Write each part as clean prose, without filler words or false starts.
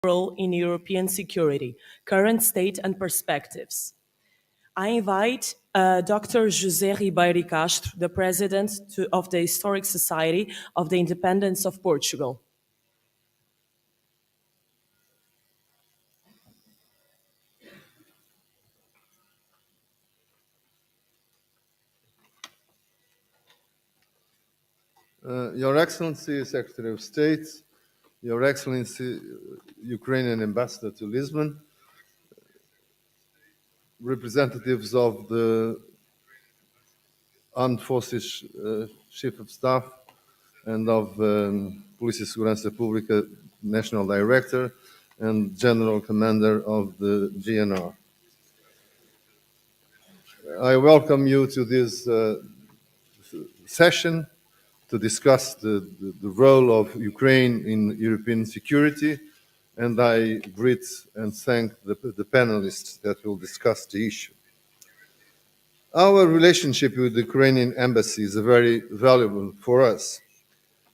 role in European security, current state and perspectives. I invite Dr. José Ribeiro Castro, the president of the Historic Society of the Independence of Portugal. Your Excellency, Secretary of State, Your Excellency, Ukrainian Ambassador to Lisbon, representatives of the Armed Forces Chief of Staff and of Polícia de Segurança Pública National Director and General Commander of the GNR. I welcome you to this session to discuss the role of Ukraine in European security, and I greet and thank the panelists that will discuss the issue. Our relationship with the Ukrainian embassy is very valuable for us.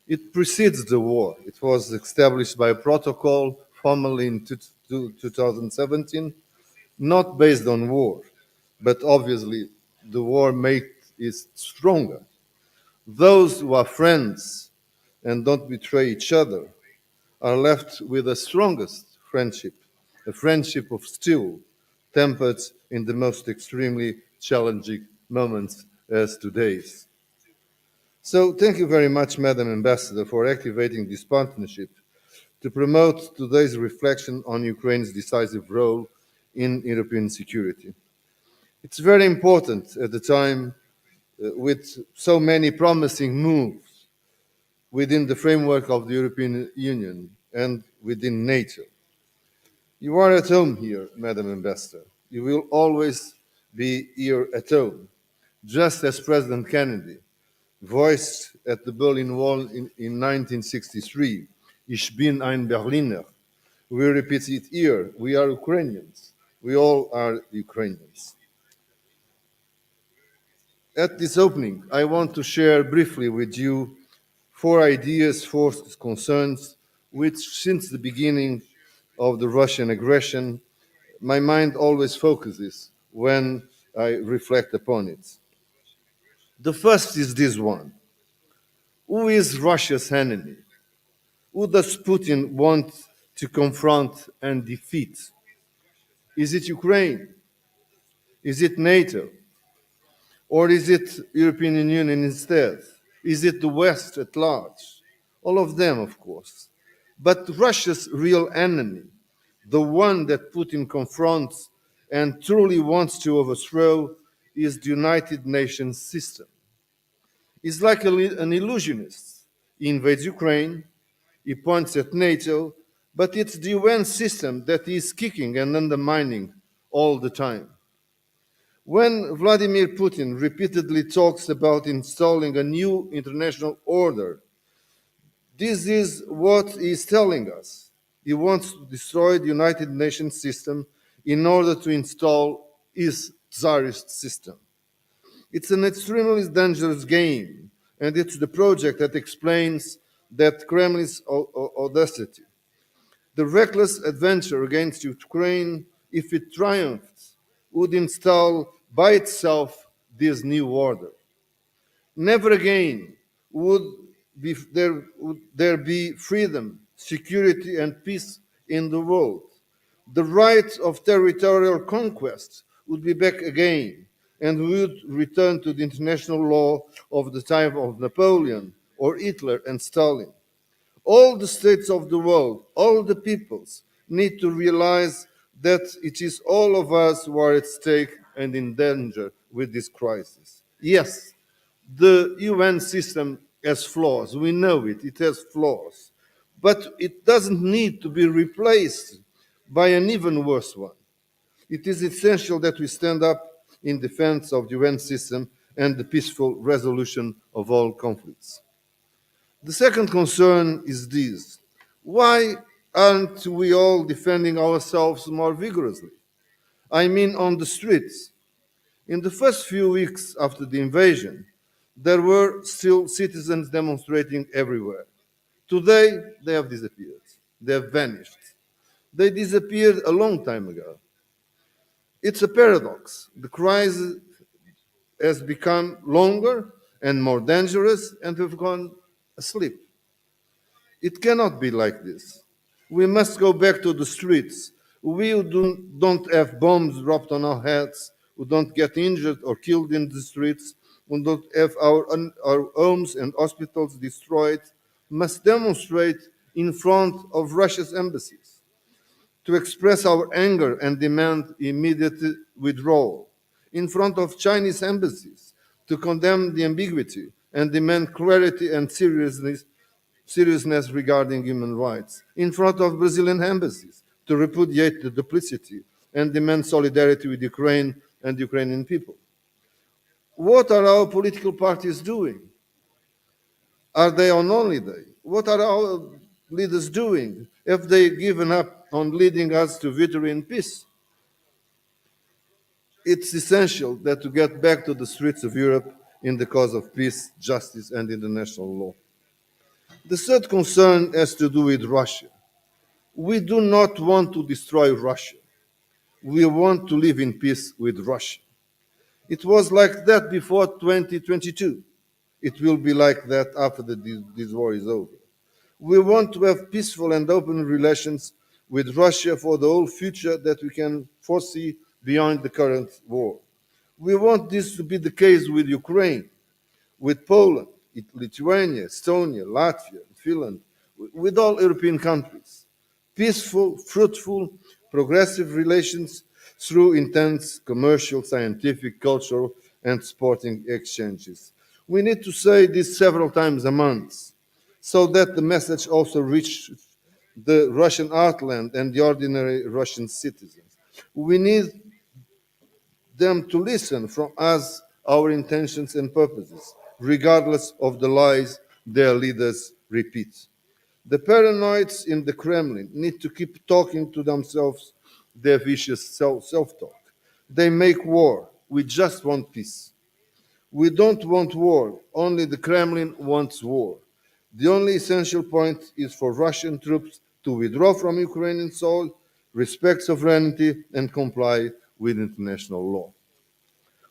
It precedes the war. It was established by a protocol formally in 2017, not based on war, but obviously the war made it stronger. Those who are friends and don't betray each other are left with the strongest friendship, a friendship of steel, tempered in the most extremely challenging moments as today's. So thank you very much, Madam Ambassador, for activating this partnership to promote today's reflection on Ukraine's decisive role in European security. It's very important at the time with so many promising moves within the framework of the European Union and within NATO. You are at home here, Madam Ambassador. You will always be here at home, just as President Kennedy voiced at the Berlin Wall in 1963, Ich bin ein Berliner. We repeat it here, we are Ukrainians. We all are Ukrainians. At this opening, I want to share briefly with you 4 ideas, 4 concerns, which since the beginning of the Russian aggression, my mind always focuses when I reflect upon it. The first is this one. Who is Russia's enemy? Who does Putin want to confront and defeat? Is it Ukraine? Is it NATO? Or is it European Union instead? Is it the West at large? All of them, of course. But Russia's real enemy, the one that Putin confronts and truly wants to overthrow, is the United Nations system. He's like an illusionist. He invades Ukraine, he points at NATO, but it's the UN system that he is kicking and undermining all the time. When Vladimir Putin repeatedly talks about installing a new international order, this is what he is telling us. He wants to destroy the United Nations system in order to install his Tsarist system. It's an extremely dangerous game, and it's the project that explains that Kremlin's audacity. The reckless adventure against Ukraine, if it triumphed, would install by itself this new order. Never again would there be freedom, security, and peace in the world. The right of territorial conquest would be back again, and we would return to the international law of the time of Napoleon or Hitler and Stalin. All the states of the world, all the peoples, need to realize that it is all of us who are at stake and in danger with this crisis. Yes, the UN system has flaws. We know it. It has flaws. But it doesn't need to be replaced by an even worse one. It is essential that we stand up in defense of the UN system and the peaceful resolution of all conflicts. The second concern is this. Why aren't we all defending ourselves more vigorously? I mean on the streets. In the first few weeks after the invasion, there were still citizens demonstrating everywhere. Today, they have disappeared. They have vanished. They disappeared a long time ago. It's a paradox. The crisis has become longer and more dangerous, and we've gone asleep. It cannot be like this. We must go back to the streets. We who don't have bombs dropped on our heads, who don't get injured or killed in the streets, who don't have our homes and hospitals destroyed, must demonstrate in front of Russia's embassies to express our anger and demand immediate withdrawal, in front of Chinese embassies to condemn the ambiguity and demand clarity and seriousness regarding human rights, in front of Brazilian embassies to repudiate the duplicity and demand solidarity with Ukraine and Ukrainian people. What are our political parties doing? Are they on holiday? What are our leaders doing? Have they given up on leading us to victory and peace? It's essential that to get back to the streets of Europe in the cause of peace, justice, and international law. The third concern has to do with Russia. We do not want to destroy Russia. We want to live in peace with Russia. It was like that before 2022. It will be like that after this war is over. We want to have peaceful and open relations with Russia for the whole future that we can foresee beyond the current war. We want this to be the case with Ukraine, with Poland, Lithuania, Estonia, Latvia, Finland, with all European countries. Peaceful, fruitful, progressive relations through intense commercial, scientific, cultural, and sporting exchanges. We need to say this several times a month so that the message also reaches the Russian heartland and the ordinary Russian citizens. We need them to listen from us our intentions and purposes, regardless of the lies their leaders repeat. The paranoids in the Kremlin need to keep talking to themselves their vicious self-talk. They make war. We just want peace. We don't want war. Only the Kremlin wants war. The only essential point is for Russian troops to withdraw from Ukrainian soil, respect sovereignty, and comply with international law.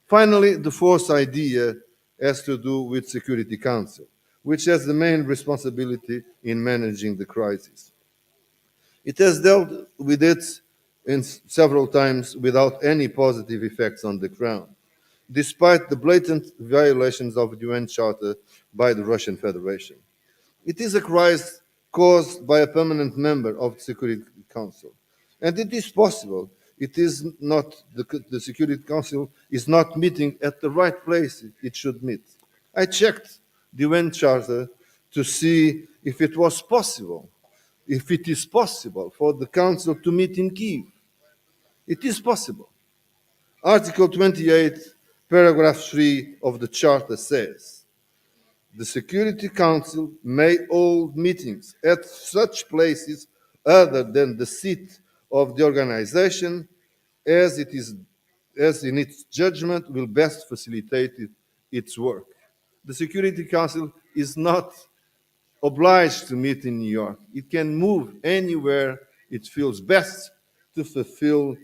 Finally, the fourth idea has to do with Security Council, which has the main responsibility in managing the crisis. It has dealt with it several times without any positive effects on the ground, despite the blatant violations of the UN Charter by the Russian Federation. It is a crisis caused by a permanent member of the Security Council. And it is possible. It is not, the Security Council is not meeting at the right place it should meet. I checked the UN Charter to see if it was possible, if it is possible for the Council to meet in Kiev. It is possible. Article 28, paragraph 3 of the Charter says, the Security Council may hold meetings at such places other than the seat of the organization as in its judgment will best facilitate its work. The Security Council is not obliged to meet in New York. It can move anywhere it feels best to fulfill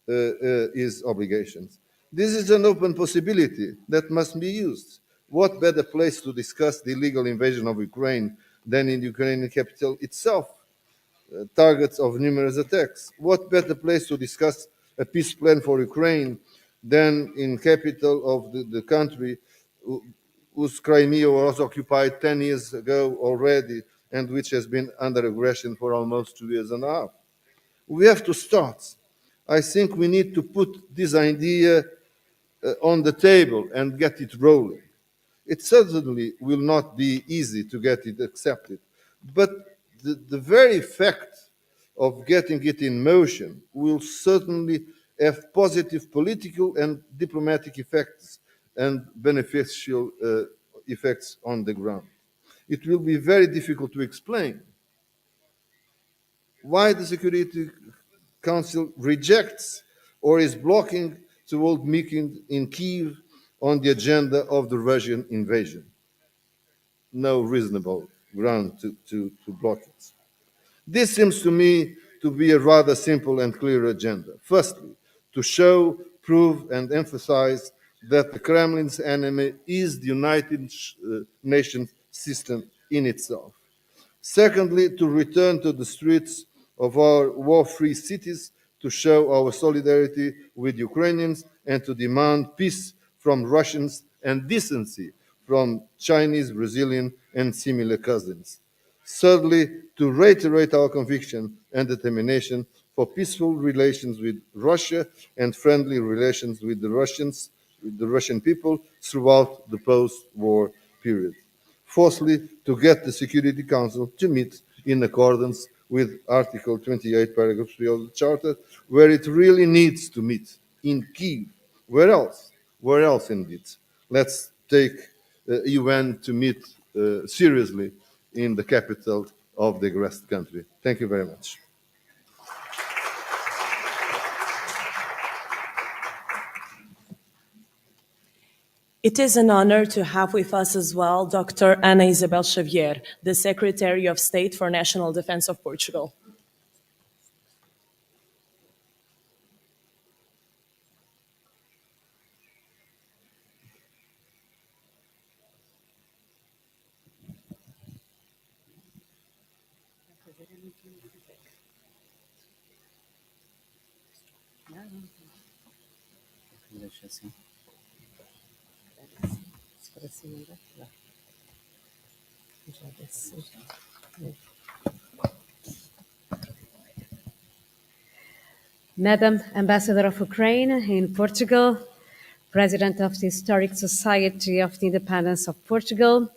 its obligations. This is an open possibility that must be used. What better place to discuss the illegal invasion of Ukraine than in the Ukrainian capital itself, targets of numerous attacks? What better place to discuss a peace plan for Ukraine than in capital of the country whose Crimea was occupied 10 years ago already and which has been under aggression for almost 2 years and a half? We have to start. I think we need to put this idea on the table and get it rolling. It certainly will not be easy to get it accepted, but the very fact of getting it in motion will certainly have positive political and diplomatic effects and beneficial effects on the ground. It will be very difficult to explain why the Security Council rejects or is blocking to hold meeting in Kiev on the agenda of the Russian invasion. No reasonable ground to block it. This seems to me to be a rather simple and clear agenda. Firstly, to show, prove, and emphasize that the Kremlin's enemy is the United Nations system in itself. Secondly, to return to the streets of our war-free cities to show our solidarity with Ukrainians and to demand peace from Russians and decency from Chinese, Brazilian, and similar cousins. Thirdly, to reiterate our conviction and determination for peaceful relations with Russia and friendly relations with with the Russian people throughout the post-war period. Fourthly, to get the Security Council to meet in accordance with Article 28, paragraph 3 of the Charter, where it really needs to meet, in Kyiv. Where else? Where else indeed? Let's take UN to meet seriously in the capital of the aggressed country. Thank you very much. It is an honor to have with us as well Dr. Ana Isabel Xavier, the Secretary of State for National Defense of Portugal. Deixa assim. Para cima já. Já desce. Madam Ambassador of Ukraine in Portugal, President of the Historic Society of the Independence of Portugal,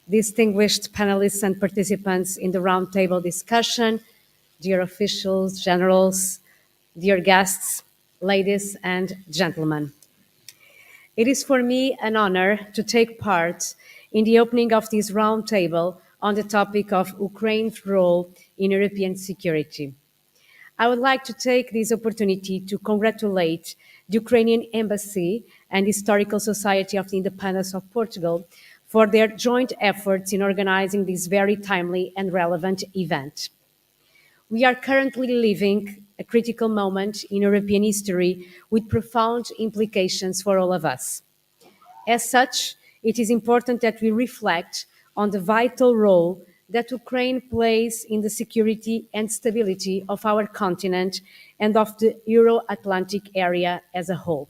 distinguished panelists and participants in the roundtable discussion, dear officials, generals, dear guests, ladies and gentlemen. It is for me an honor to take part in the opening of this roundtable on the topic of Ukraine's role in European security. I would like to take this opportunity to congratulate the Ukrainian Embassy and Historical Society of the Independence of Portugal for their joint efforts in organizing this very timely and relevant event. We are currently living a critical moment in European history with profound implications for all of us. As such, it is important that we reflect on the vital role that Ukraine plays in the security and stability of our continent and of the Euro-Atlantic area as a whole.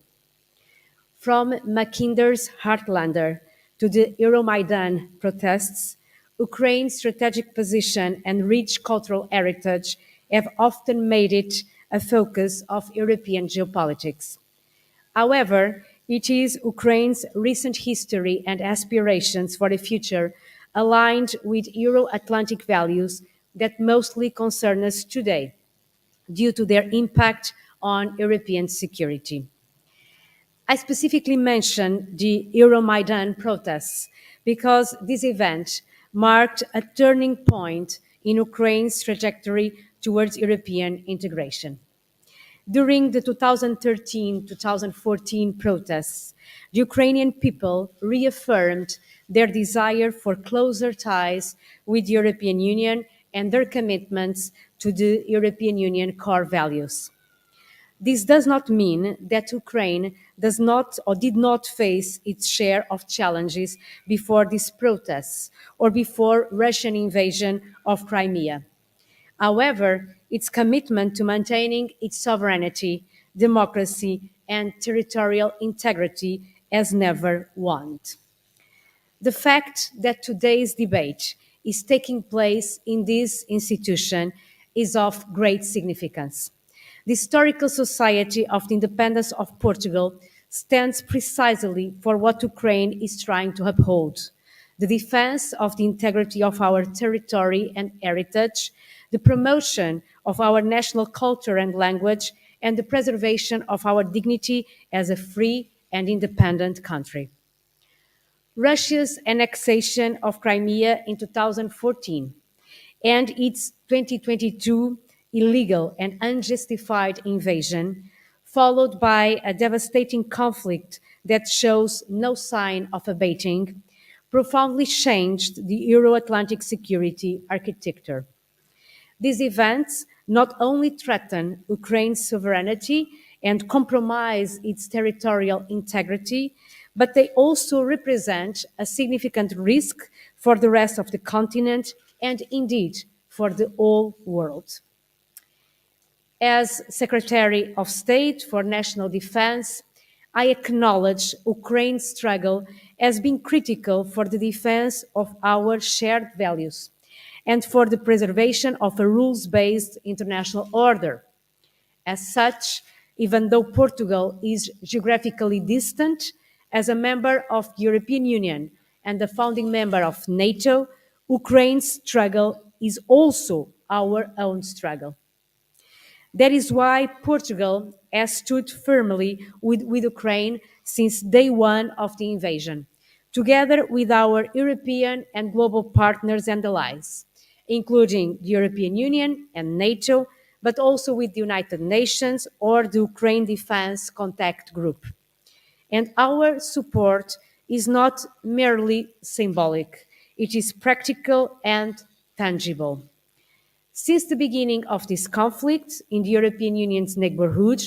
From Mackinder's Heartlander to the Euromaidan protests, Ukraine's strategic position and rich cultural heritage have often made it a focus of European geopolitics. However, it is Ukraine's recent history and aspirations for the future aligned with Euro-Atlantic values that mostly concern us today due to their impact on European security. I specifically mention the Euromaidan protests because this event marked a turning point in Ukraine's trajectory towards European integration. During the 2013-2014 protests, the Ukrainian people reaffirmed their desire for closer ties with the European Union and their commitments to the European Union core values. This does not mean that Ukraine does not or did not face its share of challenges before these protests or before Russian invasion of Crimea. However, its commitment to maintaining its sovereignty, democracy, and territorial integrity has never waned. The fact that today's debate is taking place in this institution is of great significance. The Historical Society of the Independence of Portugal stands precisely for what Ukraine is trying to uphold: the defense of the integrity of our territory and heritage, the promotion of our national culture and language, and the preservation of our dignity as a free and independent country. Russia's annexation of Crimea in 2014 and its 2022 illegal and unjustified invasion, followed by a devastating conflict that shows no sign of abating, profoundly changed the Euro-Atlantic security architecture. These events not only threaten Ukraine's sovereignty and compromise its territorial integrity, but they also represent a significant risk for the rest of the continent and indeed for the whole world. As Secretary of State for National Defense, I acknowledge Ukraine's struggle as being critical for the defense of our shared values and for the preservation of a rules-based international order. As such, even though Portugal is geographically distant, as a member of the European Union and a founding member of NATO, Ukraine's struggle is also our own struggle. That is why Portugal has stood firmly with Ukraine since day one of the invasion, together with our European and global partners and allies, including the European Union and NATO, but also with the United Nations or the Ukraine Defense Contact Group. And our support is not merely symbolic, it is practical and tangible. Since the beginning of this conflict in the European Union's neighborhood,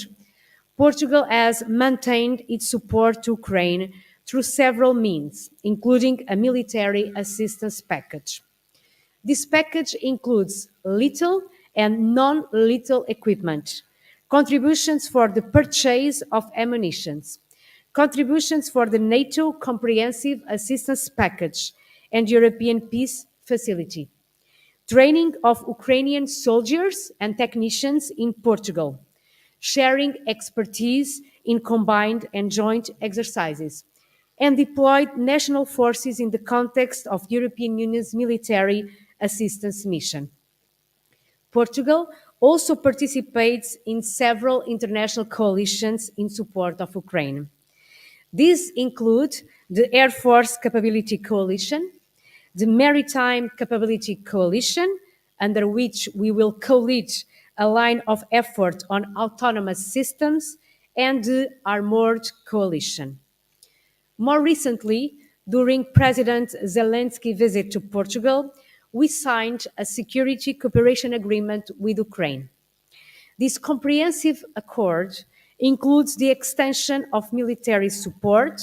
Portugal has maintained its support to Ukraine through several means, including a military assistance package. This package includes lethal and non-lethal equipment, contributions for the purchase of ammunition, contributions for the NATO Comprehensive Assistance Package and European Peace Facility, training of Ukrainian soldiers and technicians in Portugal, sharing expertise in combined and joint exercises, and deployed national forces in the context of the European Union's military assistance mission. Portugal also participates in several international coalitions in support of Ukraine. These include the Air Force Capability Coalition, the Maritime Capability Coalition, under which we will co-lead a line of effort on autonomous systems, and the Armored Coalition. More recently, during President Zelensky's visit to Portugal, we signed a security cooperation agreement with Ukraine. This comprehensive accord includes the extension of military support,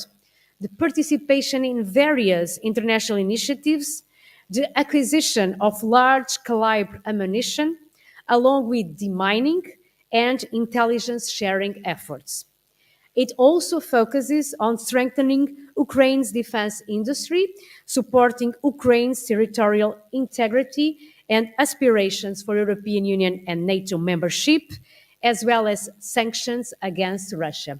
the participation in various international initiatives, the acquisition of large caliber ammunition, along with demining and intelligence sharing efforts. It also focuses on strengthening Ukraine's defense industry, supporting Ukraine's territorial integrity and aspirations for European Union and NATO membership, as well as sanctions against Russia.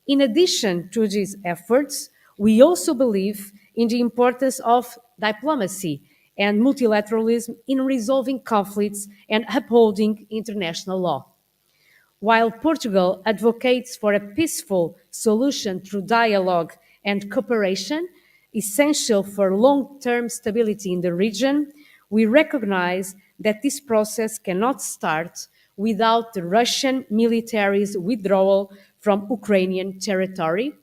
In addition to these efforts, we also believe in the importance of diplomacy and multilateralism in resolving conflicts and upholding international law. While Portugal advocates for a peaceful solution through dialogue and cooperation, essential for long-term stability in the region, we recognize that this process cannot start without the Russian military's withdrawal from Ukrainian territory,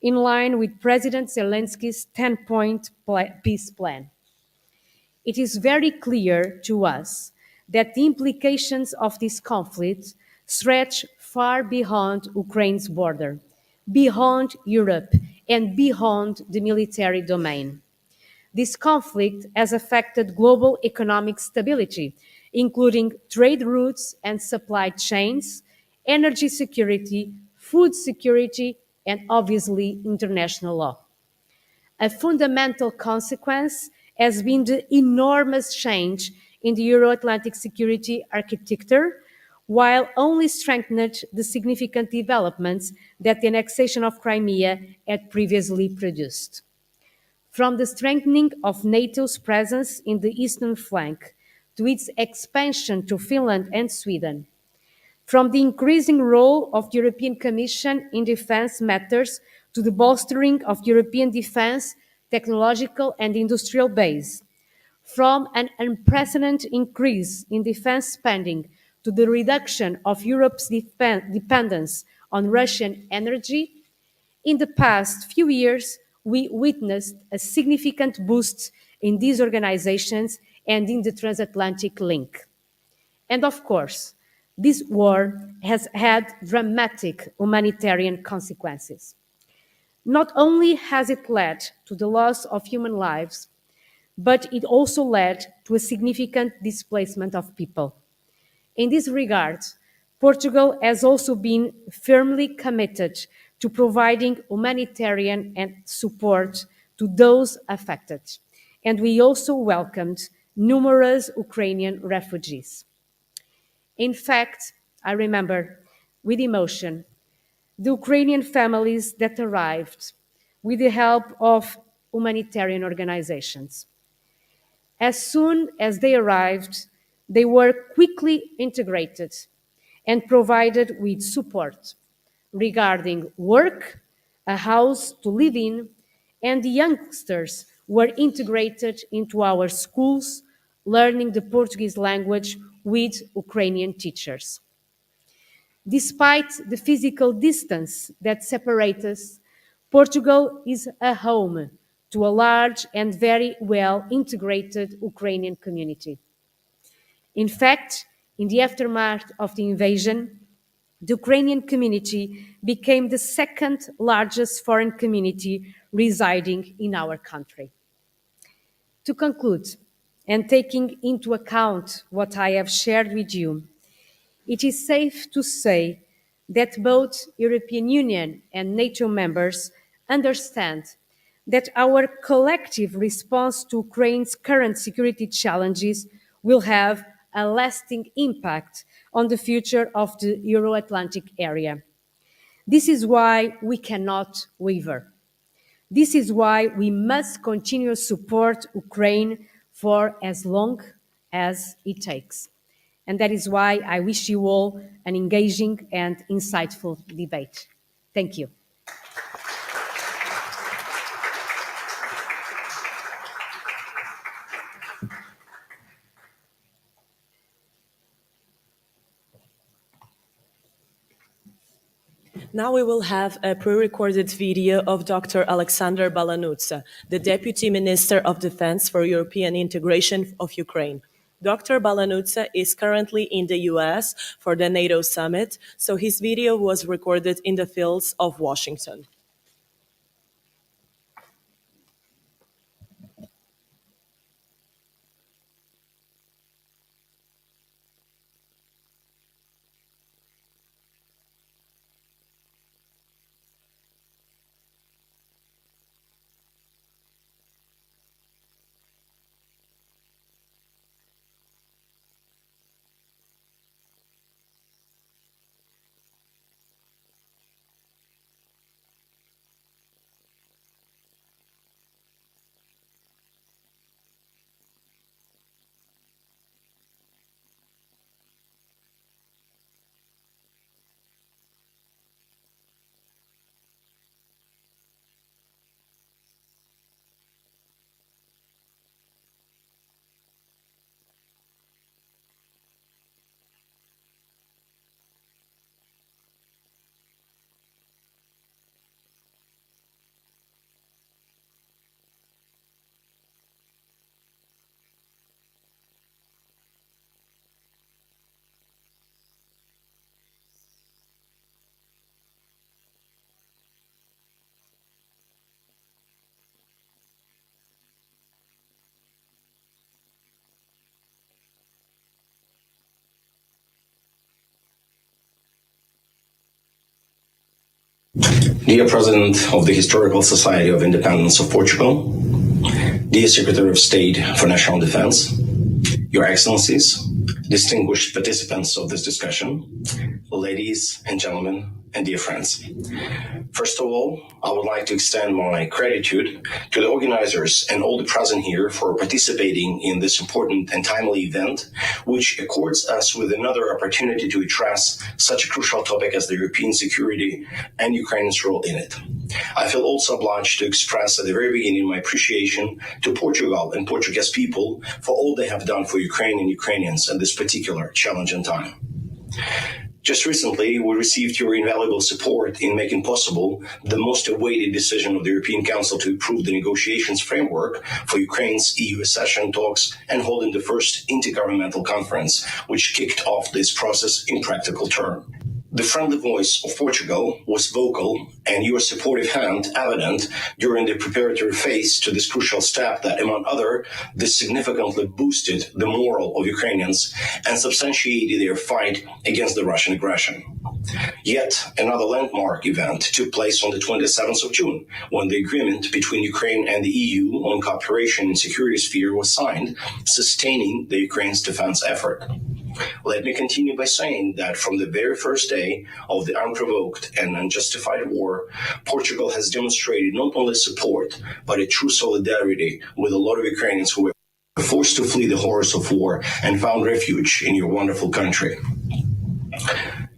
in line with President Zelensky's 10-point peace plan. It is very clear to us that the implications of this conflict stretch far beyond Ukraine's border, beyond Europe, and beyond the military domain. This conflict has affected global economic stability, including trade routes and supply chains, energy security, food security, and obviously international law. A fundamental consequence has been the enormous change in the Euro-Atlantic security architecture, while only strengthened the significant developments that the annexation of Crimea had previously produced. From the strengthening of NATO's presence in the eastern flank to its expansion to Finland and Sweden, from the increasing role of the European Commission in defense matters to the bolstering of European defense technological and industrial base, from an unprecedented increase in defense spending to the reduction of Europe's dependence on Russian energy, in the past few years, we witnessed a significant boost in these organizations and in the transatlantic link. And of course, this war has had dramatic humanitarian consequences. Not only has it led to the loss of human lives, but it also led to a significant displacement of people. In this regard, Portugal has also been firmly committed to providing humanitarian and support to those affected, and we also welcomed numerous Ukrainian refugees. In fact, I remember with emotion the Ukrainian families that arrived with the help of humanitarian organizations. As soon as they arrived, they were quickly integrated and provided with support regarding work, a house to live in, and the youngsters were integrated into our schools, learning the Portuguese language with Ukrainian teachers. Despite the physical distance that separates us, Portugal is a home to a large and very well integrated Ukrainian community. In fact, in the aftermath of the invasion, the Ukrainian community became the second largest foreign community residing in our country. To conclude, and taking into account what I have shared with you, it is safe to say that both European Union and NATO members understand that our collective response to Ukraine's current security challenges will have a lasting impact on the future of the Euro-Atlantic area. This is why we cannot waver. This is why we must continue to support Ukraine for as long as it takes. And that is why I wish you all an engaging and insightful debate. Thank you. Now we will have a pre-recorded video of Dr. Alexander Balanutsa, the Deputy Minister of Defense for European Integration of Ukraine. Dr. Balanutsa is currently in the US for the NATO summit, so his video was recorded in the fields of Washington. Dear President of the Historical Society of Independence of Portugal, dear Secretary of State for National Defense, Your Excellencies, distinguished participants of this discussion, ladies and gentlemen, and dear friends. First of all, I would like to extend my gratitude to the organizers and all the present here for participating in this important and timely event, which accords us with another opportunity to address such a crucial topic as the European security and Ukraine's role in it. I feel also obliged to express at the very beginning my appreciation to Portugal and Portuguese people for all they have done for Ukraine and Ukrainians in this particular challenging time. Just recently, we received your invaluable support in making possible the most awaited decision of the European Council to approve the negotiations framework for Ukraine's EU accession talks and holding the first intergovernmental conference, which kicked off this process in practical terms. The friendly voice of Portugal was vocal, and your supportive hand evident during the preparatory phase to this crucial step that, among other, this significantly boosted the morale of Ukrainians and substantiated their fight against the Russian aggression. Yet another landmark event took place on the 27th of June, when the agreement between Ukraine and the EU on cooperation in security sphere was signed, sustaining the Ukraine's defense effort. Let me continue by saying that from the very first day of the unprovoked and unjustified war, Portugal has demonstrated not only support, but a true solidarity with a lot of Ukrainians who were forced to flee the horrors of war and found refuge in your wonderful country.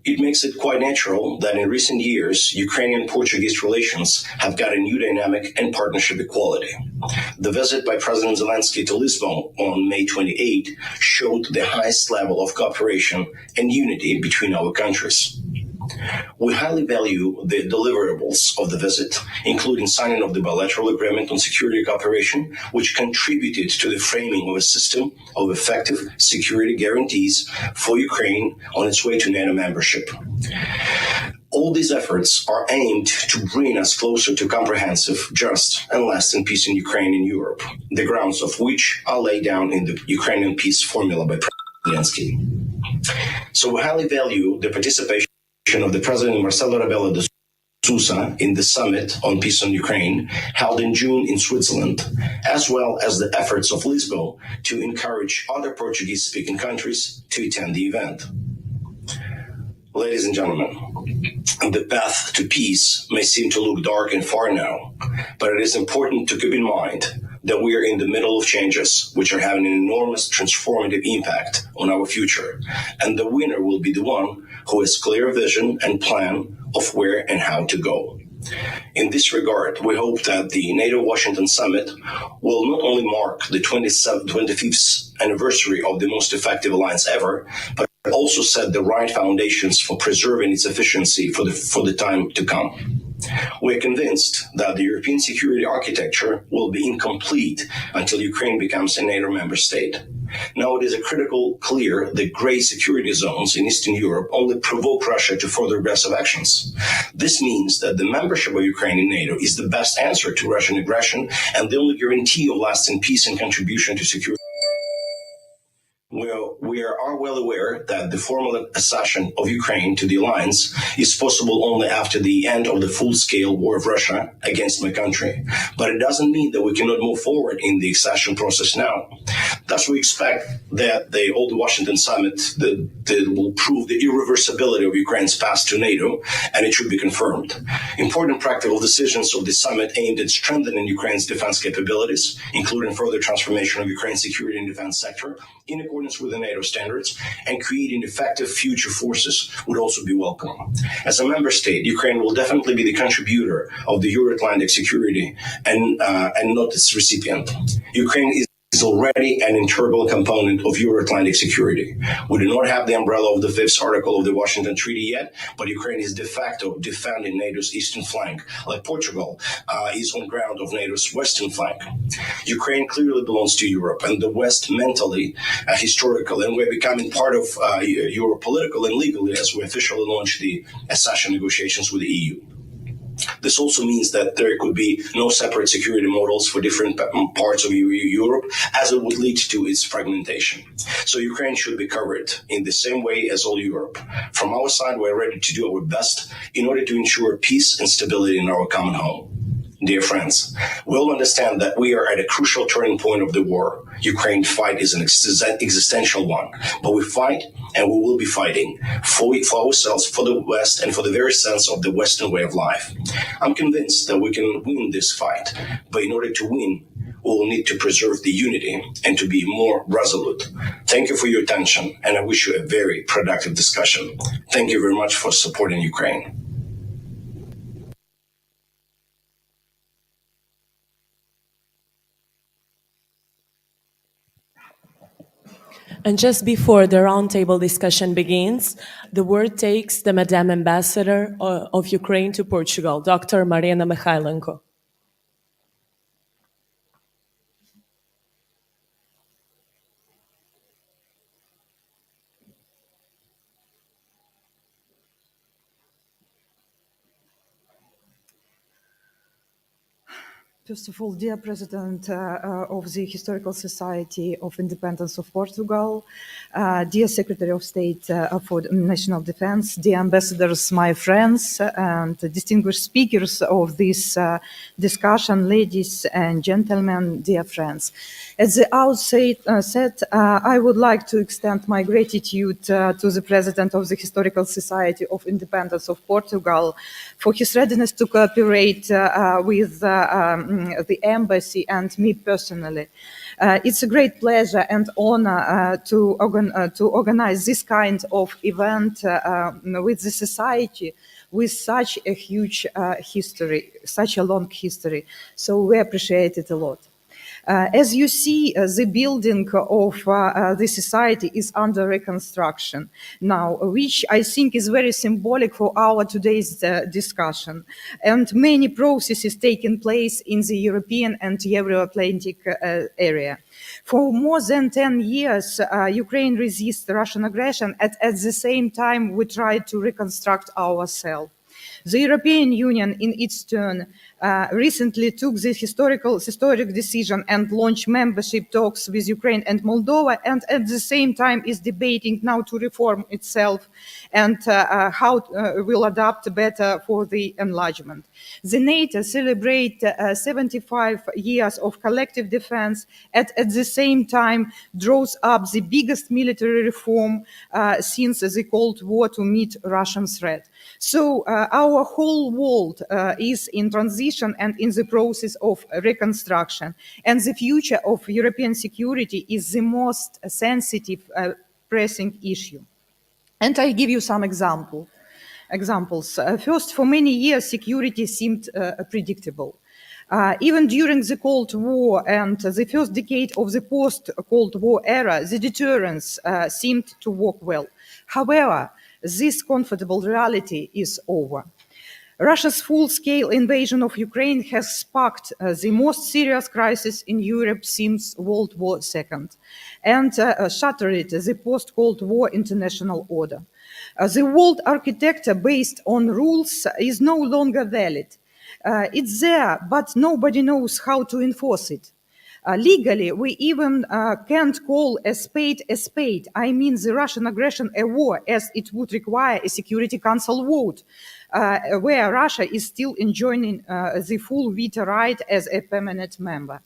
It makes it quite natural that in recent years, Ukrainian-Portuguese relations have got a new dynamic and partnership equality. The visit by President Zelensky to Lisbon on May 28 showed the highest level of cooperation and unity between our countries. We highly value the deliverables of the visit, including signing of the bilateral agreement on security cooperation, which contributed to the framing of a system of effective security guarantees for Ukraine on its way to NATO membership. All these efforts are aimed to bring us closer to comprehensive, just, and lasting peace in Ukraine and Europe, the grounds of which are laid down in the Ukrainian peace formula by President Zelensky. So we highly value the participation of the President Marcelo Rebelo de Sousa in the summit on peace in Ukraine held in June in Switzerland, as well as the efforts of Lisbon to encourage other Portuguese-speaking countries to attend the event. Ladies and gentlemen, the path to peace may seem to look dark and far now, but it is important to keep in mind that we are in the middle of changes which are having an enormous transformative impact on our future, and the winner will be the one who has clear vision and plan of where and how to go. In this regard, we hope that the NATO Washington Summit will not only mark the 25th anniversary of the most effective alliance ever, but also set the right foundations for preserving its efficiency for the time to come. We are convinced that the European security architecture will be incomplete until Ukraine becomes a NATO member state. Now it is critical clear that gray security zones in Eastern Europe only provoke Russia to further aggressive actions. This means that the membership of Ukraine in NATO is the best answer to Russian aggression and the only guarantee of lasting peace and contribution to security. We are well aware that the formal accession of Ukraine to the alliance is possible only after the end of the full-scale war of Russia against my country. But it doesn't mean that we cannot move forward in the accession process now. Thus, we expect that the Washington Summit that will prove the irreversibility of Ukraine's path to NATO, and it should be confirmed. Important practical decisions of the summit aimed at strengthening Ukraine's defense capabilities, including further transformation of Ukraine's security and defense sector, in accordance with the NATO standards, and creating effective future forces would also be welcome. As a member state, Ukraine will definitely be the contributor of the Euro-Atlantic security and not its recipient. Ukraine is already an integral component of Euro-Atlantic security. We do not have the umbrella of the 5th article of the Washington Treaty yet, but Ukraine is de facto defending NATO's eastern flank, like Portugal is on ground of NATO's western flank. Ukraine clearly belongs to Europe and the West mentally, historically, and we're becoming part of Europe politically and legally as we officially launch the accession negotiations with the EU. This also means that there could be no separate security models for different parts of Europe, as it would lead to its fragmentation. So Ukraine should be covered in the same way as all Europe. From our side, we're ready to do our best in order to ensure peace and stability in our common home. Dear friends, we all understand that we are at a crucial turning point of the war. Ukraine's fight is an existential one, but we fight and we will be fighting for ourselves, for the West, and for the very sense of the Western way of life. I'm convinced that we can win this fight, but in order to win, we will need to preserve the unity and to be more resolute. Thank you for your attention, and I wish you a very productive discussion. Thank you very much for supporting Ukraine. And just before the roundtable discussion begins, the word takes the Madam Ambassador of Ukraine to Portugal, Dr. Marina Mikhailenko. First of all, dear President of the Historical Society of Independence of Portugal, dear Secretary of State for National Defense, dear ambassadors, my friends, and distinguished speakers of this discussion, ladies and gentlemen, dear friends. At the outset, I would like to extend my gratitude to the President of the Historical Society of Independence of Portugal for his readiness to cooperate with the embassy and me personally. It's a great pleasure and honor to organize this kind of event with the society with such a huge history, such a long history. So we appreciate it a lot. As you see, the building of the society is under reconstruction now, which I think is very symbolic for our today's discussion. And many processes taking place in the European and Euro-Atlantic area. For more than 10 years, Ukraine resisted Russian aggression, and at the same time, we tried to reconstruct ourselves. The European Union, in its turn, recently took the historic decision and launched membership talks with Ukraine and Moldova, and at the same time is debating now to reform itself and how will adapt better for the enlargement. The NATO celebrate 75 years of collective defense and at the same time draws up the biggest military reform since the Cold War to meet Russian threat. So our whole world is in transition and in the process of reconstruction. And the future of European security is the most sensitive, pressing issue. And I give you some examples. First, for many years, security seemed predictable. Even during the Cold War and the first decade of the post-Cold War era, the deterrence seemed to work well. However, this comfortable reality is over. Russia's full-scale invasion of Ukraine has sparked the most serious crisis in Europe since World War II and shattered the post-Cold War international order. The world architecture based on rules is no longer valid. It's there, but nobody knows how to enforce it. Legally, we even can't call a spade a spade. I mean the Russian aggression a war, as it would require a Security Council vote, where Russia is still enjoying the full veto right as a permanent member.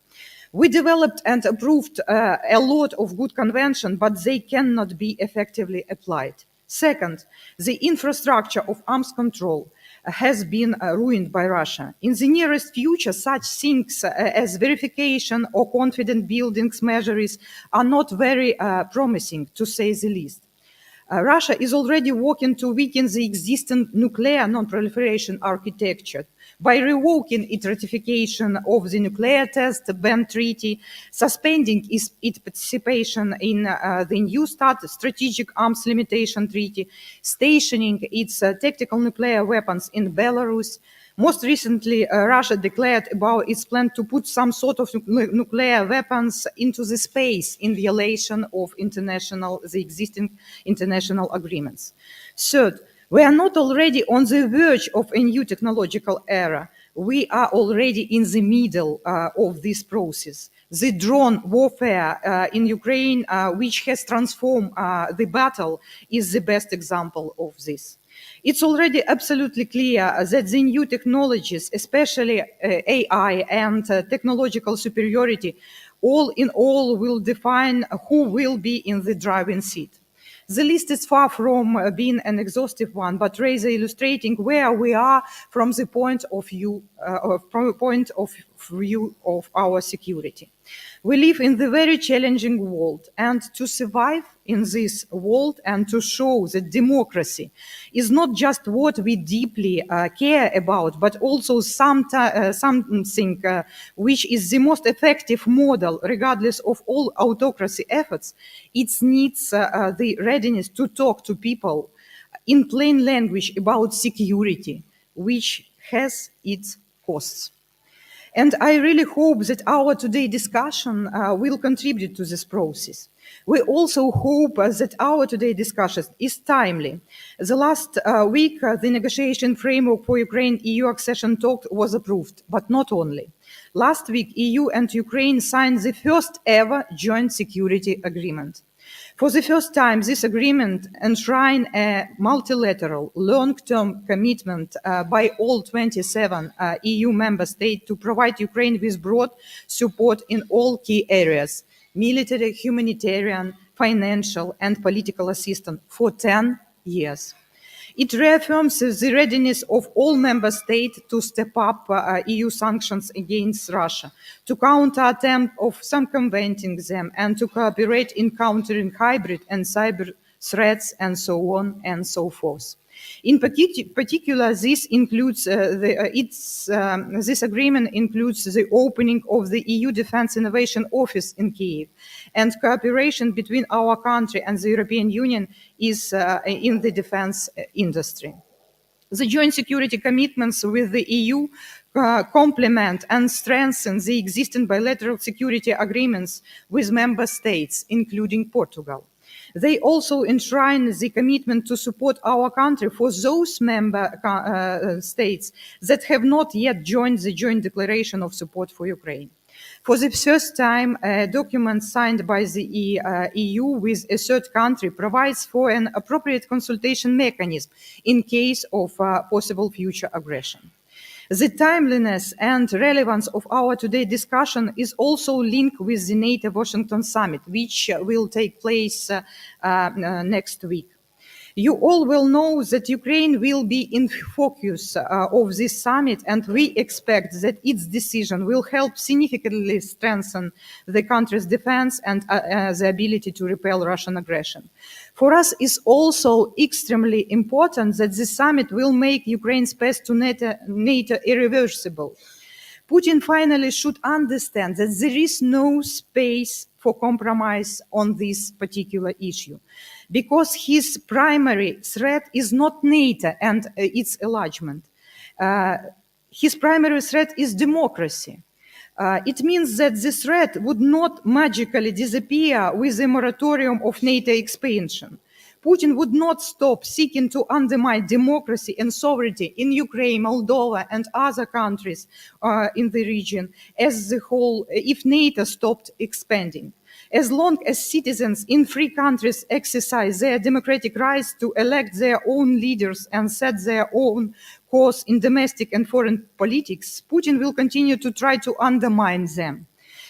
We developed and approved a lot of good conventions, but they cannot be effectively applied. Second, the infrastructure of arms control has been ruined by Russia. In the nearest future, such things as verification or confident buildings measures are not very promising, to say the least. Russia is already working to weaken the existing nuclear non-proliferation architecture by revoking its ratification of the Nuclear Test Ban Treaty, suspending its participation in the New START Strategic Arms Limitation Treaty, stationing its tactical nuclear weapons in Belarus. Most recently, Russia declared about its plan to put some sort of nuclear weapons into the space in violation of the existing international agreements. Third, we are not already on the verge of a new technological era. We are already in the middle of this process. The drone warfare in Ukraine, which has transformed the battle, is the best example of this. It's already absolutely clear that the new technologies, especially AI and technological superiority, all in all will define who will be in the driving seat. The list is far from being an exhaustive one, but rather illustrating where we are from the point of view of our security. We live in the very challenging world, and to survive in this world and to show that democracy is not just what we deeply care about, but also something which is the most effective model, regardless of all autocracy efforts, it needs the readiness to talk to people in plain language about security, which has its costs. And I really hope that our today discussion will contribute to this process. We also hope that our today discussion is timely. The last week, the negotiation framework for Ukraine-EU accession talk was approved, but not only. Last week, EU and Ukraine signed the first ever joint security agreement. For the first time, this agreement enshrined a multilateral, long-term commitment by all 27 EU member states to provide Ukraine with broad support in all key areas: military, humanitarian, financial, and political assistance for 10 years. It reaffirms the readiness of all member states to step up EU sanctions against Russia, to counter attempts of circumventing them, and to cooperate in countering hybrid and cyber threats, and so on and so forth. In particular, this includes this agreement includes the opening of the EU Defence Innovation Office in Kyiv, and cooperation between our country and the European Union is in the defence industry. The joint security commitments with the EU complement and strengthen the existing bilateral security agreements with member states, including Portugal. They also enshrine the commitment to support our country for those member states that have not yet joined the joint declaration of support for Ukraine. For the first time, a document signed by the EU with a third country provides for an appropriate consultation mechanism in case of possible future aggression. The timeliness and relevance of our today's discussion is also linked with the NATO Washington summit, which will take place next week. You all will know that Ukraine will be in focus of this summit, and we expect that its decision will help significantly strengthen the country's defense and the ability to repel Russian aggression. For us, it's also extremely important that the summit will make Ukraine's path to NATO irreversible. Putin finally should understand that there is no space for compromise on this particular issue, because his primary threat is not NATO and its enlargement. His primary threat is democracy. It means that this threat would not magically disappear with a moratorium of NATO expansion. Putin would not stop seeking to undermine democracy and sovereignty in Ukraine, Moldova, and other countries in the region as a whole if NATO stopped expanding. As long as citizens in free countries exercise their democratic rights to elect their own leaders and set their own course in domestic and foreign politics, Putin will continue to try to undermine them.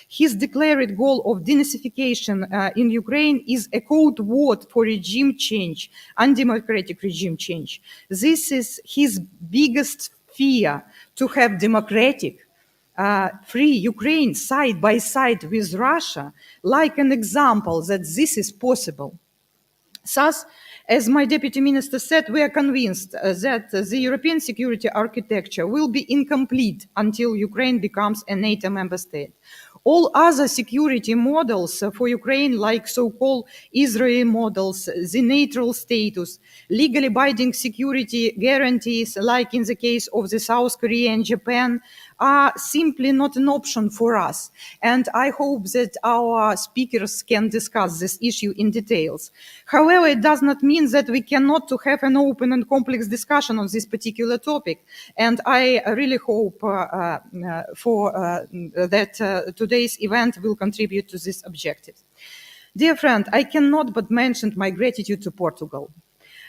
His declared goal of denazification in Ukraine is a code word for regime change, undemocratic regime change. This is his biggest fear, to have democratic, free Ukraine side by side with Russia, like an example that this is possible. Thus, as my deputy minister said, we are convinced that the European security architecture will be incomplete until Ukraine becomes a NATO member state. All other security models for Ukraine, like so-called Israeli models, the neutral status, legally binding security guarantees, like in the case of the South Korea and Japan, are simply not an option for us. And I hope that our speakers can discuss this issue in details. However, it does not mean that we cannot to have an open and complex discussion on this particular topic. And I really hope that today's event will contribute to this objective. Dear friend, I cannot but mention my gratitude to Portugal,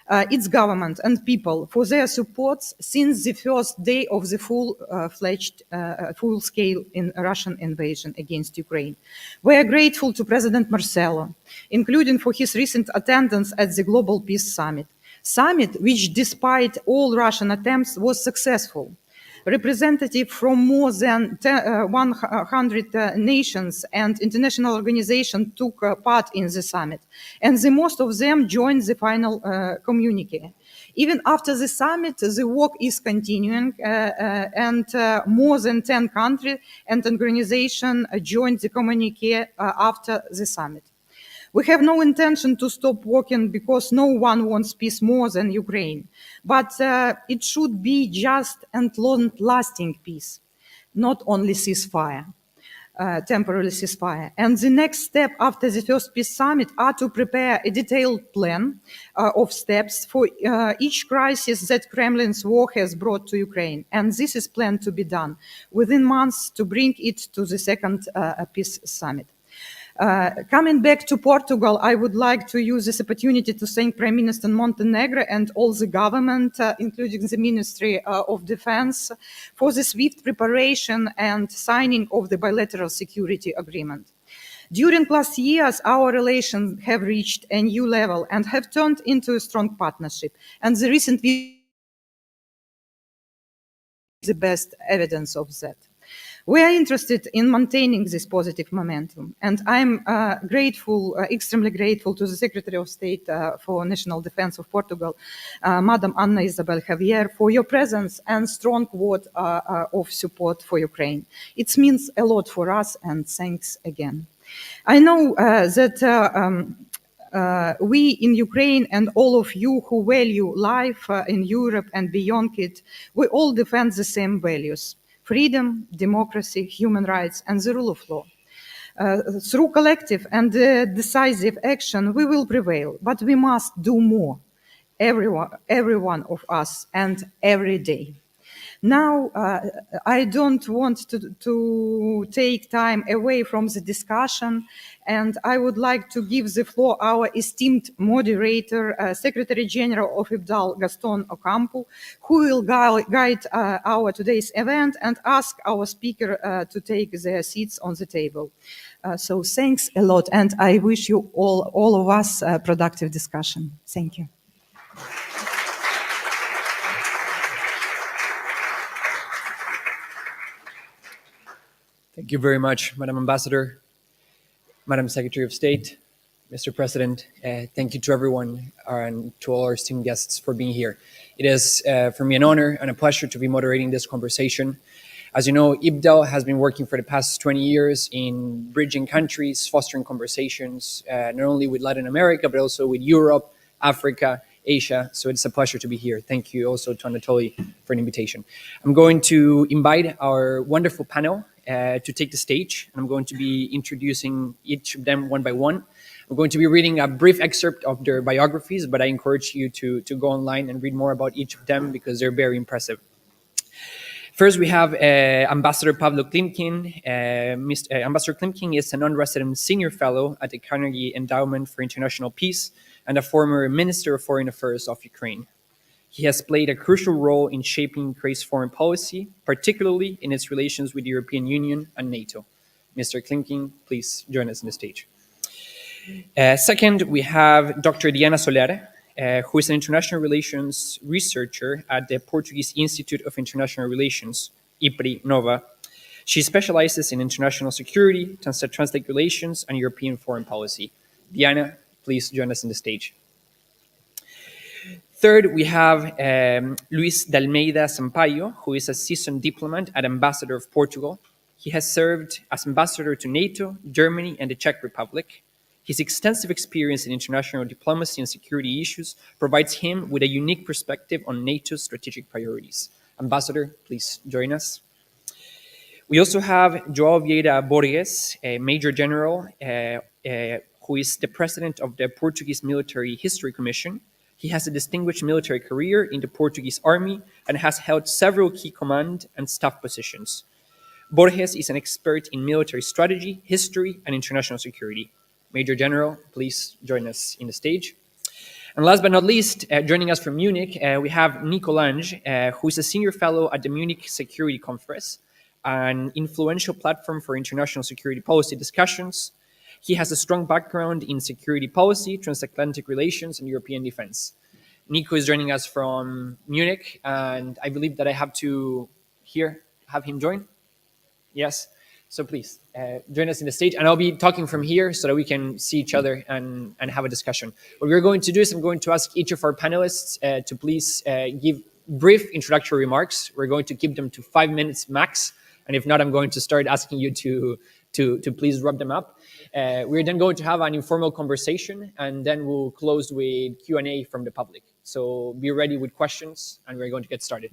its government and people for their support since the first day of the full-scale Russian invasion against Ukraine. We are grateful to President Marcelo, including for his recent attendance at the Global Peace Summit, which, despite all Russian attempts, was successful. Representatives from more than 100 nations and international organizations took part in the summit, and most of them joined the final communique. Even after the summit, the work is continuing, and more than 10 countries and organizations joined the communique after the summit. We have no intention to stop working because no one wants peace more than Ukraine, but it should be just and long-lasting peace, not only ceasefire. Temporary ceasefire. And the next step after the first peace summit are to prepare a detailed plan of steps for each crisis that Kremlin's war has brought to Ukraine. And this is planned to be done within months to bring it to the second peace summit. Coming back to Portugal, I would like to use this opportunity to thank Prime Minister Montenegro and all the government, including the Ministry of Defense, for the swift preparation and signing of the bilateral security agreement. During last years, our relations have reached a new level and have turned into a strong partnership. And the recent is the best evidence of that. We are interested in maintaining this positive momentum, and I'm grateful, extremely grateful to the Secretary of State for National Defense of Portugal, Madam Ana Isabel Javier, for your presence and strong word of support for Ukraine. It means a lot for us, and thanks again. I know that we in Ukraine and all of you who value life in Europe and beyond it, we all defend the same values: freedom, democracy, human rights, and the rule of law. Through collective and decisive action, we will prevail, but we must do more, every one of us, and every day. Now, I don't want to take time away from the discussion, and I would like to give the floor our esteemed moderator, Secretary General of IPDAL, Gaston Ocampo, who will guide our today's event and ask our speaker to take their seats on the table. So thanks a lot, and I wish you all of us a productive discussion. Thank you. Thank you very much, Madam Ambassador, Madam Secretary of State, Mr. President. Thank you to everyone and to all our esteemed guests for being here. It is for me an honor and a pleasure to be moderating this conversation. As you know, IPDAL has been working for the past 20 years in bridging countries, fostering conversations, not only with Latin America, but also with Europe, Africa, Asia. So it's a pleasure to be here. Thank you also to Anatoly for an invitation. I'm going to invite our wonderful panel to take the stage. I'm going to be introducing each of them one by one. I'm going to be reading a brief excerpt of their biographies, but I encourage you to go online and read more about each of them because they're very impressive. First, we have Ambassador Pavlo Klimkin. Ambassador Klimkin is a non-resident senior fellow at the Carnegie Endowment for International Peace and a former Minister of Foreign Affairs of Ukraine. He has played a crucial role in shaping Ukraine's foreign policy, particularly in its relations with the European Union and NATO. Mr. Klimkin, please join us on the stage. Second, we have Dr. Diana Soler, who is an international relations researcher at the Portuguese Institute of International Relations, IPRI Nova. She specializes in international security, transatlantic relations, and European foreign policy. Diana, please join us on the stage. Third, we have Luis de Almeida Sampaio, who is a seasoned diplomat and ambassador of Portugal. He has served as ambassador to NATO, Germany, and the Czech Republic. His extensive experience in international diplomacy and security issues provides him with a unique perspective on NATO's strategic priorities. Ambassador, please join us. We also have João Vieira Borges, a Major General, who is the president of the Portuguese Military History Commission. He has a distinguished military career in the Portuguese Army and has held several key command and staff positions. Borges is an expert in military strategy, history, and international security. Major General, please join us in the stage. And last but not least, joining us from Munich, we have Nico Lange, who is a senior fellow at the Munich Security Conference, an influential platform for international security policy discussions. He has a strong background in security policy, transatlantic relations, and European defense. Nico is joining us from Munich, and I believe that he here have him join? Yes. So please join us in the stage, and I'll be talking from here so that we can see each other and have a discussion. What we're going to do is I'm going to ask each of our panelists to please give brief introductory remarks. We're going to keep them to 5 minutes max, and if not, I'm going to start asking you to please wrap them up. We're then going to have an informal conversation, and then we'll close with Q&A from the public. So be ready with questions, and we're going to get started.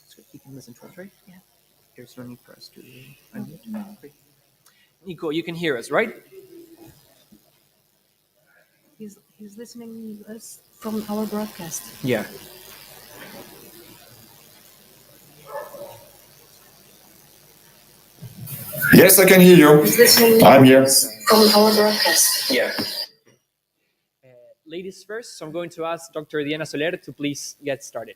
So he can listen to us, right? Yeah. There's no need for us to unmute. No. Great. Nico, you can hear us, right? He's listening to us from our broadcast. Yeah. Yes, I can hear you. I'm here. From our broadcast. Yeah. Ladies first, so I'm going to ask Dr. Diana Soler to please get started.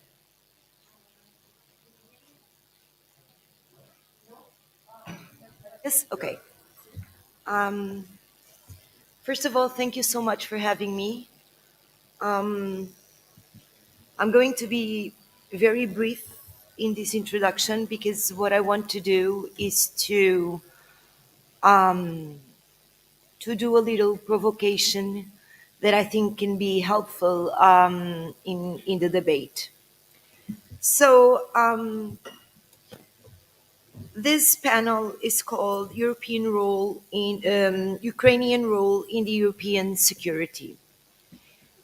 Yes, okay. First of all, thank you so much for having me. I'm going to be very brief in this introduction because what I want to do is to do a little provocation that I think can be helpful in the debate. So this panel is called European role in Ukrainian role in the European security.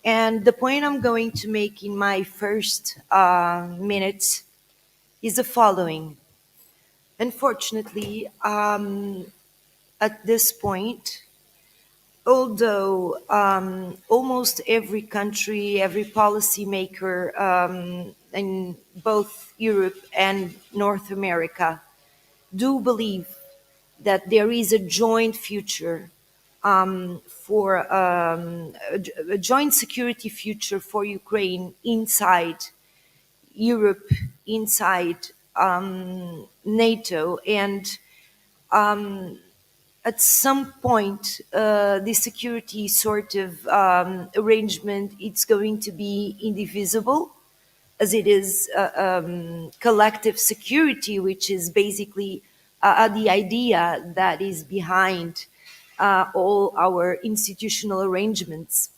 And the point I'm going to make in my first minutes is the following. Unfortunately, at this point, although almost every country, every policymaker in both Europe and North America do believe that there is a joint future for a joint security future for Ukraine inside Europe, inside NATO, and at some point, the security sort of arrangement, it's going to be indivisible, as it is collective security, which is basically the idea that is behind all our institutional arrangements.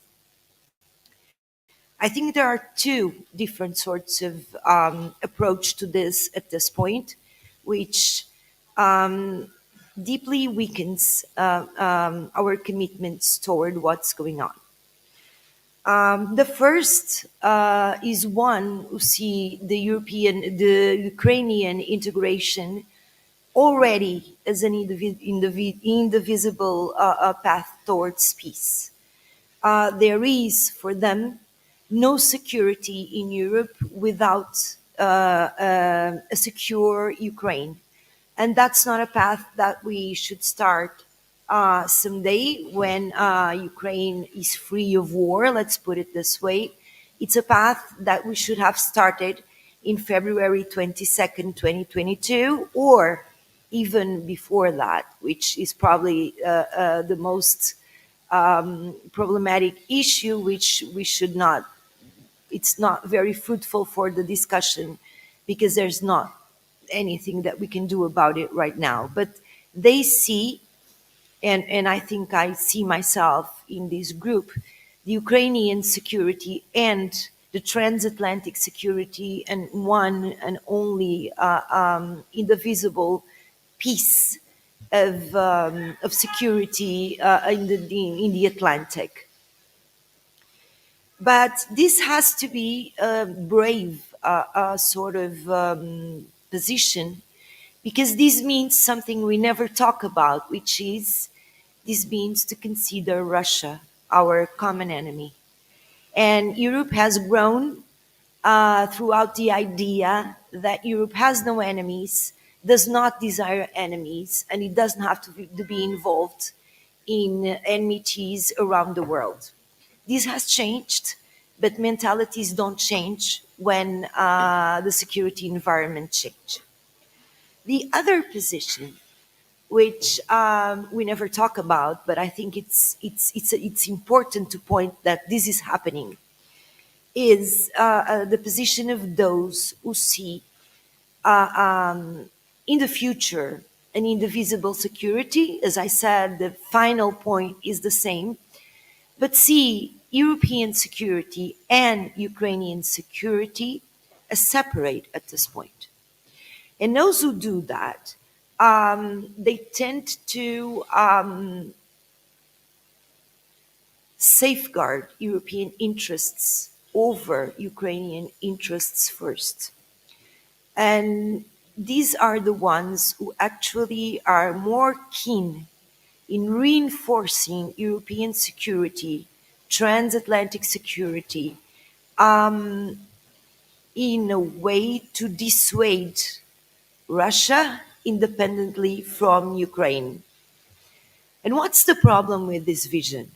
I think there are two different sorts of approach to this at this point, which deeply weakens our commitments toward what's going on. The first is one who see the Ukrainian integration already as an indivisible path towards peace. There is, for them, no security in Europe without a secure Ukraine. And that's not a path that we should start someday when Ukraine is free of war, let's put it this way. It's a path that we should have started in February 22nd, 2022, or even before that, which is probably the most problematic issue, which we should not, it's not very fruitful for the discussion because there's not anything that we can do about it right now. But they see, and I think I see myself in this group, the Ukrainian security and the transatlantic security and one and only indivisible piece of security in the Atlantic. But this has to be a brave sort of position, because this means something we never talk about, which is this means to consider Russia our common enemy. And Europe has grown throughout the idea that Europe has no enemies, does not desire enemies, and it doesn't have to be involved in enmities around the world. This has changed but mentalities don't change when the security environment change. The other position, which we never talk about, but I think it's important to point that this is happening, is the position of those who see in the future an indivisible security. As I said, the final point is the same, but see European security and Ukrainian security as separate at this point. And those who do that, they tend to safeguard European interests over Ukrainian interests first. And these are the ones who actually are more keen in reinforcing European security, transatlantic security, in a way to dissuade Russia independently from Ukraine. And what's the problem with this vision?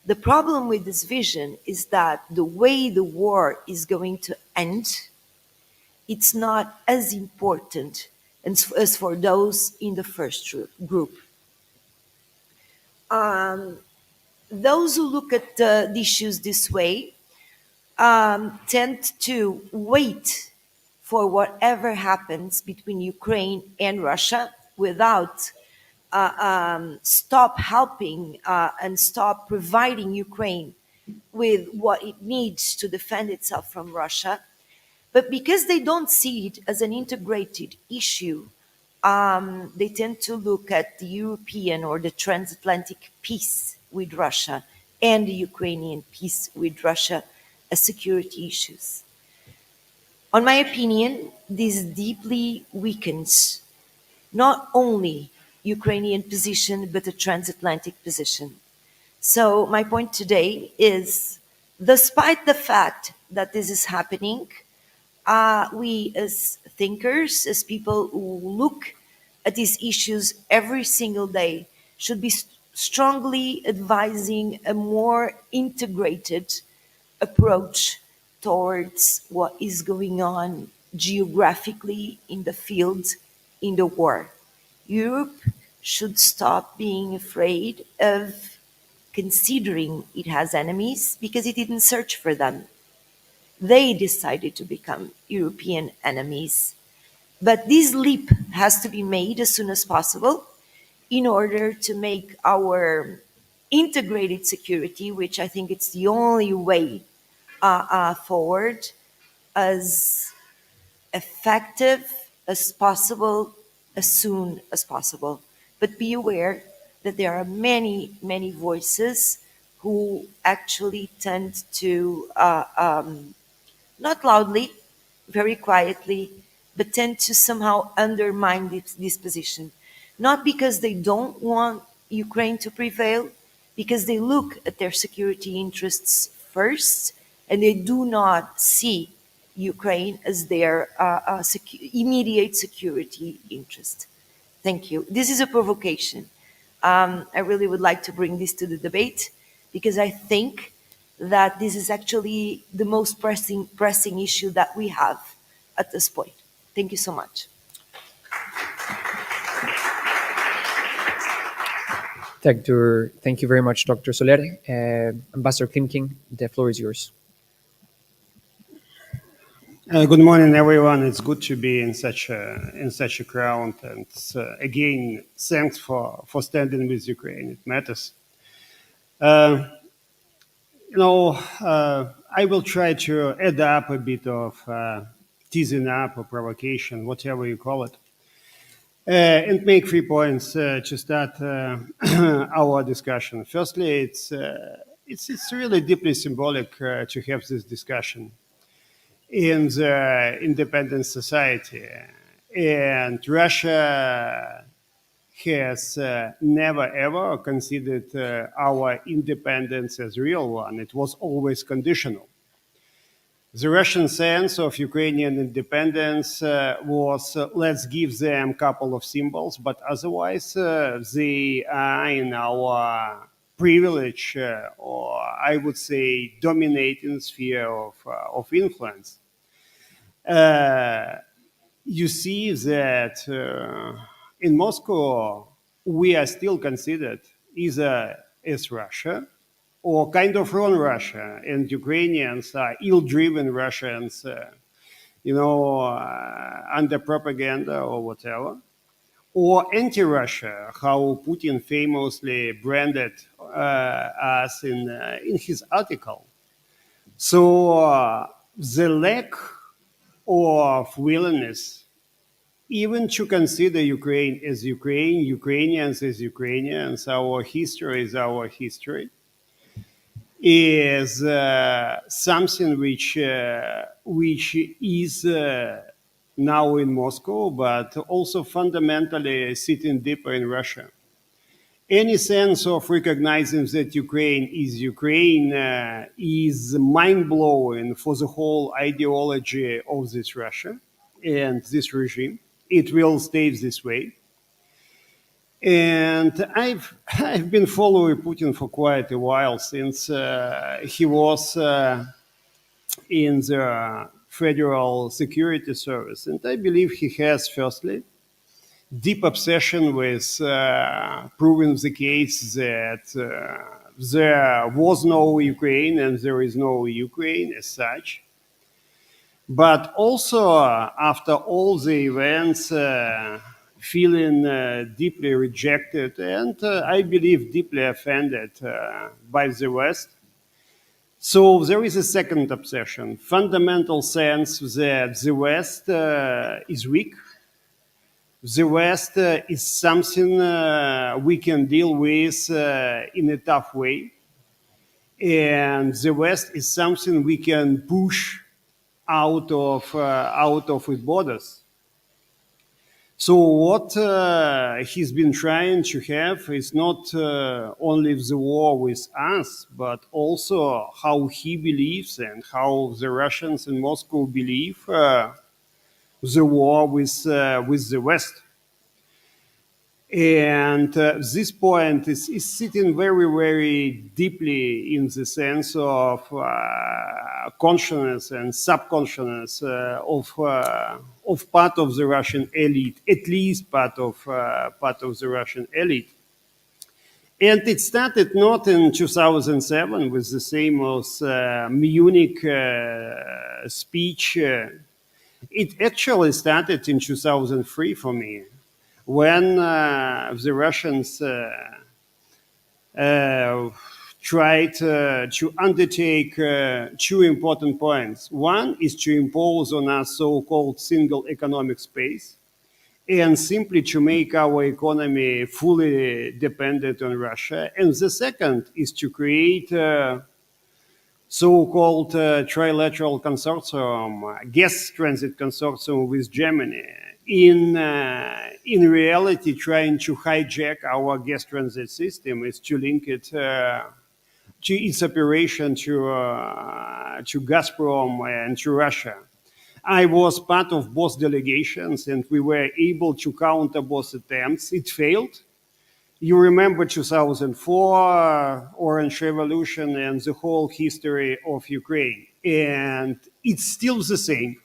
The problem with this vision is that the way the war is going to end, it's not as important as for those in the first group. Those who look at the issues this way tend to wait for whatever happens between Ukraine and Russia without stop helping and stop providing Ukraine with what it needs to defend itself from Russia. But because they don't see it as an integrated issue, they tend to look at the European or the transatlantic peace with Russia and the Ukrainian peace with Russia as security issues. On my opinion, this deeply weakens not only Ukrainian position, but a transatlantic position. So my point today is, despite the fact that this is happening, we as thinkers, as people who look at these issues every single day, should be strongly advising a more integrated approach towards what is going on geographically in the field, in the war. Europe should stop being afraid of considering it has enemies because it didn't search for them. They decided to become European enemies. But this leap has to be made as soon as possible in order to make our integrated security, which I think it's the only way forward, as effective as possible, as soon as possible. But be aware that there are many, many voices who actually tend to, not loudly, very quietly, but tend to somehow undermine this position. Not because they don't want Ukraine to prevail, because they look at their security interests first, and they do not see Ukraine as their immediate security interest. Thank you. This is a provocation. I really would like to bring this to the debate because I think that this is actually the most pressing issue that we have at this point. Thank you so much. Thank you very much, Dr. Soler. Ambassador Klimkin, the floor is yours. Good morning, everyone. It's good to be in such a crowd, and again, thanks for standing with Ukraine. It matters. I will try to add up a bit of teasing up or provocation, whatever you call it, and make 3 points to start our discussion. Firstly, it's really deeply symbolic to have this discussion in the independent society, and Russia has never ever considered our independence as a real one. It was always conditional. The Russian sense of Ukrainian independence was let's give them a couple of symbols, but otherwise they are in our privilege, or I would say dominating sphere of influence. You see that in Moscow, we are still considered either as Russia or kind of run Russia, and Ukrainians are ill-driven Russians, under propaganda or whatever, or anti-Russia, how Putin famously branded us in his article. So the lack of willingness even to consider Ukraine as Ukraine, Ukrainians as Ukrainians, our history is our history, is something which is now in Moscow, but also fundamentally sitting deeper in Russia. Any sense of recognizing that Ukraine is mind-blowing for the whole ideology of this Russia and this regime. It will stay this way. And I've been following Putin for quite a while, since he was in the Federal Security Service. And I believe he has, firstly, deep obsession with proving the case that there was no Ukraine and there is no Ukraine as such. But also, after all the events, feeling deeply rejected and I believe deeply offended by the West. So there is a second obsession, fundamental sense that the West is weak. The West is something we can deal with in a tough way. And the West is something we can push out of its borders. So what he's been trying to have is not only the war with us, but also how he believes and how the Russians in Moscow believe the war with the West. And this point is sitting very, very deeply in the sense of consciousness and subconsciousness of part of the Russian elite, at least part of the Russian elite. And it started not in 2007 with the famous Munich speech. It actually started in 2003 for me, when the Russians tried to undertake two important points. One is to impose on us so-called single economic space, and simply to make our economy fully dependent on Russia. And the second is to create so-called trilateral consortium, gas transit consortium with Germany, in reality trying to hijack our gas transit system, is to link it to its operation to Gazprom and to Russia. I was part of both delegations, and we were able to counter both attempts. It failed. You remember 2004, Orange Revolution, and the whole history of Ukraine. And it's still the same.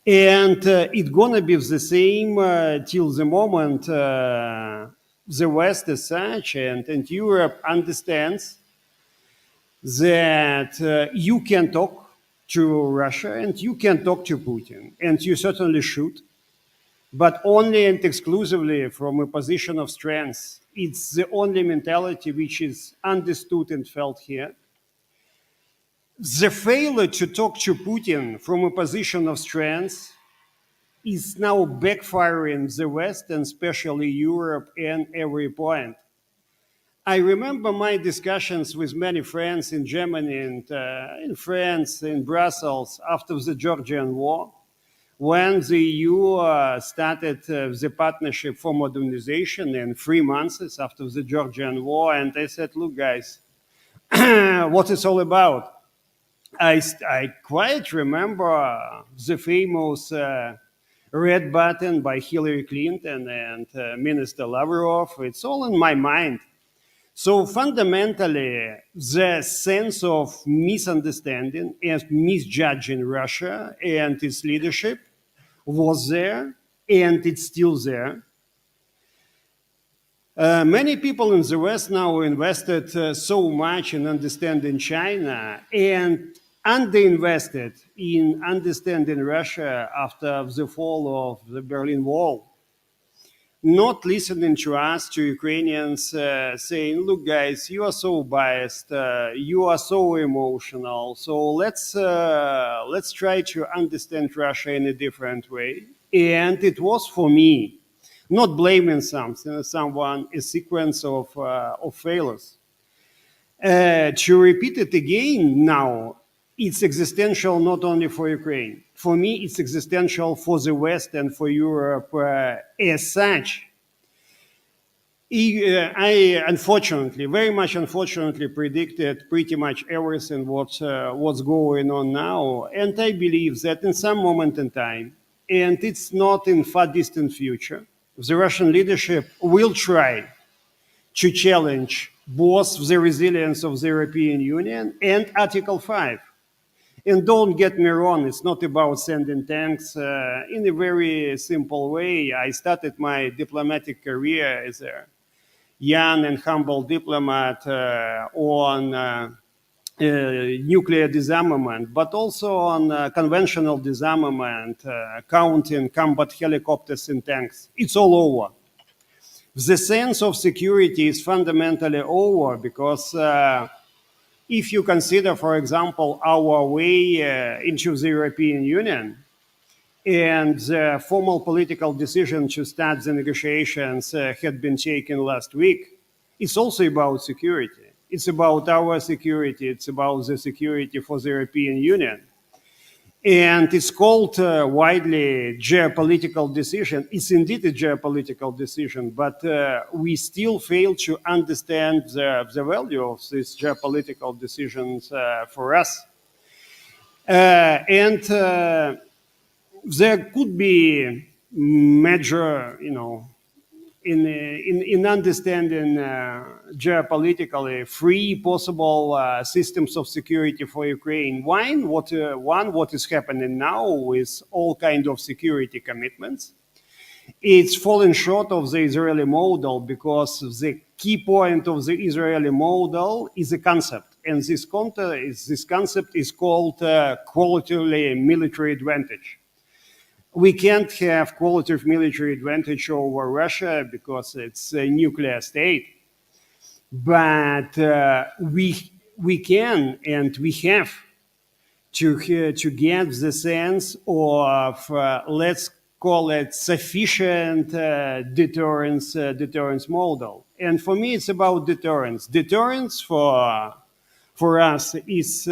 And it's gonna be the same till the moment the West as such and Europe understands that you can talk to Russia and you can talk to Putin, and you certainly should, but only and exclusively from a position of strength. It's the only mentality which is understood and felt here. The failure to talk to Putin from a position of strength is now backfiring the West, and especially Europe, in every point. I remember my discussions with many friends in Germany and in France, in Brussels, after the Georgian War, when the EU started the Partnership for Modernization in 3 months after the Georgian War. And I said, look, guys, what it's all about. I quite remember the famous red button by Hillary Clinton and Minister Lavrov. It's all in my mind. So fundamentally, the sense of misunderstanding and misjudging Russia and its leadership was there, and it's still there. Many people in the West now invested so much in understanding China and underinvested in understanding Russia after the fall of the Berlin Wall. Not listening to us, to Ukrainians, saying, look, guys, you are so biased, you are so emotional, so let's try to understand Russia in a different way. And it was, for me, not blaming someone, a sequence of failures. To repeat it again now, it's existential not only for Ukraine. For me, it's existential for the West and for Europe as such. I unfortunately, very much unfortunately, predicted pretty much everything what's going on now. And I believe that in some moment in time, and it's not in far distant future, the Russian leadership will try to challenge both the resilience of the European Union and Article 5. And don't get me wrong, it's not about sending tanks. In a very simple way, I started my diplomatic career as a young and humble diplomat on nuclear disarmament, but also on conventional disarmament, counting combat helicopters and tanks. It's all over. The sense of security is fundamentally over because if you consider, for example, our way into the European Union and the formal political decision to start the negotiations had been taken last week, it's also about security. It's about our security. It's about the security for the European Union. And it's called widely geopolitical decision. It's indeed a geopolitical decision, but we still fail to understand the value of these geopolitical decisions for us. And there could be major, in understanding geopolitically three possible systems of security for Ukraine. One, what is happening now with all kinds of security commitments. It's falling short of the Israeli model because the key point of the Israeli model is a concept. And this concept is called qualitative military advantage. We can't have qualitative military advantage over Russia because it's a nuclear state. But we can and we have to get the sense of, let's call it, sufficient deterrence model. And for me, it's about deterrence. Deterrence for us is,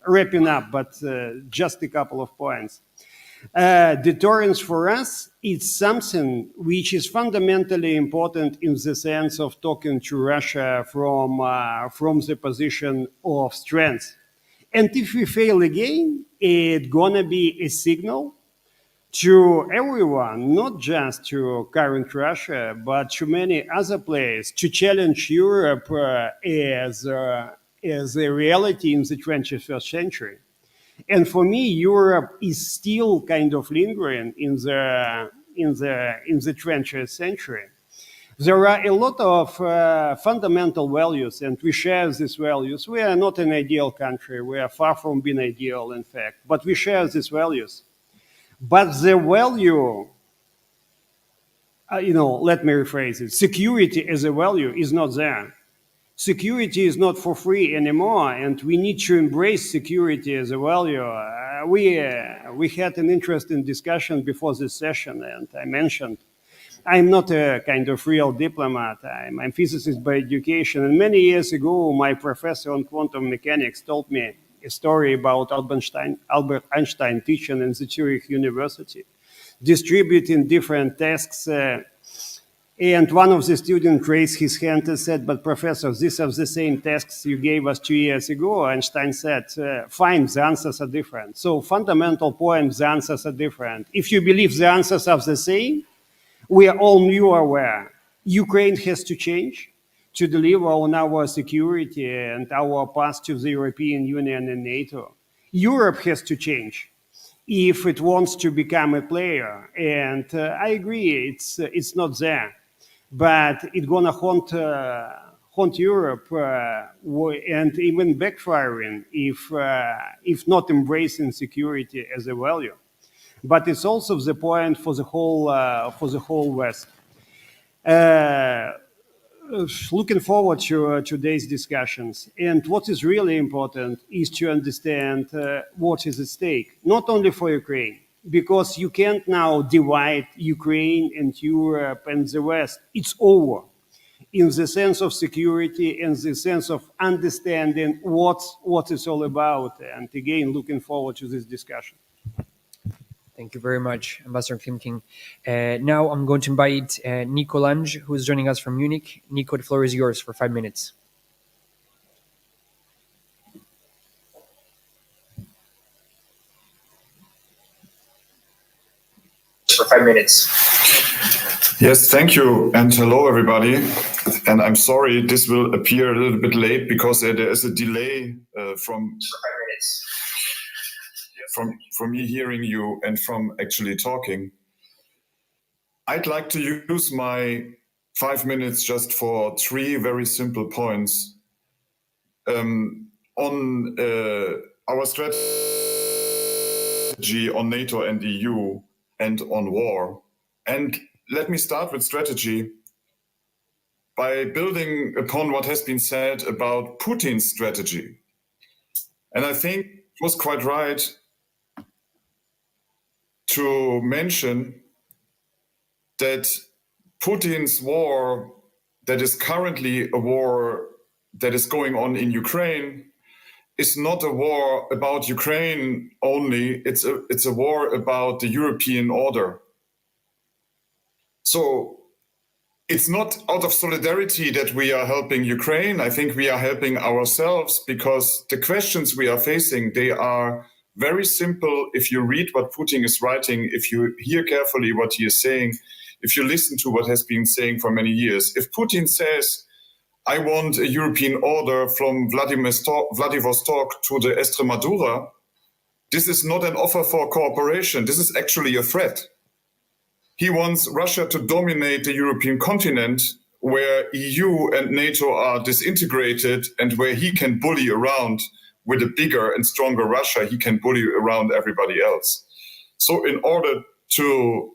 wrapping up, but just a couple of points. Deterrence for us is something which is fundamentally important in the sense of talking to Russia from the position of strength. And if we fail again, it's gonna be a signal to everyone, not just to current Russia, but to many other players, to challenge Europe as a reality in the 21st century. And for me, Europe is still kind of lingering in the 20th century. There are a lot of fundamental values, and we share these values. We are not an ideal country. We are far from being ideal, in fact, but we share these values. But the value, let me rephrase it, security as a value is not there. Security is not for free anymore, and we need to embrace security as a value. We had an interesting discussion before this session, and I mentioned I'm not a kind of real diplomat. I'm a physicist by education, and many years ago, my professor on quantum mechanics told me a story about Albert Einstein teaching in the Zurich University, distributing different tasks. And one of the students raised his hand and said, but professor, these are the same tasks you gave us 2 years ago. Einstein said, fine, the answers are different. So fundamental point, the answers are different. If you believe the answers are the same, we are all new aware. Ukraine has to change. to deliver on our security and our path to the European Union and NATO. Europe has to change if it wants to become a player. And I agree, it's not there, but it's gonna haunt Europe and even backfiring if not embracing security as a value. But it's also the point for the whole West. Looking forward to today's discussions. And what is really important is to understand what is at stake, not only for Ukraine, because you can't now divide Ukraine and Europe and the West. It's over in the sense of security and the sense of understanding what it's all about. And again, looking forward to this discussion. Thank you very much, Ambassador Klimkin. Now I'm going to invite Nico Lange, who is joining us from Munich. Nico, the floor is yours for 5 minutes. For 5 minutes. Yes, thank you, and hello, everybody. And I'm sorry this will appear a little bit late because there is a delay from me hearing you and from actually talking. I'd like to use my 5 minutes just for 3 very simple points on our strategy on NATO and EU and on war. And let me start with strategy by building upon what has been said about Putin's strategy. And I think it was quite right to mention that Putin's war, that is currently a war that is going on in Ukraine, is not a war about Ukraine only. It's a war about the European order. So it's not out of solidarity that we are helping Ukraine. I think we are helping ourselves because the questions we are facing, they are very simple. If you read what Putin is writing, if you hear carefully what he is saying, if you listen to what has been saying for many years, if Putin says, I want a European order from Vladivostok to the Estremadura, this is not an offer for cooperation. This is actually a threat. He wants Russia to dominate the European continent where EU and NATO are disintegrated and where he can bully around with a bigger and stronger Russia, he can bully around everybody else. So in order to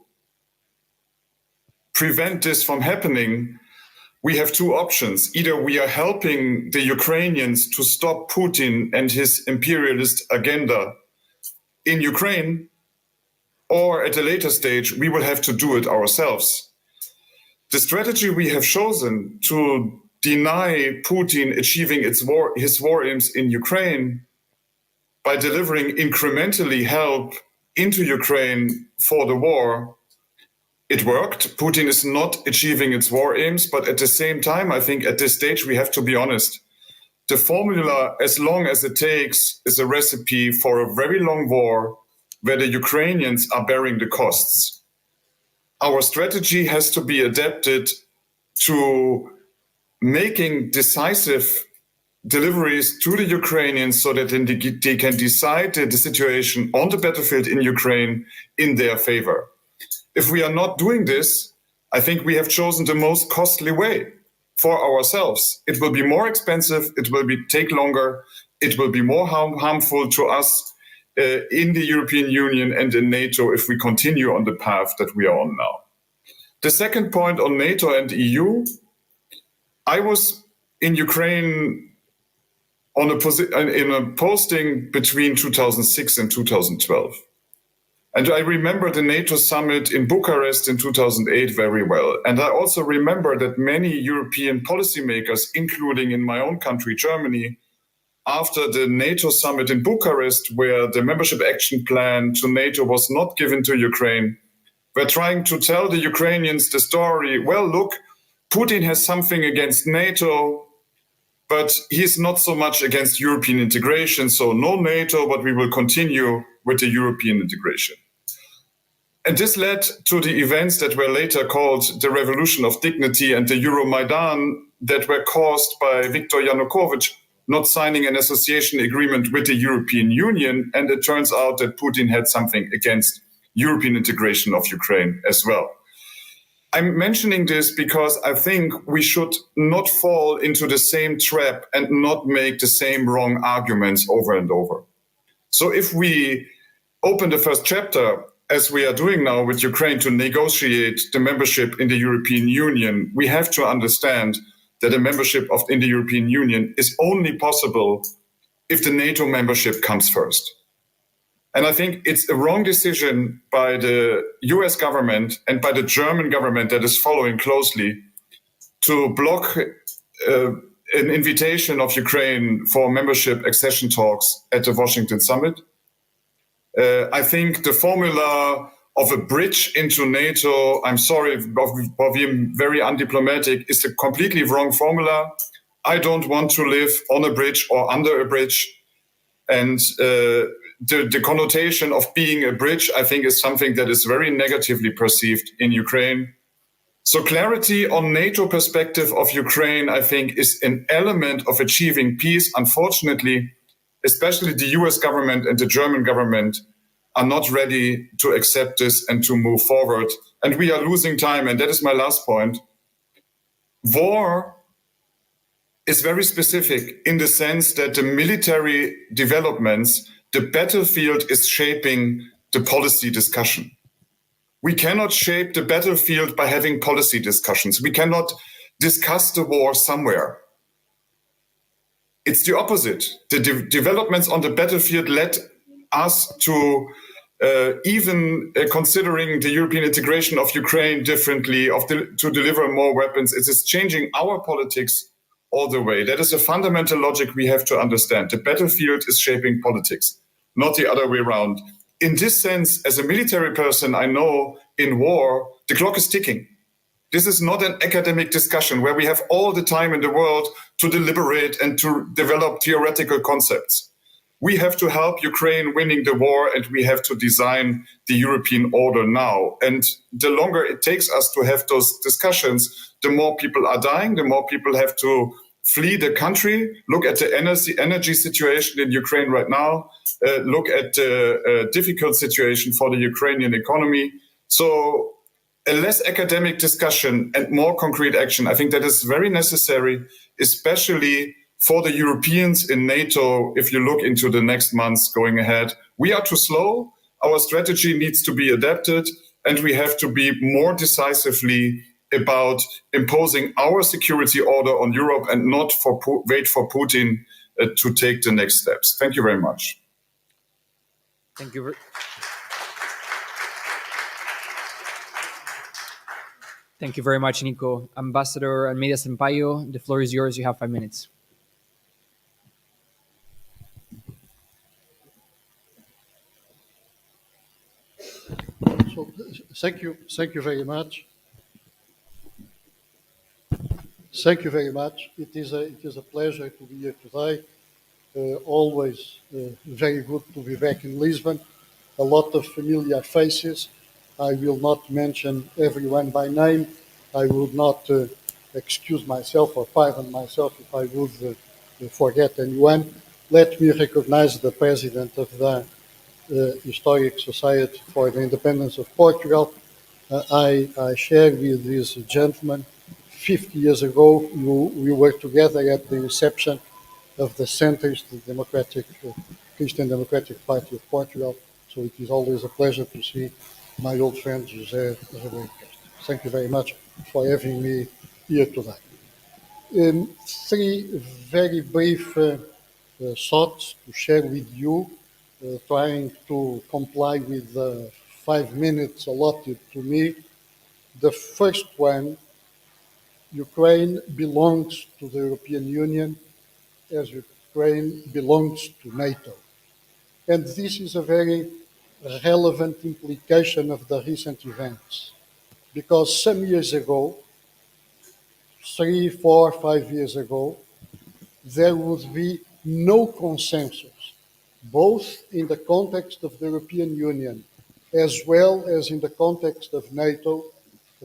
prevent this from happening, we have 2 options. Either we are helping the Ukrainians to stop Putin and his imperialist agenda in Ukraine, or at a later stage, we will have to do it ourselves. The strategy we have chosen to deny Putin achieving his war aims in Ukraine by delivering incrementally help into Ukraine for the war, it worked. Putin is not achieving its war aims, but at the same time, I think at this stage, we have to be honest. The formula, as long as it takes, is a recipe for a very long war where the Ukrainians are bearing the costs. Our strategy has to be adapted to making decisive deliveries to the Ukrainians so that they can decide the situation on the battlefield in Ukraine in their favor. If we are not doing this, I think we have chosen the most costly way for ourselves. It will be more expensive, it will take longer, it will be more harmful to us in the European Union and in NATO if we continue on the path that we are on now. The second point on NATO and EU, I was in Ukraine in a posting between 2006 and 2012. And I remember the NATO summit in Bucharest in 2008 very well. And I also remember that many European policymakers, including in my own country, Germany, after the NATO summit in Bucharest, where the membership action plan to NATO was not given to Ukraine, were trying to tell the Ukrainians the story, well, look, Putin has something against NATO, but he's not so much against European integration. So no NATO, but we will continue with the European integration. And this led to the events that were later called the Revolution of Dignity and the Euromaidan that were caused by Viktor Yanukovych not signing an association agreement with the European Union. And it turns out that Putin had something against European integration of Ukraine as well. I'm mentioning this because I think we should not fall into the same trap and not make the same wrong arguments over and over. So if we open the first chapter, as we are doing now with Ukraine, to negotiate the membership in the European Union, we have to understand that a membership in the European Union is only possible if the NATO membership comes first. And I think it's a wrong decision by the US government and by the German government that is following closely to block an invitation of Ukraine for membership accession talks at the Washington summit. I think the formula of a bridge into NATO, I'm sorry for being very undiplomatic, is a completely wrong formula. I don't want to live on a bridge or under a bridge. And the connotation of being a bridge, I think, is something that is very negatively perceived in Ukraine. So clarity on NATO perspective of Ukraine, I think, is an element of achieving peace. Unfortunately, especially the US government and the German government are not ready to accept this and to move forward. And we are losing time. And that is my last point. War is very specific in the sense that the military developments, the battlefield is shaping the policy discussion. We cannot shape the battlefield by having policy discussions. We cannot discuss the war somewhere. It's the opposite. The developments on the battlefield led us to even considering the European integration of Ukraine differently, to deliver more weapons. It is changing our politics all the way. That is a fundamental logic we have to understand. The battlefield is shaping politics, not the other way around. In this sense, as a military person, I know in war, the clock is ticking. This is not an academic discussion where we have all the time in the world to deliberate and to develop theoretical concepts. We have to help Ukraine winning the war, and we have to design the European order now. And the longer it takes us to have those discussions, the more people are dying, the more people have to flee the country. Look at the energy situation in Ukraine right now. Look at the difficult situation for the Ukrainian economy. So a less academic discussion and more concrete action, I think that is very necessary, especially for the Europeans in NATO. If you look into the next months going ahead, we are too slow. Our strategy needs to be adapted, and we have to be more decisively about imposing our security order on Europe and not wait for Putin to take the next steps. Thank you very much. Thank you. Thank you very much, Nico. Ambassador Almeida Sampaio, the floor is yours. You have 5 minutes. So, thank you very much. Thank you very much. It is a pleasure to be here today. Always very good to be back in Lisbon. A lot of familiar faces. I will not mention everyone by name. I would not excuse myself or pardon myself if I would forget anyone. Let me recognize the president of the Historic Society for the Independence of Portugal. I share with this gentleman 50 years ago, we were together at the inception of the centrist Christian Democratic Party of Portugal. So it is always a pleasure to see my old friend José Castro. Thank you very much for having me here today. Three very brief thoughts to share with you, trying to comply with the 5 minutes allotted to me. The first one, Ukraine belongs to the European Union as Ukraine belongs to NATO. And this is a very relevant implication of the recent events, because some years ago, 3, 4, 5 years ago, there would be no consensus, both in the context of the European Union as well as in the context of NATO,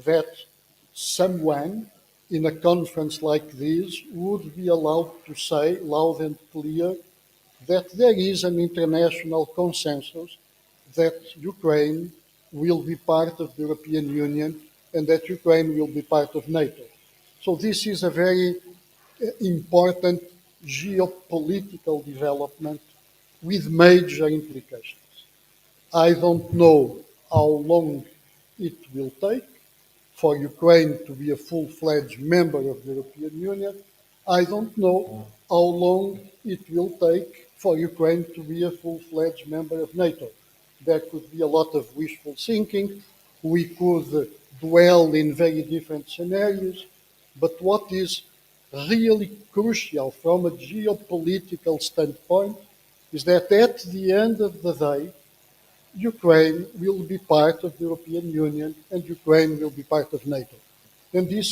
that someone in a conference like this would be allowed to say loud and clear that there is an international consensus that Ukraine will be part of the European Union and that Ukraine will be part of NATO. So this is a very important geopolitical development with major implications. I don't know how long it will take for Ukraine to be a full-fledged member of the European Union. I don't know how long it will take for Ukraine to be a full-fledged member of NATO. There could be a lot of wishful thinking. We could dwell in very different scenarios. But what is really crucial from a geopolitical standpoint is that at the end of the day, Ukraine will be part of the European Union and Ukraine will be part of NATO. And this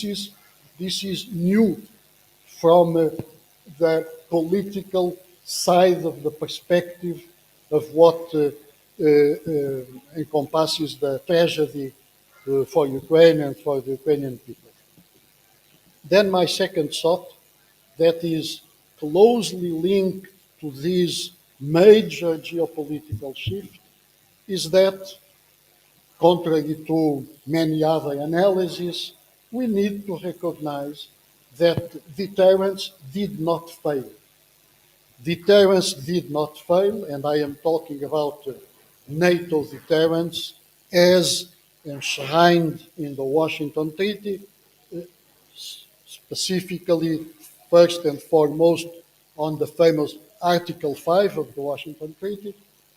is new from the political side of the perspective of what encompasses the tragedy for Ukraine and for the Ukrainian people. Then my second thought, that is closely linked to this major geopolitical shift, is that, contrary to many other analyses, we need to recognize that deterrence did not fail. Deterrence did not fail, and I am talking about NATO deterrence as enshrined in the Washington Treaty, specifically, first and foremost, on the famous Article 5 of the Washington Treaty.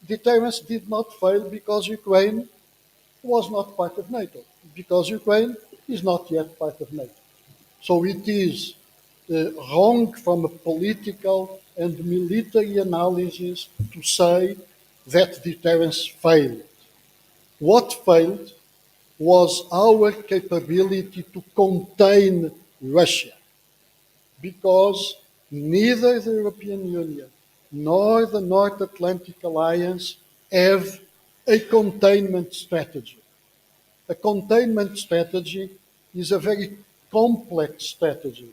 Deterrence did not fail because Ukraine was not part of NATO, because Ukraine is not yet part of NATO. So it is wrong from a political and military analysis to say that deterrence failed. What failed was our capability to contain Russia, because neither the European Union nor the North Atlantic Alliance have a containment strategy. A containment strategy is a very complex strategy,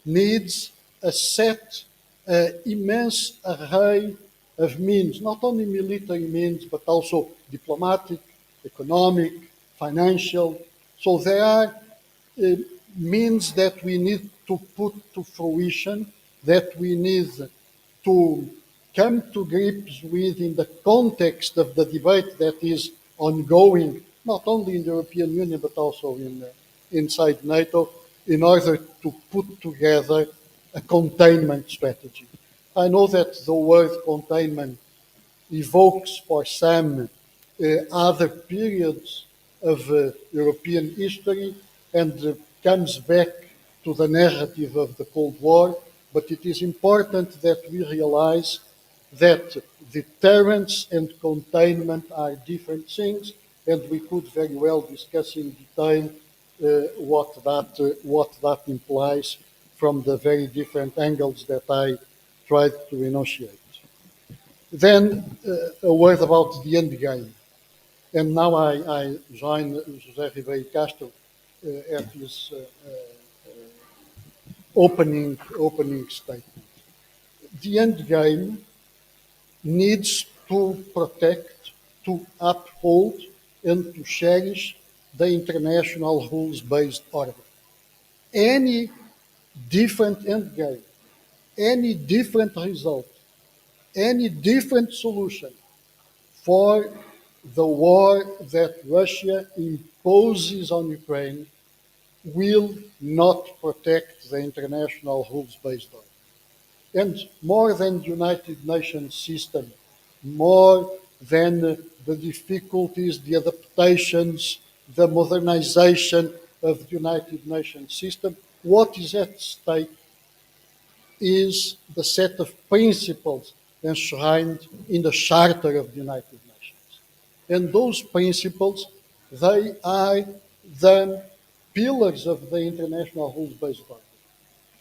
needs a set, immense array of means, not only military means, but also diplomatic, economic, financial. So there are means that we need to put to fruition, that we need to come to grips with in the context of the debate that is ongoing, not only in the European Union, but also inside NATO, in order to put together a containment strategy. I know that the word containment evokes for some other periods of European history and comes back to the narrative of the Cold War, but it is important that we realize that deterrence and containment are different things, and we could very well discuss in detail what that implies from the very different angles that I tried to enunciate. Then a word about the end game. And now I join José Ribeiro Castro at his opening statement. The end game needs to protect, to uphold, and to cherish the international rules-based order. Any different end game, any different result, any different solution for the war that Russia imposes on Ukraine will not protect the international rules-based order. And more than the United Nations system, more than the difficulties, the adaptations, the modernization of the United Nations system, what is at stake is the set of principles enshrined in the Charter of the United Nations. And those principles, they are the pillars of the international rules-based order.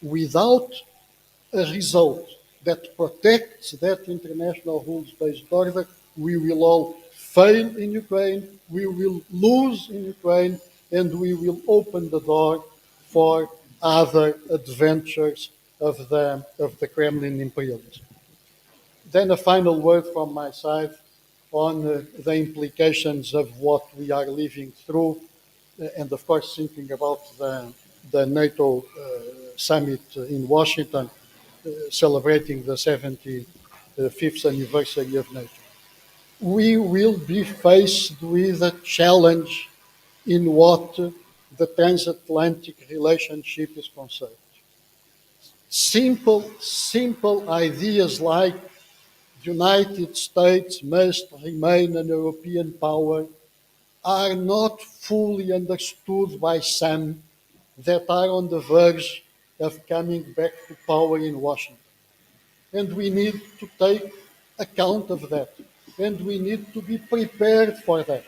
Without a result that protects that international rules-based order, we will all fail in Ukraine, we will lose in Ukraine, and we will open the door for other adventures of the Kremlin imperialism. Then a final word from my side on the implications of what we are living through, and of course thinking about the NATO summit in Washington, celebrating the 75th anniversary of NATO. We will be faced with a challenge in what the transatlantic relationship is concerned. Simple ideas like the United States must remain an European power are not fully understood by some that are on the verge of coming back to power in Washington. And we need to take account of that. And we need to be prepared for that.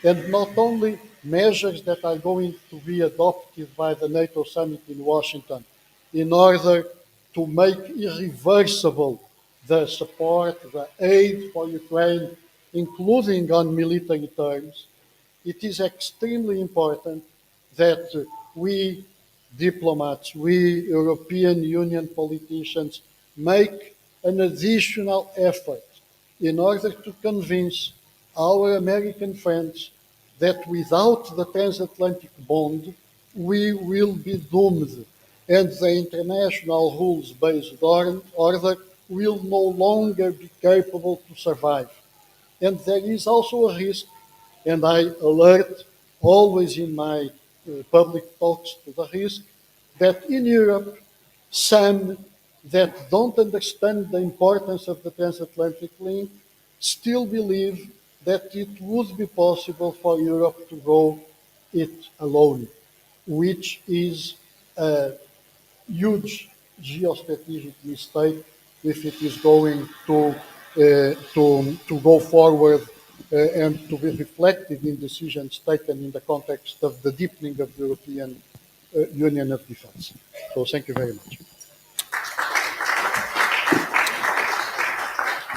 And not only measures that are going to be adopted by the NATO summit in Washington in order to make irreversible the support, the aid for Ukraine, including on military terms, it is extremely important that we diplomats, we European Union politicians make an additional effort in order to convince our American friends that without the transatlantic bond, we will be doomed, and the international rules-based order will no longer be capable to survive. And there is also a risk, and I alert always in my public talks to the risk, that in Europe, some that don't understand the importance of the transatlantic link still believe that it would be possible for Europe to go it alone, which is a huge geostrategic mistake if it is going to go forward and to be reflected in decisions taken in the context of the deepening of the European Union of Defense. So thank you very much.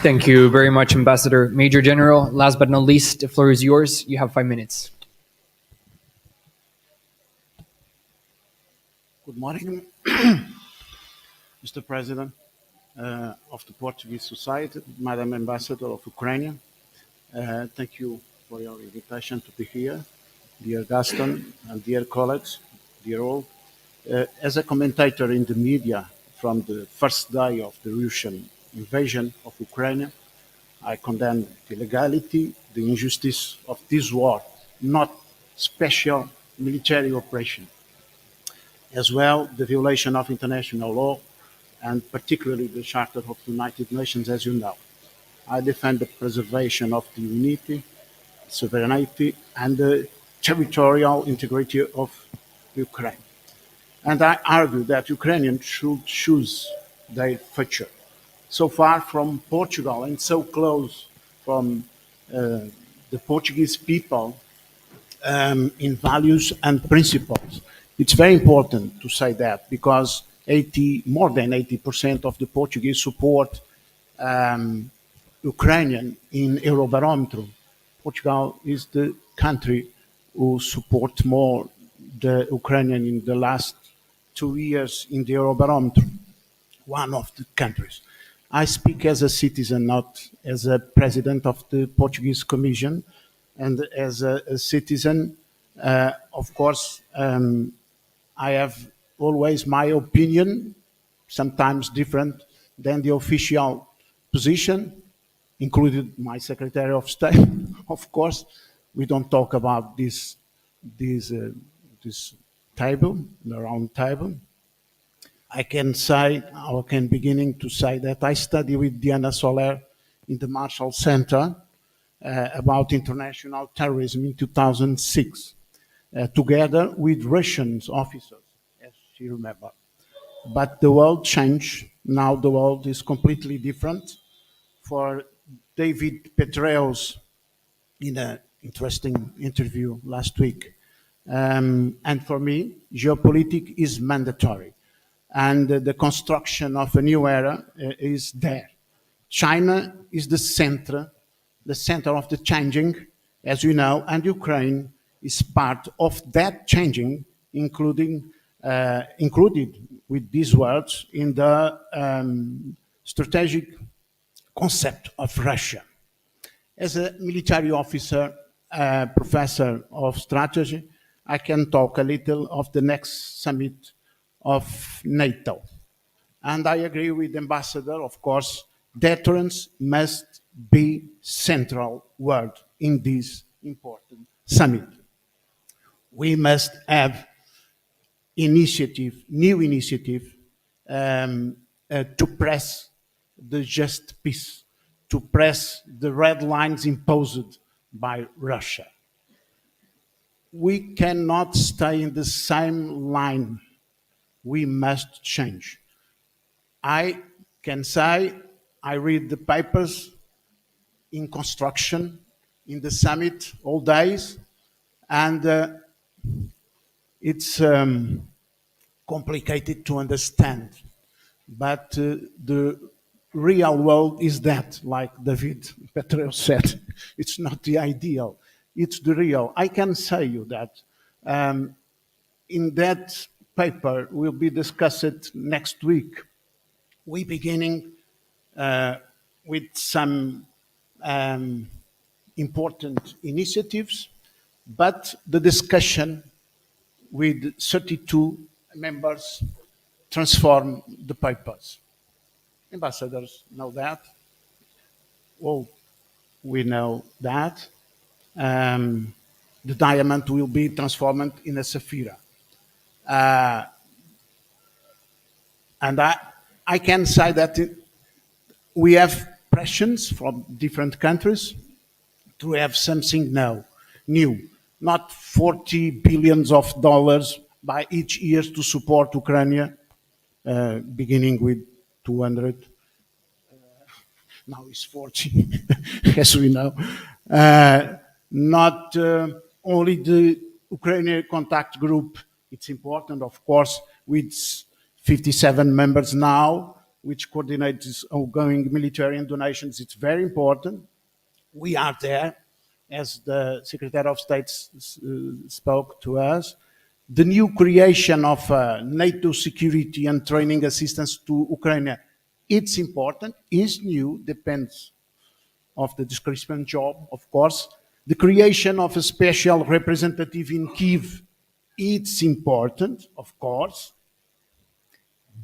Thank you very much, Ambassador. Major General, last but not least, the floor is yours. You have 5 minutes. Good morning, Mr. President of the Portuguese Society, Madam Ambassador of Ukraine. Thank you for your invitation to be here, dear Gaston and dear colleagues, dear all. As a commentator in the media from the first day of the Russian invasion of Ukraine, I condemn the illegality, the injustice of this war, not special military operation. As well, the violation of international law, and particularly the Charter of the United Nations, as you know. I defend the preservation of the unity, sovereignty, and the territorial integrity of Ukraine. And I argue that Ukrainians should choose their future. So far from Portugal and so close from the Portuguese people in values and principles. It's very important to say that because more than 80% of the Portuguese support Ukrainian in Eurobarometer. Portugal is the country who supports more the Ukrainian in the last 2 years in the Eurobarometer, one of the countries. I speak as a citizen, not as a president of the Portuguese Commission, and as a citizen, of course, I have always my opinion, sometimes different than the official position, including my Secretary of State. Of course, we don't talk about this table, the round table. I can say, or can beginning to say that I study with Diana Soler in the Marshall Center about international terrorism in 2006, together with Russian officers, as you remember. But the world changed. Now the world is completely different. For David Petraeus, in an interesting interview last week, and for me, geopolitics is mandatory. And the construction of a new era is there. China is the center of the changing, as you know, and Ukraine is part of that changing, including included with these words in the strategic concept of Russia. As a military officer, professor of strategy, I can talk a little of the next summit of NATO. And I agree with the ambassador, of course, deterrence must be central word in this important summit. We must have new initiative to press the just peace, to press the red lines imposed by Russia. We cannot stay in the same line. We must change. I can say I read the papers in construction, in the summit all days, and it's complicated to understand. But the real world is that, like David Petrel said, it's not the ideal, it's the real. I can say you that in that paper will be discussed next week. We beginning with some important initiatives, but the discussion with 32 members transform the papers. Ambassadors know that. Well, we know that. The diamond will be transformed in a sapphire. And I can say that we have pressures from different countries to have something new, not $40 billion by each year to support Ukraine, beginning with 200. Now it's 40, as we know. Not only the Ukrainian contact group, it's important, of course, with 57 members now, which coordinates ongoing military and donations. It's very important. We are there, as the Secretary of State spoke to us. The new creation of NATO security and training assistance to Ukraine, it's important, is new, depends of the description job, of course. The creation of a special representative in Kyiv, it's important, of course,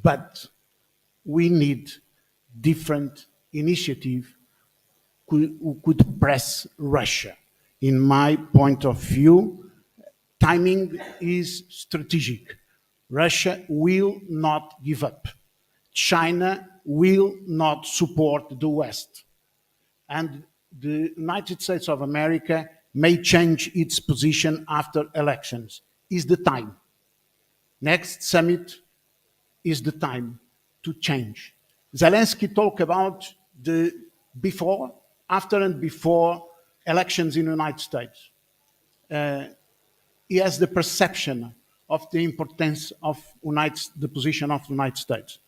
but we need different initiative who could press Russia. In my point of view, timing is strategic. Russia will not give up. China will not support the West. And the United States of America may change its position after elections. Is the time. Next summit is the time to change. Zelensky talked about the before, after and before elections in the United States. He has the perception of the importance of the position of the United States.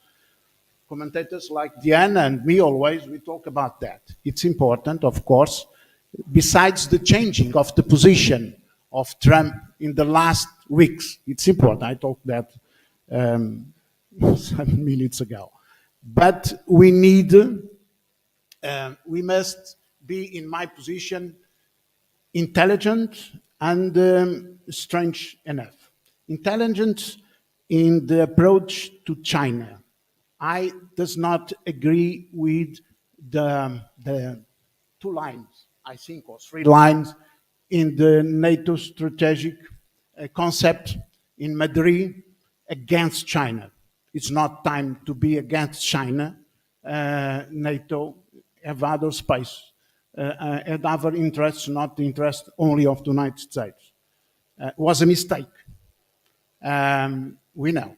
Commentators like Diana and me always, we talk about that. It's important, of course, besides the changing of the position of Trump in the last weeks. It's important. I talked that 7 minutes ago. But we need, we must be, in my position, intelligent and strange enough. Intelligent in the approach to China. I does not agree with the 2 lines, I think, or 3 lines in the NATO strategic concept in Madrid against China. It's not time to be against China. NATO have other space, and other interests, not the interest only of the United States. Was a mistake. We know.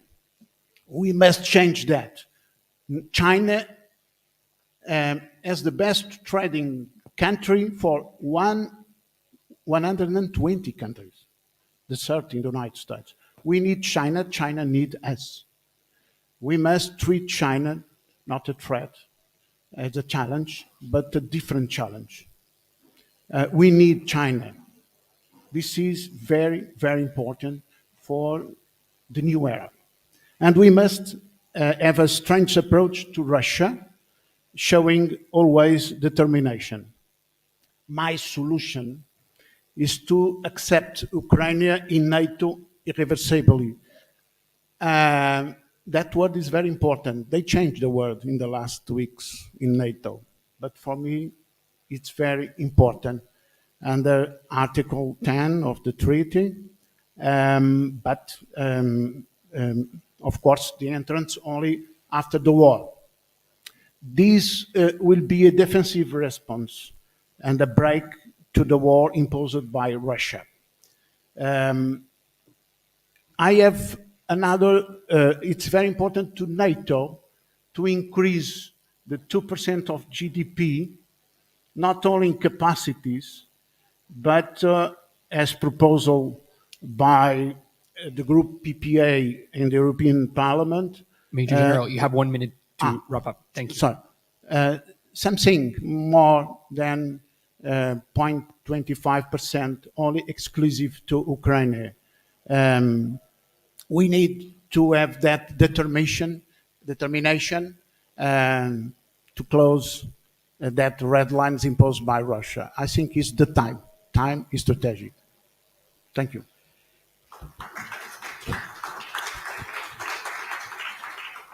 We must change that. China as the best trading country for 120 countries, the third in the United States. We need China, China needs us. We must treat China not a threat, as a challenge, but a different challenge. We need China. This is very, very important for the new era. And we must have a strange approach to Russia, showing always determination. My solution is to accept Ukraine in NATO irreversibly. That word is very important. They changed the word in the last weeks in NATO. But for me, it's very important under Article 10 of the treaty. Of course, the entrance only after the war. This will be a defensive response and a break to the war imposed by Russia. I have another, it's very important to NATO to increase the 2% of GDP, not only in capacities, but as proposal by the group PPA in the European Parliament. Major General, you have 1 minute to wrap up. Thank you. Sorry. Something more than 0.25% only exclusive to Ukraine. We need to have that determination to close that red lines imposed by Russia. I think it's the time. Time is strategic. Thank you.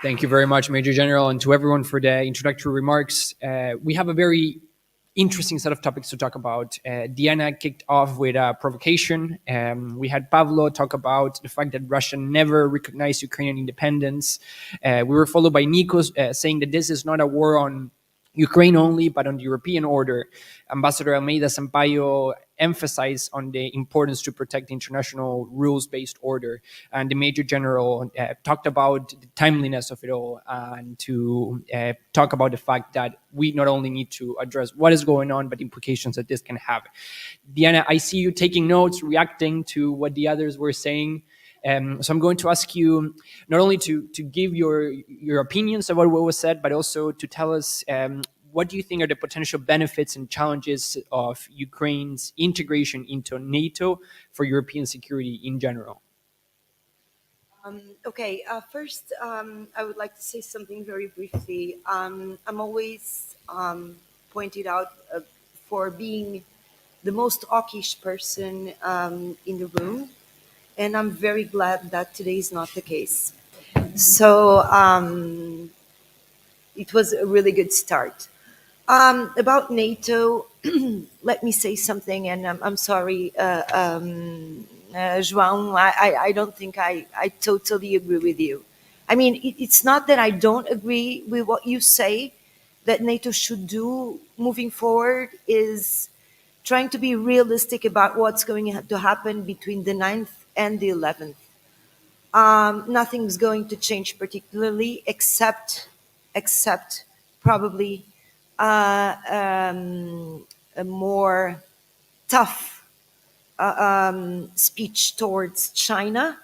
Thank you very much, Major General, and to everyone for the introductory remarks. We have a very interesting set of topics to talk about. Diana kicked off with a provocation. We had Pavlo talk about the fact that Russia never recognized Ukrainian independence. We were followed by Nikos saying that this is not a war on Ukraine only, but on the European order. Ambassador Almeida Sampaio emphasized on the importance to protect the international rules-based order. And the Major General talked about the timeliness of it all and to talk about the fact that we not only need to address what is going on, but implications that this can have. Diana, I see you taking notes, reacting to what the others were saying. So I'm going to ask you not only to give your opinions about what was said, but also to tell us what do you think are the potential benefits and challenges of Ukraine's integration into NATO for European security in general? First, I would like to say something very briefly. I'm always pointed out for being the most hawkish person in the room. And I'm very glad that today is not the case. So it was a really good start. About NATO, let me say something, and I'm sorry, João, I don't think I totally agree with you. I mean, it's not that I don't agree with what you say, that NATO should do moving forward is trying to be realistic about what's going to happen between the 9th and the 11th. Nothing's going to change particularly, except probably a more tough speech towards China,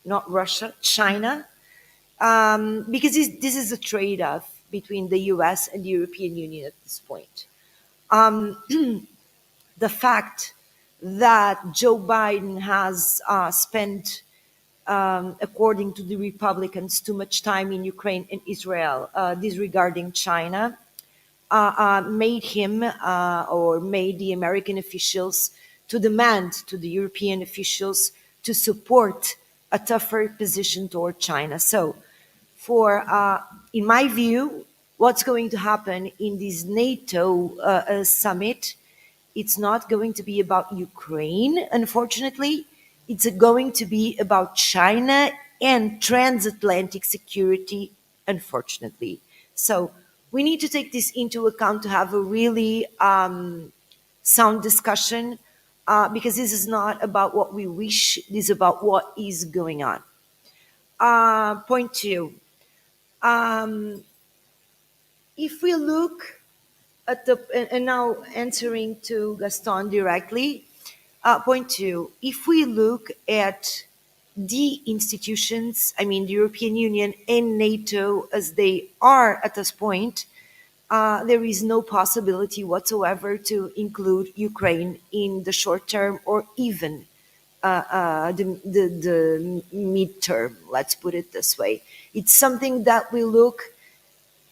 not Russia, China, because this is a trade-off between the US and the European Union at this point. The fact that Joe Biden has spent, according to the Republicans, too much time in Ukraine and Israel, disregarding China, made him or made the American officials to demand to the European officials to support a tougher position toward China. So, in my view, what's going to happen in this NATO summit, it's not going to be about Ukraine, unfortunately. It's going to be about China and transatlantic security, unfortunately. So we need to take this into account to have a really sound discussion because this is not about what we wish, this is about what is going on. Point two. If we look at and now answering to Gaston directly, point two, if we look at the institutions, I mean the European Union and NATO as they are at this point, there is no possibility whatsoever to include Ukraine in the short term or even the midterm, let's put it this way. It's something that we look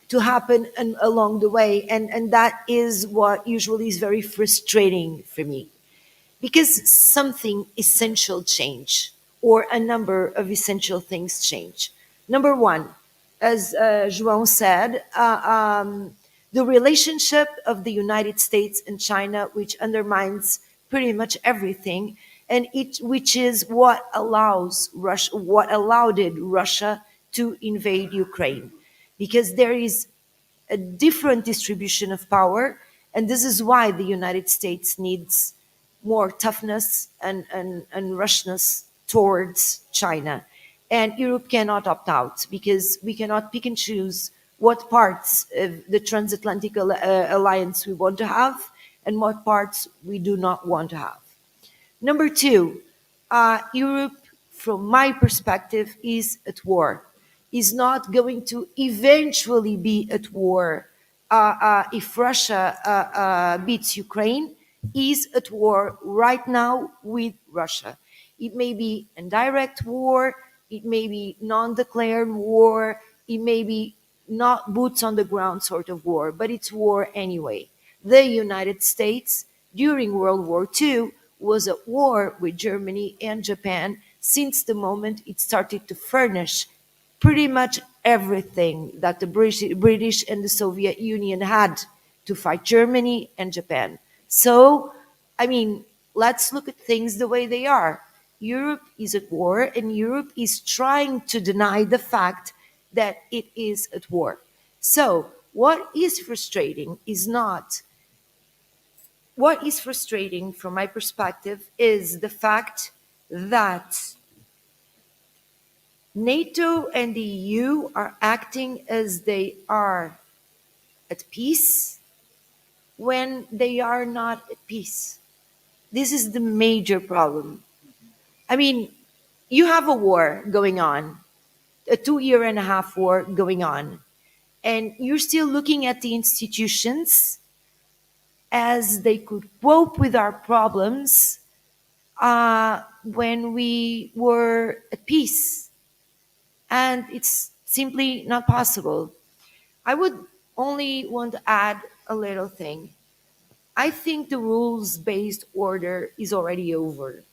to happen along the way, and that is what usually is very frustrating for me, because something essential change, or a number of essential things change. Number one, as João said, the relationship of the United States and China, which undermines pretty much everything, and which is what allowed Russia to invade Ukraine, because there is a different distribution of power, and this is why the United States needs more toughness and rushness towards China. And Europe cannot opt out, because we cannot pick and choose what parts of the transatlantic alliance we want to have and what parts we do not want to have. Number two, Europe, from my perspective, is at war, is not going to eventually be at war if Russia beats Ukraine, is at war right now with Russia. It may be a direct war, it may be non-declared war, it may be not boots on the ground sort of war, but it's war anyway. The United States, during World War II, was at war with Germany and Japan since the moment it started to furnish pretty much everything that the British and the Soviet Union had to fight Germany and Japan. So, I mean, let's look at things the way they are. Europe is at war, and Europe is trying to deny the fact that it is at war. So, what is frustrating from my perspective is the fact that NATO and the EU are acting as they are at peace when they are not at peace. This is the major problem. I mean, you have a war going on, a 2.5 year war going on, and you're still looking at the institutions as they could cope with our problems when we were at peace. And it's simply not possible. I would only want to add a little thing. I think the rules-based order is already over.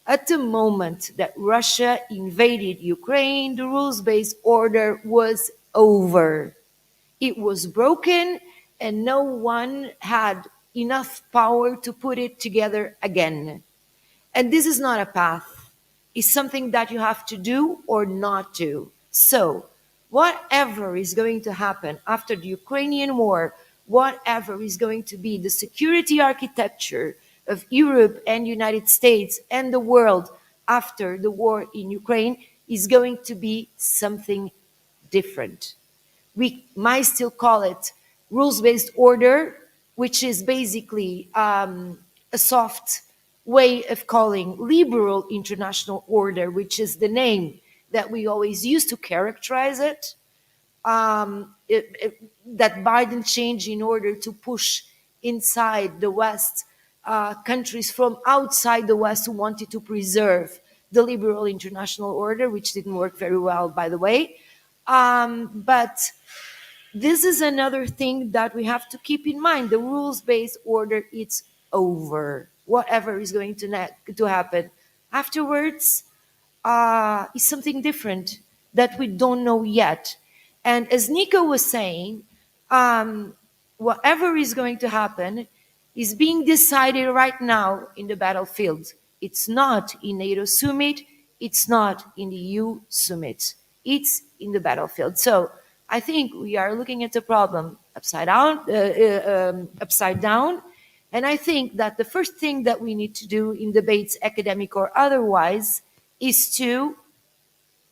At the moment that Russia invaded Ukraine, the rules-based order was over. It was broken, and no one had enough power to put it together again. And this is not a path. It's something that you have to do or not do. So, whatever is going to happen after the Ukrainian war, whatever is going to be the security architecture of Europe and United States and the world after the war in Ukraine, is going to be something different. We might still call it rules-based order, which is basically a soft way of calling liberal international order, which is the name that we always use to characterize it, that Biden changed in order to push inside the West countries from outside the West who wanted to preserve the liberal international order, which didn't work very well, by the way. But this is another thing that we have to keep in mind. The rules-based order, it's over. Whatever is going to happen afterwards is something different that we don't know yet. And as Nico was saying, whatever is going to happen is being decided right now in the battlefield. It's not in NATO summit. It's not in the EU summit. It's in the battlefield. So I think we are looking at the problem upside down. And I think that the first thing that we need to do in debates, academic or otherwise, is to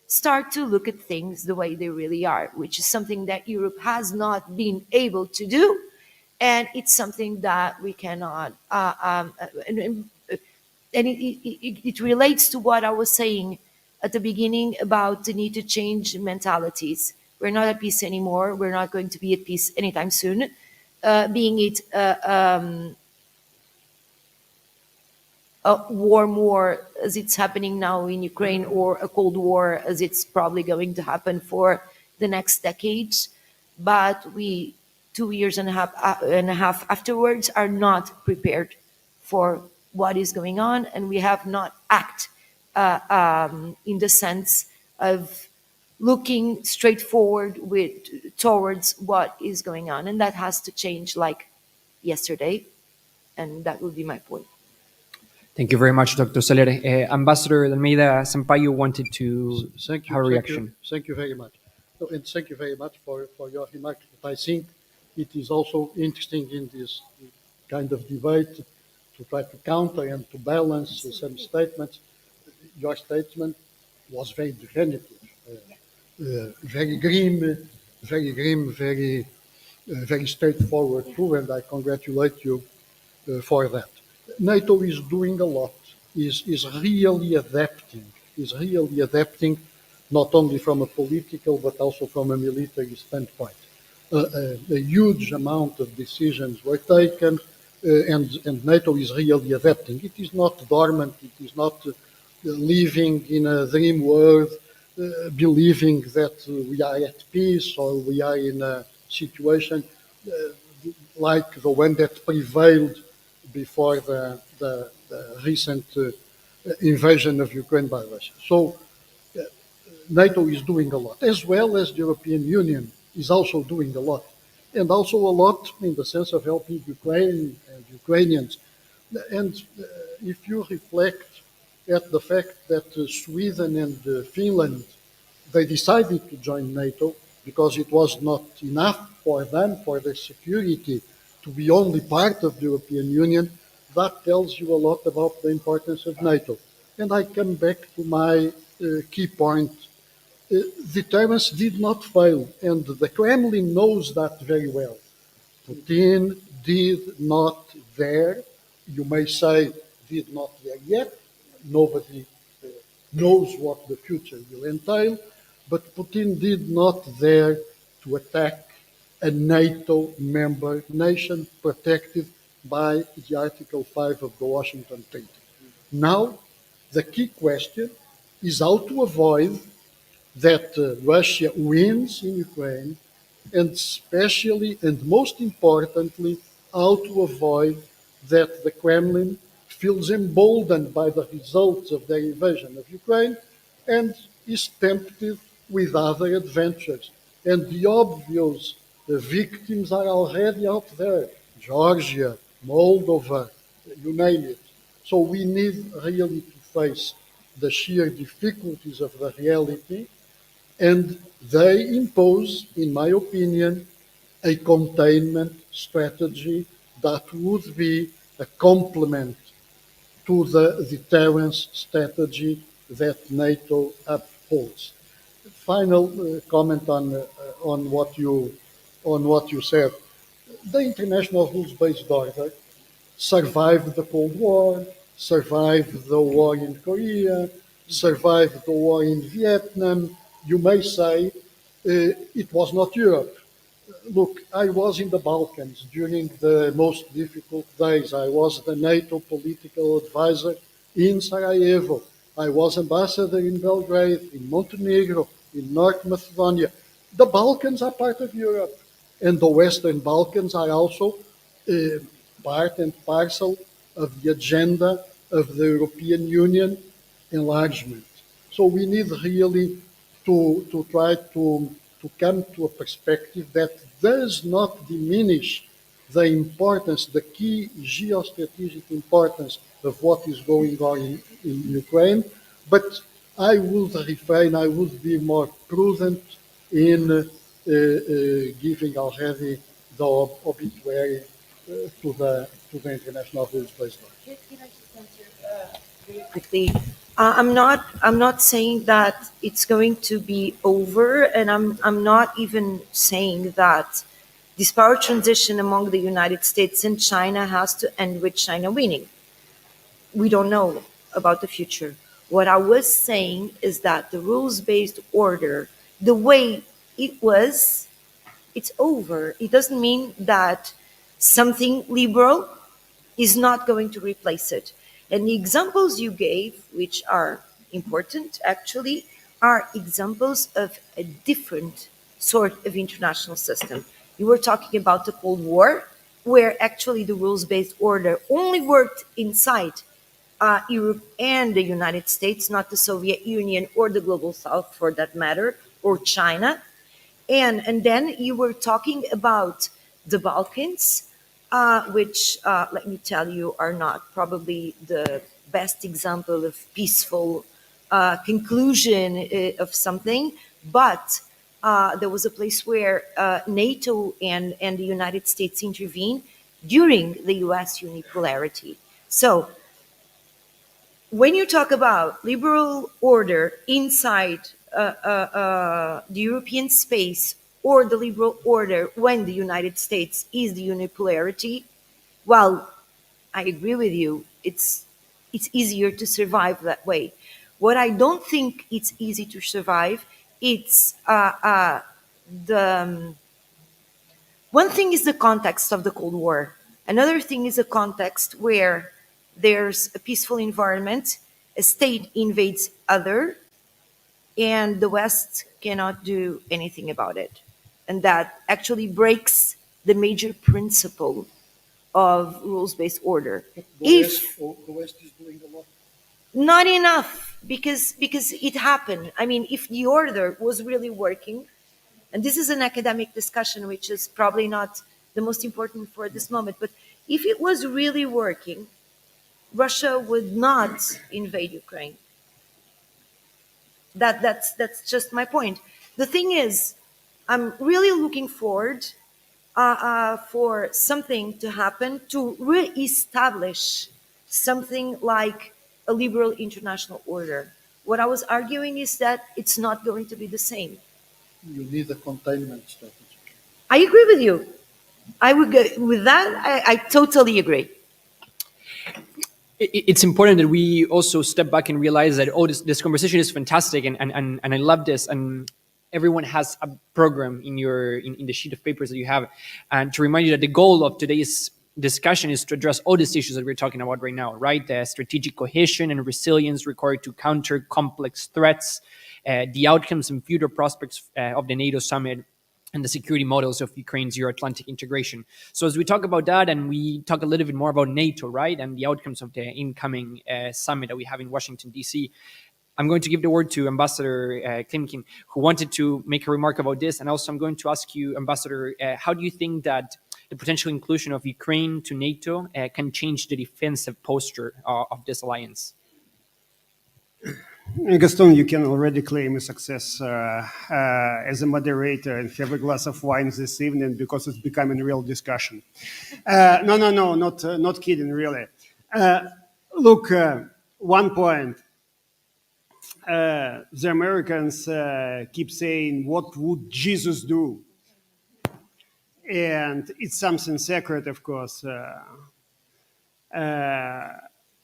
start to look at things the way they really are, which is something that Europe has not been able to do. And it's something that we cannot, and it relates to what I was saying at the beginning about the need to change mentalities. We're not at peace anymore. We're not going to be at peace anytime soon. Being it a warm war as it's happening now in Ukraine, or a cold war as it's probably going to happen for the next decades. But we, 2 years and a half afterwards, are not prepared for what is going on, and we have not acted in the sense of looking straightforward towards what is going on, and that has to change like yesterday, and that would be my point. Thank you very much, Dr. Soler. Ambassador Almeida Sampaio wanted to Thank you. have a reaction. Thank you very much. No, and thank you very much for your remarks. But I think it is also interesting in this kind of debate to try to counter and to balance some statements. Your statement was very definitive, very grim, very straightforward too, and I congratulate you for that. NATO is doing a lot, is really adapting, not only from a political but also from a military standpoint. A huge amount of decisions were taken, and NATO is really adapting. It is not dormant, it is not living in a dream world, believing that we are at peace or we are in a situation like the one that prevailed before the recent invasion of Ukraine by Russia. So NATO is doing a lot, as well as the European Union is also doing a lot, and also a lot in the sense of helping Ukraine and Ukrainians. And if you reflect at the fact that Sweden and Finland, they decided to join NATO because it was not enough for them, for their security, to be only part of the European Union, that tells you a lot about the importance of NATO. And I come back to my key point. Deterrence did not fail, and the Kremlin knows that very well. Putin did not dare, you may say, did not dare yet. Nobody knows what the future will entail, but Putin did not dare to attack a NATO member nation protected by the Article 5 of the Washington Treaty. Now, the key question is how to avoid that Russia wins in Ukraine, and especially and most importantly, how to avoid that the Kremlin feels emboldened by the results of their invasion of Ukraine and is tempted with other adventures. And the obvious victims are already out there: Georgia, Moldova, you name it. So we need really to face the sheer difficulties of the reality, and they impose, in my opinion, a containment strategy that would be a complement to the deterrence strategy that NATO upholds. Final comment on what you said. The international rules-based order survived the Cold War, survived the war in Korea, survived the war in Vietnam. You may say it was not Europe. Look, I was in the Balkans during the most difficult days. I was the NATO political advisor in Sarajevo. I was ambassador in Belgrade, in Montenegro, in North Macedonia. The Balkans are part of Europe, and the Western Balkans are also part and parcel of the agenda of the European Union enlargement. So we need really to try to come to a perspective that does not diminish the importance, the key geostrategic importance of what is going on in Ukraine, but I would refrain, I would be more prudent in giving already the obituary to the international rules-based law. Can I just answer very quickly? I'm not saying that it's going to be over, and I'm not even saying that this power transition among the United States and China has to end with China winning. We don't know about the future. What I was saying is that the rules-based order, the way it was, it's over. It doesn't mean that something liberal is not going to replace it. And the examples you gave, which are important actually, are examples of a different sort of international system. You were talking about the Cold War, where actually the rules-based order only worked inside Europe and the United States, not the Soviet Union or the Global South for that matter, or China. And then you were talking about the Balkans, which, let me tell you, are not probably the best example of peaceful conclusion of something, but there was a place where NATO and the United States intervened during the US unipolarity. So when you talk about liberal order inside the European space or the liberal order when the United States is the unipolarity, well, I agree with you. It's easier to survive that way. What I don't think it's easy to survive, it's the one thing is the context of the Cold War. Another thing is a context where there's a peaceful environment, a state invades other, and the West cannot do anything about it. And that actually breaks the major principle of rules-based order. The West is doing a lot. Not enough, because it happened. I mean, if the order was really working, and this is an academic discussion, which is probably not the most important for this moment, but if it was really working, Russia would not invade Ukraine. That's just my point. The thing is, I'm really looking forward for something to happen to re-establish something like a liberal international order. What I was arguing is that it's not going to be the same. You need a containment strategy. I agree with you. I would go with that. I totally agree. It's important that we also step back and realize that, oh, this conversation is fantastic and I love this, and everyone has a program in the sheet of papers that you have. And to remind you that the goal of today's discussion is to address all these issues that we're talking about right now, right? The strategic cohesion and resilience required to counter complex threats, the outcomes and future prospects of the NATO summit, and the security models of Ukraine's Euro-Atlantic integration. So as we talk about that, and we talk a little bit more about NATO, right, and the outcomes of the incoming summit that we have in Washington, D.C., I'm going to give the word to Ambassador Klimkin, who wanted to make a remark about this. And also I'm going to ask you, Ambassador, how do you think that the potential inclusion of Ukraine to NATO can change the defensive posture of this alliance? Gaston, you can already claim a success as a moderator and have a glass of wine this evening because it's becoming a real discussion. No, not kidding, really. Look, one point. The Americans keep saying, what would Jesus do? And it's something sacred, of course.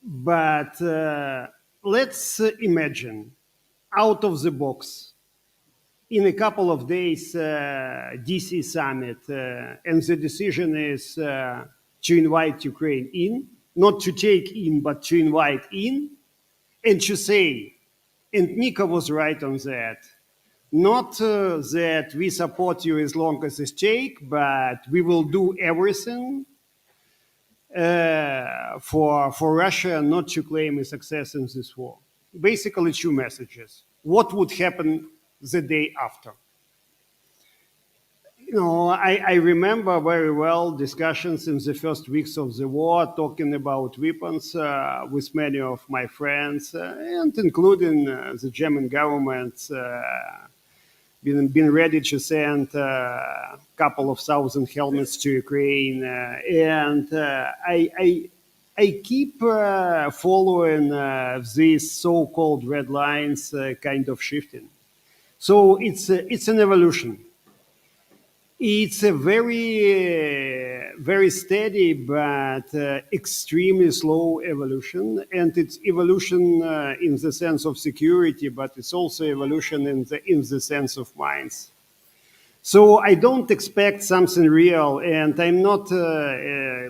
But let's imagine, out of the box, in a couple of days, DC summit, and the decision is to invite Ukraine in, not to take in, but to invite in, and to say, and Nico was right on that, not that we support you as long as it's take, but we will do everything for Russia not to claim a success in this war. Basically, two messages. What would happen the day after? You know, I remember very well discussions in the first weeks of the war, talking about weapons with many of my friends, and including the German government been ready to send a couple of thousand helmets to Ukraine. And I keep following these so-called red lines kind of shifting. So it's an evolution. It's a very steady but extremely slow evolution, and it's evolution in the sense of security, but it's also evolution in the sense of minds. So I don't expect something real, and I'm not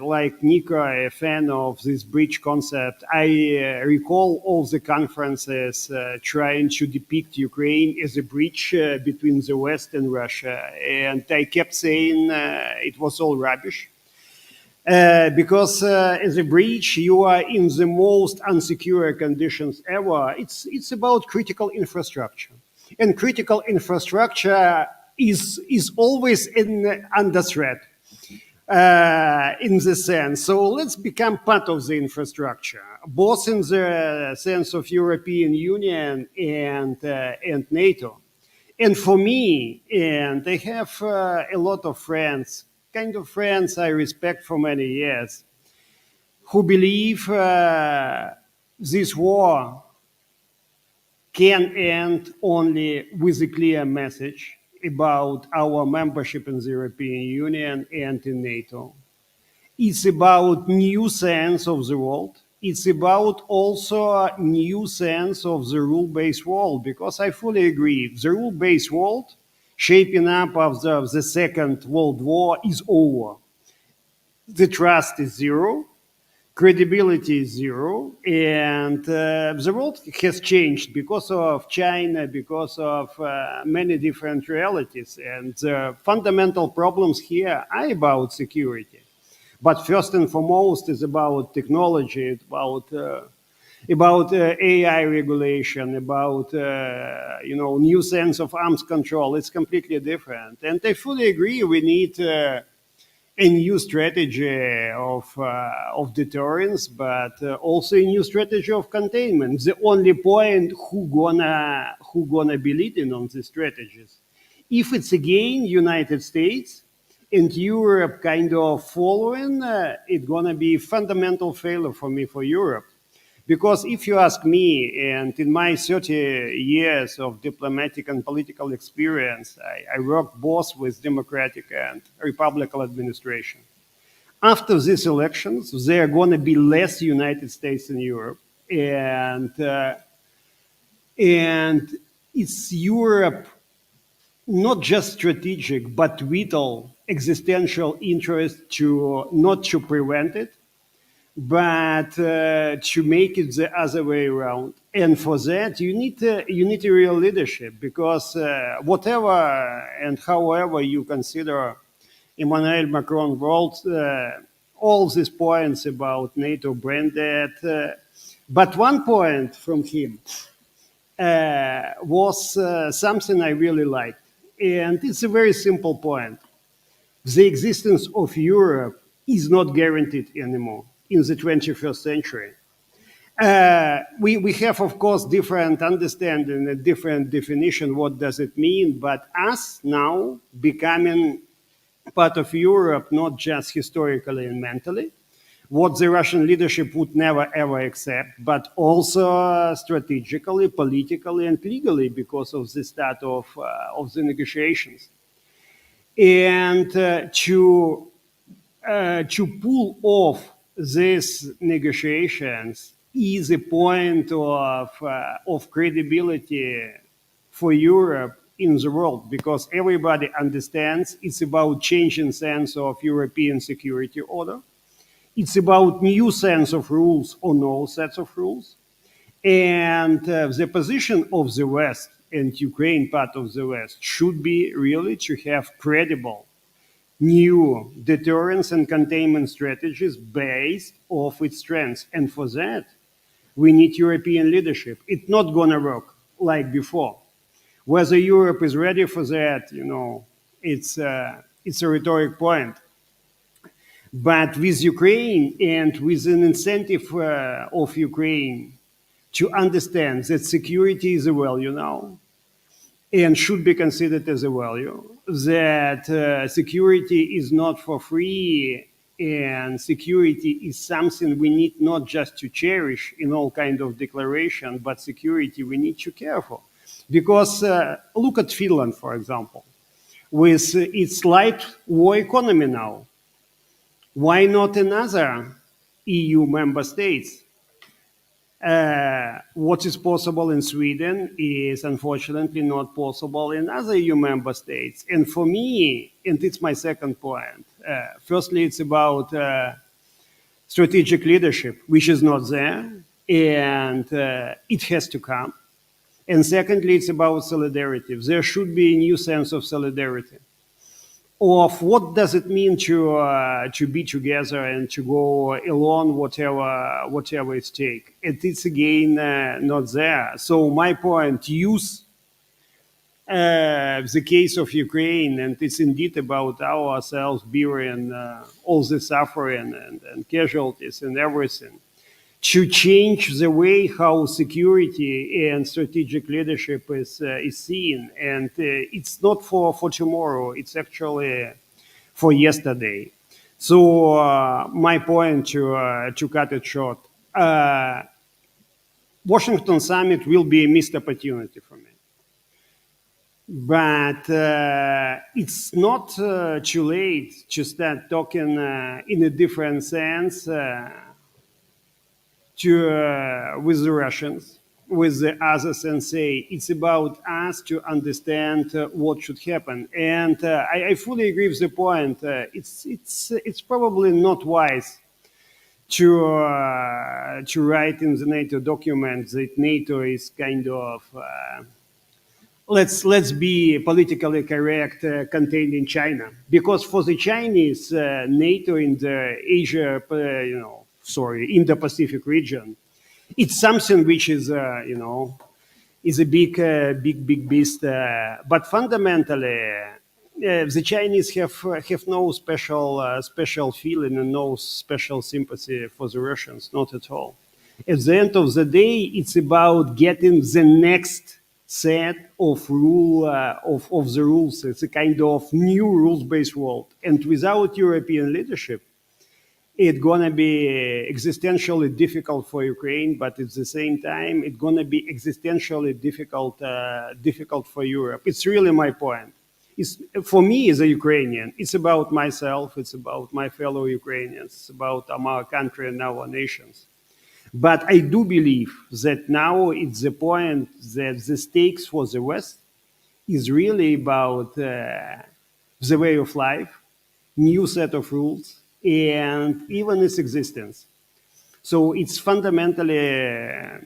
like Nico, a fan of this bridge concept. I recall all the conferences trying to depict Ukraine as a bridge between the West and Russia, and I kept saying it was all rubbish. Because as a bridge, you are in the most unsecure conditions ever. It's about critical infrastructure, and critical infrastructure is always under threat in this sense. So let's become part of the infrastructure, both in the sense of European Union and NATO. And for me, and I have a lot of friends, kind of friends I respect for many years, who believe this war can end only with a clear message about our membership in the European Union and in NATO. It's about new sense of the world. It's about also a new sense of the rule-based world, because I fully agree, the rule-based world shaping up after the Second World War is over. The trust is zero, credibility is zero, and the world has changed because of China, because of many different realities. And the fundamental problems here are about security. But first and foremost is about technology, about AI regulation, about new sense of arms control. It's completely different. And I fully agree we need a new strategy of deterrence, but also a new strategy of containment. The only point who gonna be leading on these strategies. If it's again United States and Europe kind of following, it's gonna be a fundamental failure for me for Europe. Because if you ask me, and in my 30 years of diplomatic and political experience, I worked both with Democratic and Republican administration. After these elections, there are going to be less United States in Europe, and it's Europe not just strategic but vital existential interest to not to prevent it, but to make it the other way around. And for that, you need a real leadership, because whatever and however you consider Emmanuel Macron wrote all these points about NATO branded, but one point from him was something I really liked. And it's a very simple point. The existence of Europe is not guaranteed anymore in the 21st century. We have, of course, different understanding and different definition. What does it mean? But us now becoming part of Europe, not just historically and mentally, what the Russian leadership would never ever accept, but also strategically, politically, and legally because of the start of the negotiations. And to pull off these negotiations is a point of credibility for Europe in the world, because everybody understands it's about changing sense of European security order. It's about new sense of rules or no sets of rules. And the position of the West and Ukraine, part of the West, should be really to have credible new deterrence and containment strategies based off its strengths. And for that, we need European leadership. It's not going to work like before. Whether Europe is ready for that, it's a rhetoric point. But with Ukraine and with an incentive of Ukraine to understand that security is a value now and should be considered as a value, that security is not for free, and security is something we need not just to cherish in all kind of declaration, but security we need to care for. Because look at Finland, for example, with its light war economy now. Why not another EU member states? What is possible in Sweden is unfortunately not possible in other EU member states. And for me, and it's my second point, firstly, it's about strategic leadership, which is not there, and it has to come. And secondly, it's about solidarity. There should be a new sense of solidarity, of what does it mean to be together and to go along whatever it takes. And it's again not there. So my point, use the case of Ukraine, and it's indeed about ourselves bearing all the suffering and casualties and everything, to change the way how security and strategic leadership is seen. And it's not for tomorrow, it's actually for yesterday. So my point, to cut it short, Washington summit will be a missed opportunity for me. But it's not too late to start talking in a different sense with the Russians, with the others, and say it's about us to understand what should happen. And I fully agree with the point. It's probably not wise to write in the NATO document that NATO is kind of let's be politically correct, contained in China, because for the Chinese, NATO in the Indo-Pacific region, it's something which is is a big beast. But fundamentally, the Chinese have no special feeling and no special sympathy for the Russians, not at all. At the end of the day, it's about getting the next set of the rules. It's a kind of new rules-based world, and without European leadership, it's gonna be existentially difficult for Ukraine, but at the same time, it's gonna be existentially difficult for Europe. It's really my point. For me as a Ukrainian, it's about myself, it's about my fellow Ukrainians, it's about our country and our nations. But I do believe that now it's the point that the stakes for the West is really about the way of life, new set of rules, and even its existence. So it's fundamentally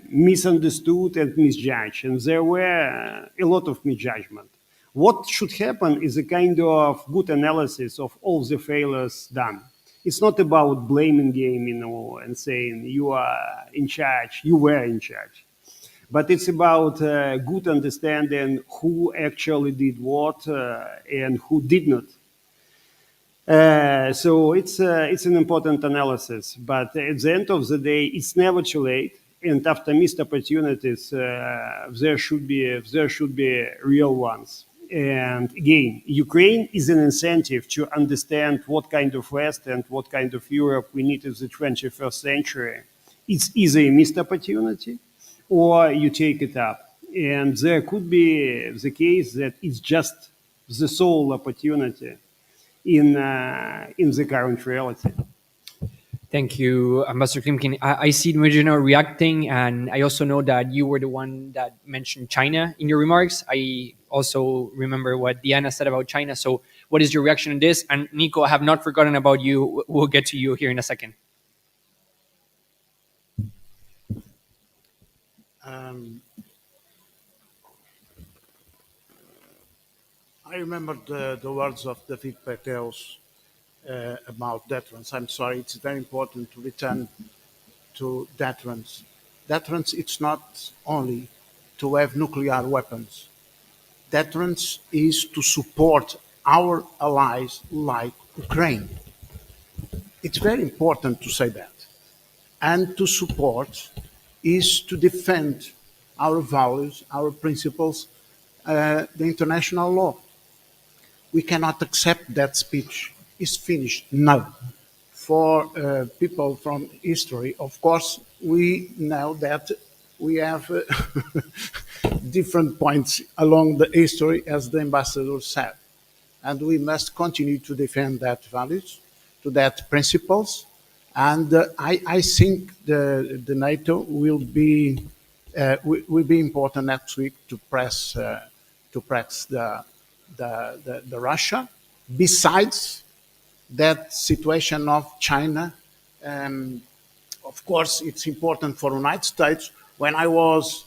misunderstood and misjudged, and there were a lot of misjudgment. What should happen is a kind of good analysis of all the failures done. It's not about blaming game, and saying you are in charge, you were in charge. But it's about good understanding who actually did what and who did not. So it's an important analysis. But at the end of the day, it's never too late. And after missed opportunities, there should be real ones. And again, Ukraine is an incentive to understand what kind of West and what kind of Europe we need in the 21st century. It's either a missed opportunity or you take it up. And there could be the case that it's just the sole opportunity in the current reality. Thank you, Ambassador Klimkin. I see Marina reacting, and I also know that you were the one that mentioned China in your remarks. I also remember what Diana said about China. So what is your reaction on this? And Nico, I have not forgotten about you. We'll get to you here in a second. I remember the words of David Peteus about deterrence. I'm sorry, it's very important to return to deterrence. Deterrence, it's not only to have nuclear weapons. Deterrence is to support our allies like Ukraine. It's very important to say that. And to support is to defend our values, our principles, the international law. We cannot accept that speech is finished now. For people from history, of course, we know that we have different points along the history, as the ambassador said. And we must continue to defend that values, to that principles, And I think the NATO will be important next week to press the Russia. Besides that situation of China, of course, it's important for the United States. When I was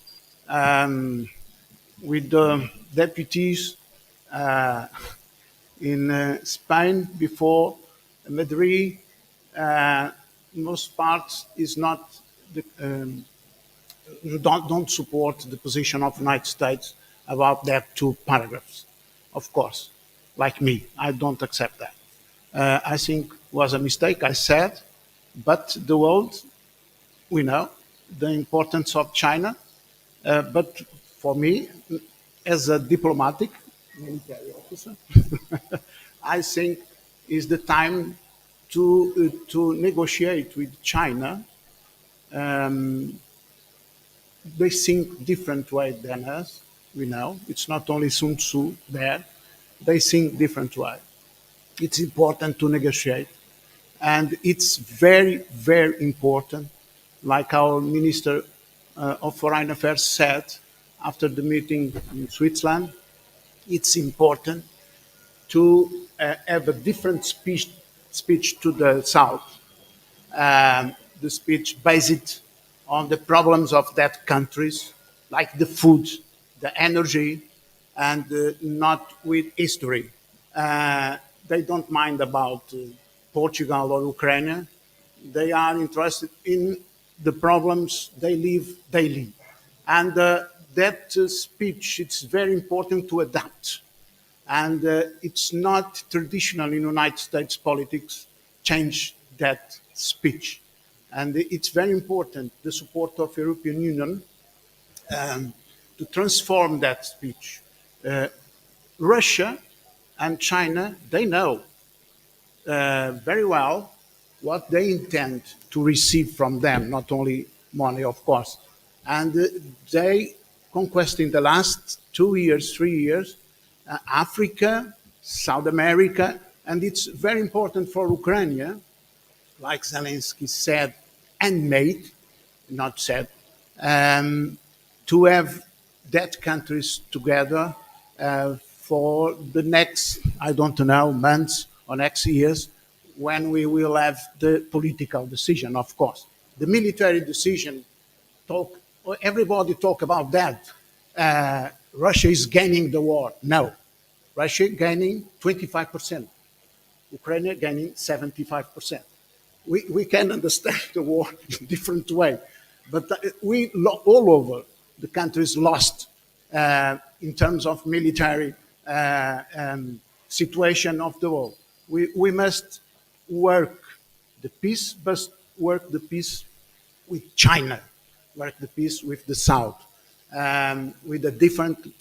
with the deputies in Spain before Madrid, most parts is not don't support the position of the United States about that two paragraphs. Of course, like me, I don't accept that. I think was a mistake. I said, but the world, we know the importance of China. But for me, as a diplomatic military officer, I think is the time to negotiate with China. They think different way than us. We know it's not only Sun Tzu there. They think different way. It's important to negotiate, and it's very, very important. Like our Minister of Foreign Affairs said after the meeting in Switzerland, it's important to have a different speech to the South. The speech based on the problems of that countries, like the food, the energy, and not with history. They don't mind about Portugal or Ukraine. They are interested in the problems they live daily. And that speech, it's very important to adapt. And it's not traditional in United States politics change that speech. And it's very important, the support of European Union to transform that speech. Russia and China, they know very well what they intend to receive from them, not only money, of course. And they conquest in the last 2 years, 3 years, Africa, South America, and it's very important for Ukraine, like Zelensky said and made, not said, to have that countries together for the next, I don't know, months or next years, when we will have the political decision, of course. The military decision, everybody talk about that. Russia is gaining the war. No. Russia gaining 25%. Ukraine gaining 75%. We can understand the war in a different way. But all over the countries lost in terms of military situation of the world. We must work the peace, but work the peace with China, work the peace with the South, with a different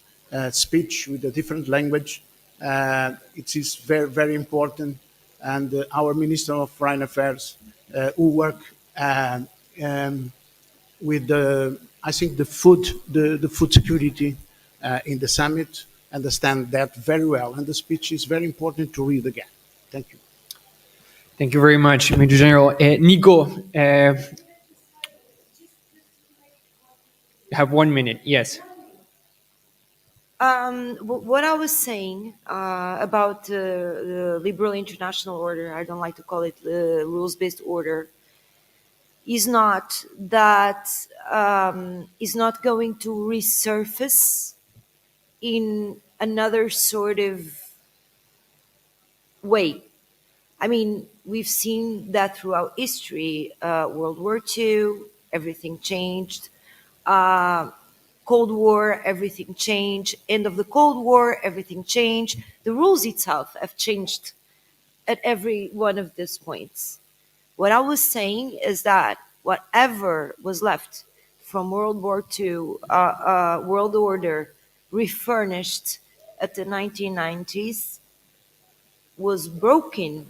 speech, with a different language. It is very, very important. And our Minister of Foreign Affairs, who work with I think the food security in the summit, understand that very well. And the speech is very important to read again. Thank you. Thank you very much, Major General. Nico, you have 1 minute. Yes. What I was saying about the liberal international order, I don't like to call it the rules-based order, is not that is not going to resurface in another sort of way. I mean, we've seen that throughout history. World War II, everything changed. Cold War, everything changed. End of the Cold War, everything changed. The rules itself have changed at every one of these points. What I was saying is that whatever was left from World War II, world order refurnished at the 1990s, was broken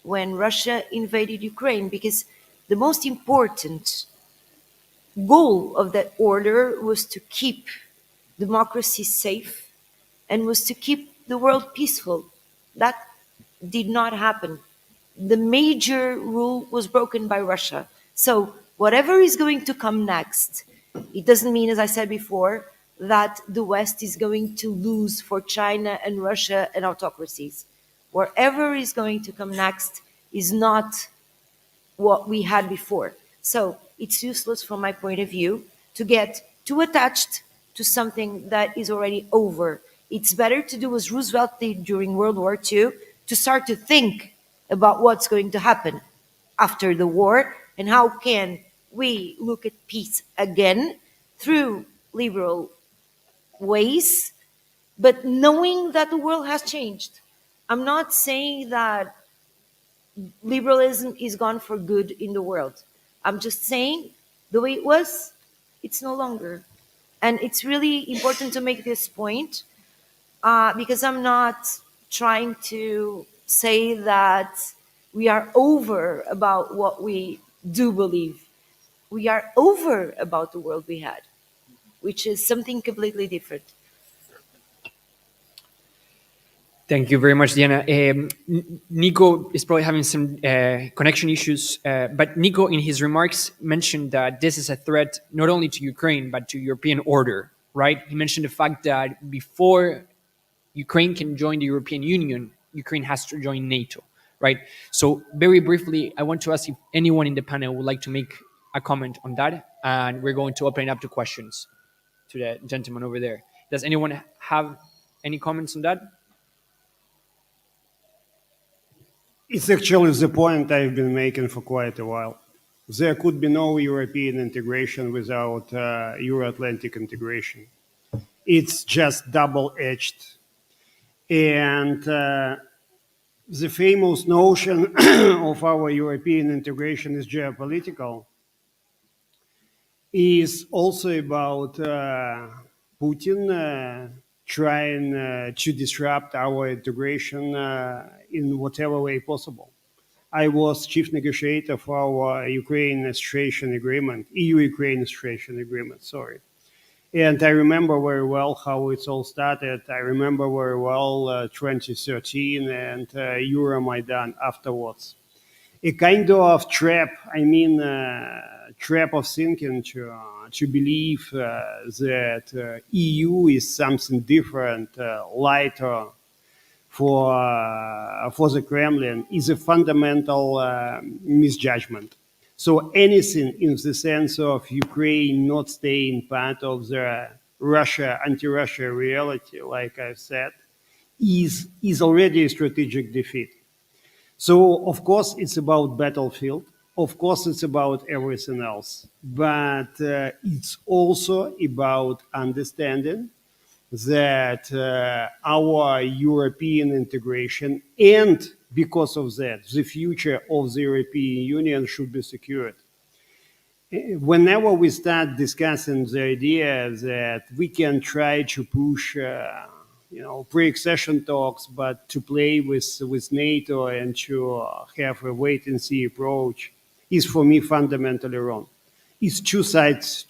when Russia invaded Ukraine, because the most important goal of that order was to keep democracy safe and was to keep the world peaceful. That did not happen. the major rule was broken by Russia. So whatever is going to come next, it doesn't mean, as I said before, that the West is going to lose for China and Russia and autocracies. Whatever is going to come next is not what we had before. So it's useless from my point of view to get too attached to something that is already over. It's better to do as Roosevelt did during World War II, to start to think about what's going to happen after the war and how can we look at peace again through liberal ways, but knowing that the world has changed. I'm not saying that liberalism is gone for good in the world. I'm just saying the way it was, it's no longer. And it's really important to make this point because I'm not trying to say that we are over about what we do believe. We are over about the world we had, which is something completely different. Thank you very much, Diana. Nico is probably having some connection issues, but Nico, in his remarks, mentioned that this is a threat not only to Ukraine, but to European order, right? He mentioned the fact that before Ukraine can join the European Union, Ukraine has to join NATO, right? So very briefly, I want to ask if anyone in the panel would like to make a comment on that, and we're going to open it up to questions to the gentleman over there. Does anyone have any comments on that? It's actually the point I've been making for quite a while. There could be no European integration without Euro-Atlantic integration. It's just double-edged. And the famous notion of our European integration is geopolitical is also about Putin trying to disrupt our integration in whatever way possible. I was chief negotiator for our Ukraine Association Agreement, EU-Ukraine Association Agreement, sorry. And I remember very well how it all started. I remember very well 2013 and Euromaidan afterwards. A kind of trap, trap of thinking to believe that EU is something different, lighter for the Kremlin is a fundamental misjudgment. So anything in the sense of Ukraine not staying part of the anti-Russia reality, like I said, is already a strategic defeat. So, of course, it's about battlefield. Of course, it's about everything else. But it's also about understanding that our European integration and because of that, the future of the European Union should be secured. Whenever we start discussing the idea that we can try to push pre-accession talks, but to play with NATO and to have a wait-and-see approach is, for me, fundamentally wrong. It's two sides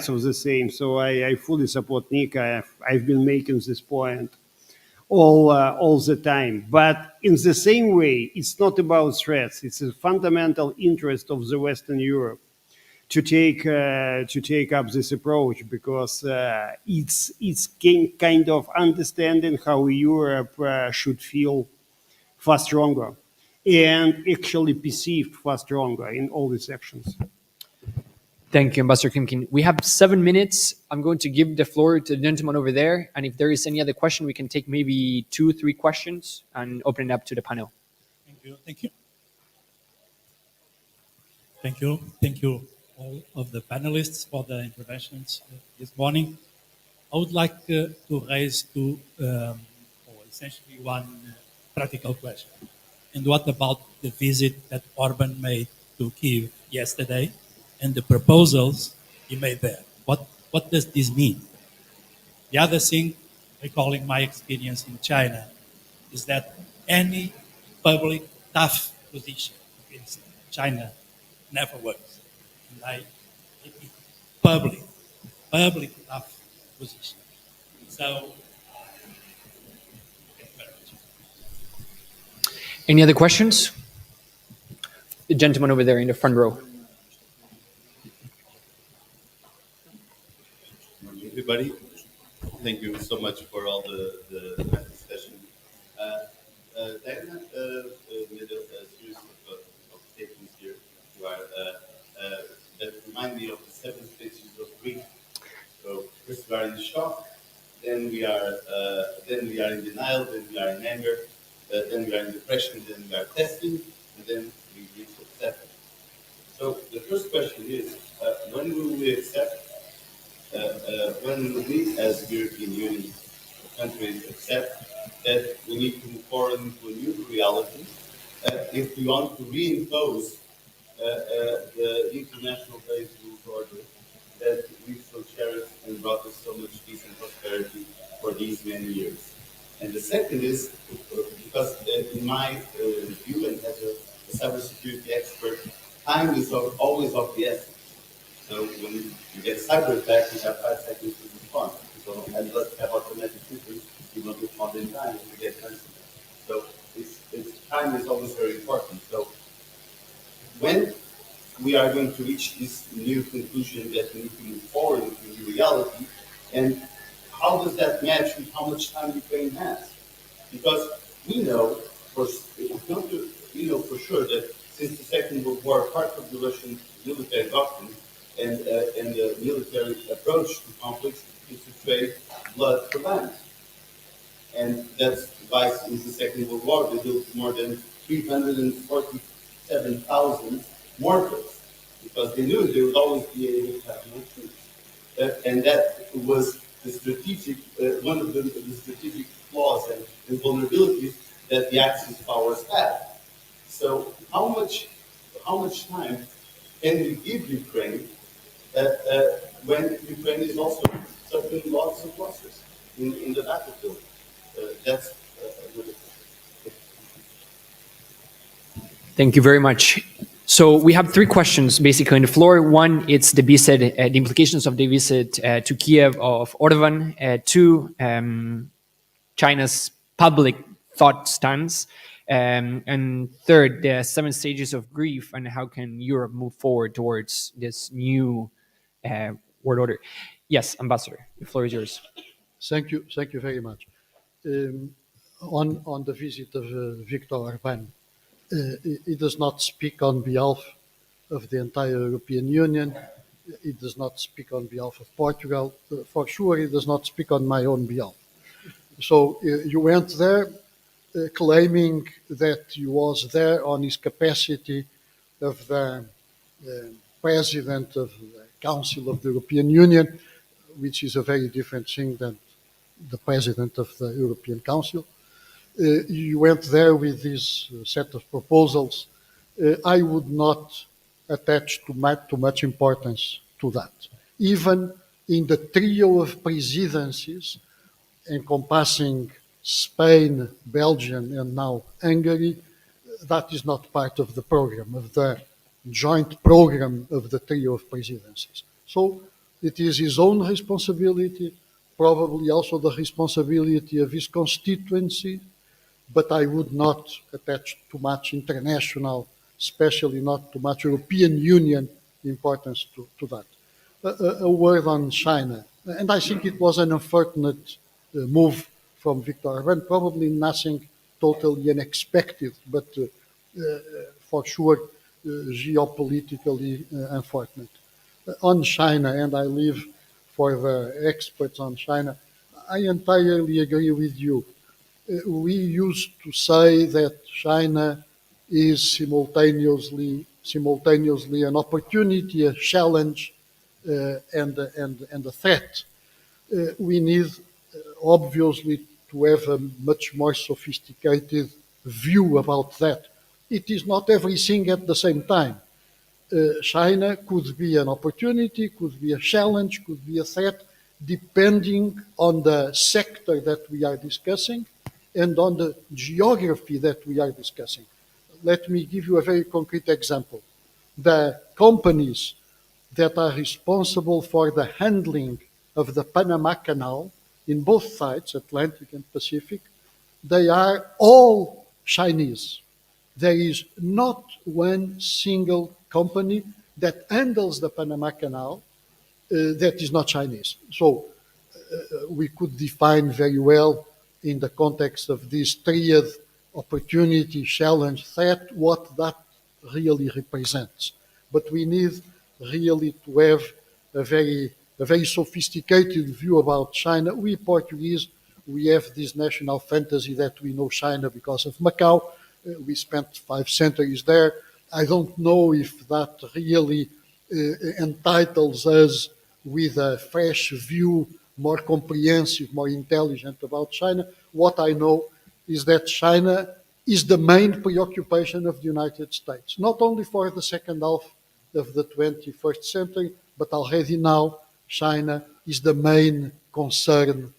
of the same. So I fully support Nick. I've been making this point all the time. But in the same way, it's not about threats. It's a fundamental interest of the Western Europe to take up this approach because it's kind of understanding how Europe should feel far stronger and actually perceived far stronger in all these actions. Thank you, Ambassador Klimkin. We have 7 minutes. I'm going to give the floor to the gentleman over there. And if there is any other question, we can take maybe 2-3 questions and open it up to the panel. Thank you. Thank you. Thank you. Thank you, all of the panelists, for the interventions this morning. I would like to raise essentially one practical question. And what about the visit that Orban made to Kyiv yesterday? And the proposals he made there. What does this mean? The other thing, recalling my experience in China, is that any public tough position against China never works. And public tough position. So, any other questions? The gentleman over there in the front row. Everybody, thank you so much for all the nice discussion. Diana made a series of statements here that remind me of the 7 stages of grief. So first we are in shock, then we are in denial, then we are in anger, then we are in depression, then we are testing, and then we reach acceptance. So the first question is, when will we accept? When we, as European Union countries, accept that we need to move forward into a new reality, if we want to reimpose the international based rules order that we so cherished and brought us so much peace and prosperity for these many years. And the second is, because in my view, and as a cybersecurity expert, time is always of the essence. So when you get a cyber attack, you have 5 seconds to respond. So and let's have automatic systems, you don't respond in time if you get ransomware. So time is always very important. So when we are going to reach this new conclusion that we need to move forward into new reality, and how does that match with how much time Ukraine has? Because we know for sure that since the Second World War, part of the Russian military doctrine and the military approach to conflicts is to trade blood for land. And that's why since the Second World War, they built more than 347,000 mortars, because they knew they would always be able to have no troops. And that was the strategic, one of the strategic flaws and vulnerabilities that the Axis powers had. So how much time can we give Ukraine when Ukraine is also suffering lots of losses in the battlefield? That's Thank you very much. So we have 3 questions basically on the floor. One, it's the visit, the implications of the visit to Kiev of Orban. 2, China's public thought stance. And third, the 7 stages of grief and how can Europe move forward towards this new world order. Yes, Ambassador, the floor is yours. Thank you very much. On the visit of Viktor Orban, it does not speak on behalf of the entire European Union. It does not speak on behalf of Portugal. For sure, it does not speak on my own behalf. So you went there claiming that you was there on his capacity of the President of the Council of the European Union, which is a very different thing than the President of the European Council. You went there with this set of proposals. I would not attach too much importance to that. Even in the trio of presidencies encompassing Spain, Belgium, and now Hungary, that is not part of the program, of the joint program of the trio of presidencies. So it is his own responsibility, probably also the responsibility of his constituency, but I would not attach too much international, especially not too much European Union importance to that. A word on China, and I think it was an unfortunate move from Viktor Orban, probably nothing totally unexpected, but for sure geopolitically unfortunate. On China, and I leave for the experts on China, I entirely agree with you. We used to say that China is simultaneously an opportunity, a challenge, and a threat. We need, obviously, to have a much more sophisticated view about that. It is not everything at the same time. China could be an opportunity, could be a challenge, could be a threat, depending on the sector that we are discussing and on the geography that we are discussing. Let me give you a very concrete example. The companies that are responsible for the handling of the Panama Canal in both sides, Atlantic and Pacific, they are all Chinese. there is not one single company that handles the Panama Canal that is not Chinese. So we could define very well in the context of this triad opportunity, challenge, threat, what that really represents. But we need really to have a very sophisticated view about China. We Portuguese, we have this national fantasy that we know China because of Macau. We spent 5 centuries there. I don't know if that really entitles us with a fresh view, more comprehensive, more intelligent about China. What I know is that China is the main preoccupation of the United States, not only for the second half of the 21st century, but already now China is the main concern,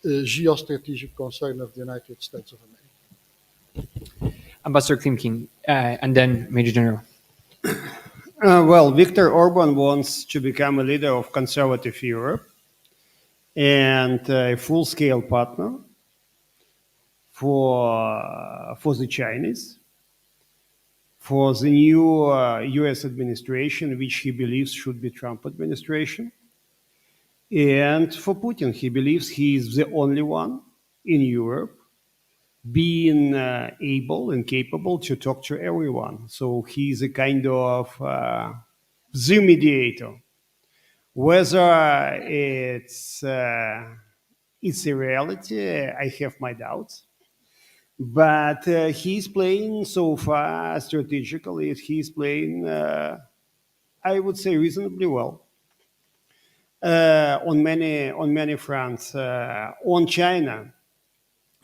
geostrategic concern of the United States of America. Ambassador Klimkin, and then Major General. Well, Viktor Orban wants to become a leader of conservative Europe and a full-scale partner for the Chinese, for the new US administration, which he believes should be Trump administration, and for Putin. He believes he is the only one in Europe being able and capable to talk to everyone. So he's a kind of the mediator. Whether it's a reality, I have my doubts. But he's playing so far strategically. He's playing, I would say, reasonably well on many fronts. On China,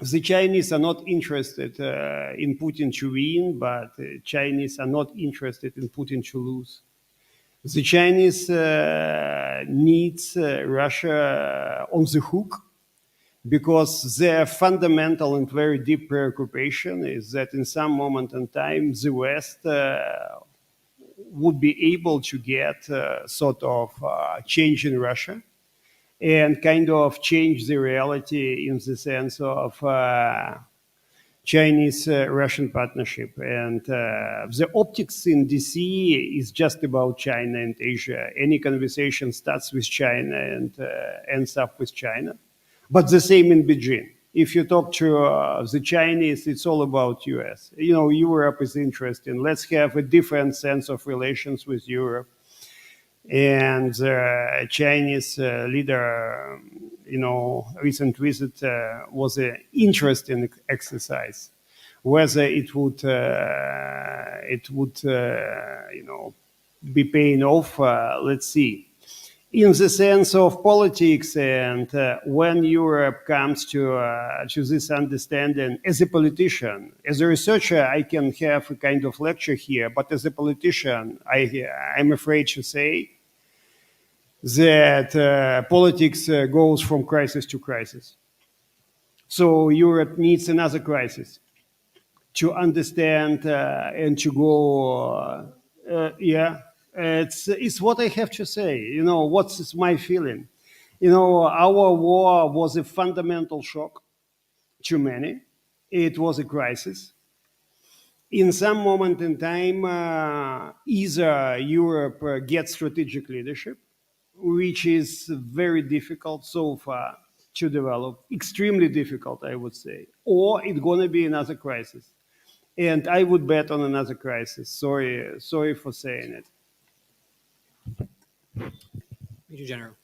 the Chinese are not interested in Putin to win, but Chinese are not interested in Putin to lose. The Chinese needs Russia on the hook because their fundamental and very deep preoccupation is that in some moment in time, the West would be able to get sort of change in Russia and kind of change the reality in the sense of Chinese-Russian partnership. And the optics in DC is just about China and Asia. Any conversation starts with China and ends up with China. But the same in Beijing. If you talk to the Chinese, it's all about US. You know, Europe is interesting. Let's have a different sense of relations with Europe. And Chinese leader, recent visit was an interesting exercise. Whether it would be paying off, let's see. In the sense of politics, and when Europe comes to this understanding, as a politician, as a researcher, I can have a kind of lecture here, but as a politician, I'm afraid to say that politics goes from crisis to crisis. So Europe needs another crisis to understand and to go, It's what I have to say. What's my feeling? Our war was a fundamental shock to many. It was a crisis. In some moment in time, either Europe gets strategic leadership, which is very difficult so far to develop, extremely difficult, I would say, or it's going to be another crisis. And I would bet on another crisis. Sorry for saying it. Major General.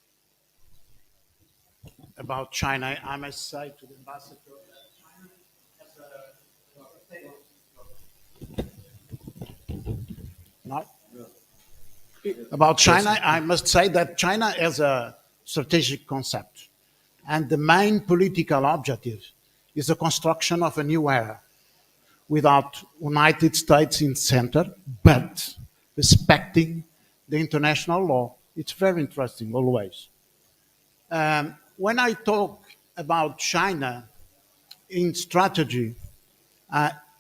About China, I must say to the ambassador that About China, I must say that China has a strategic concept, and the main political objective is the construction of a new era without United States in center, but respecting the international law. It's very interesting always. When I talk about China in strategy,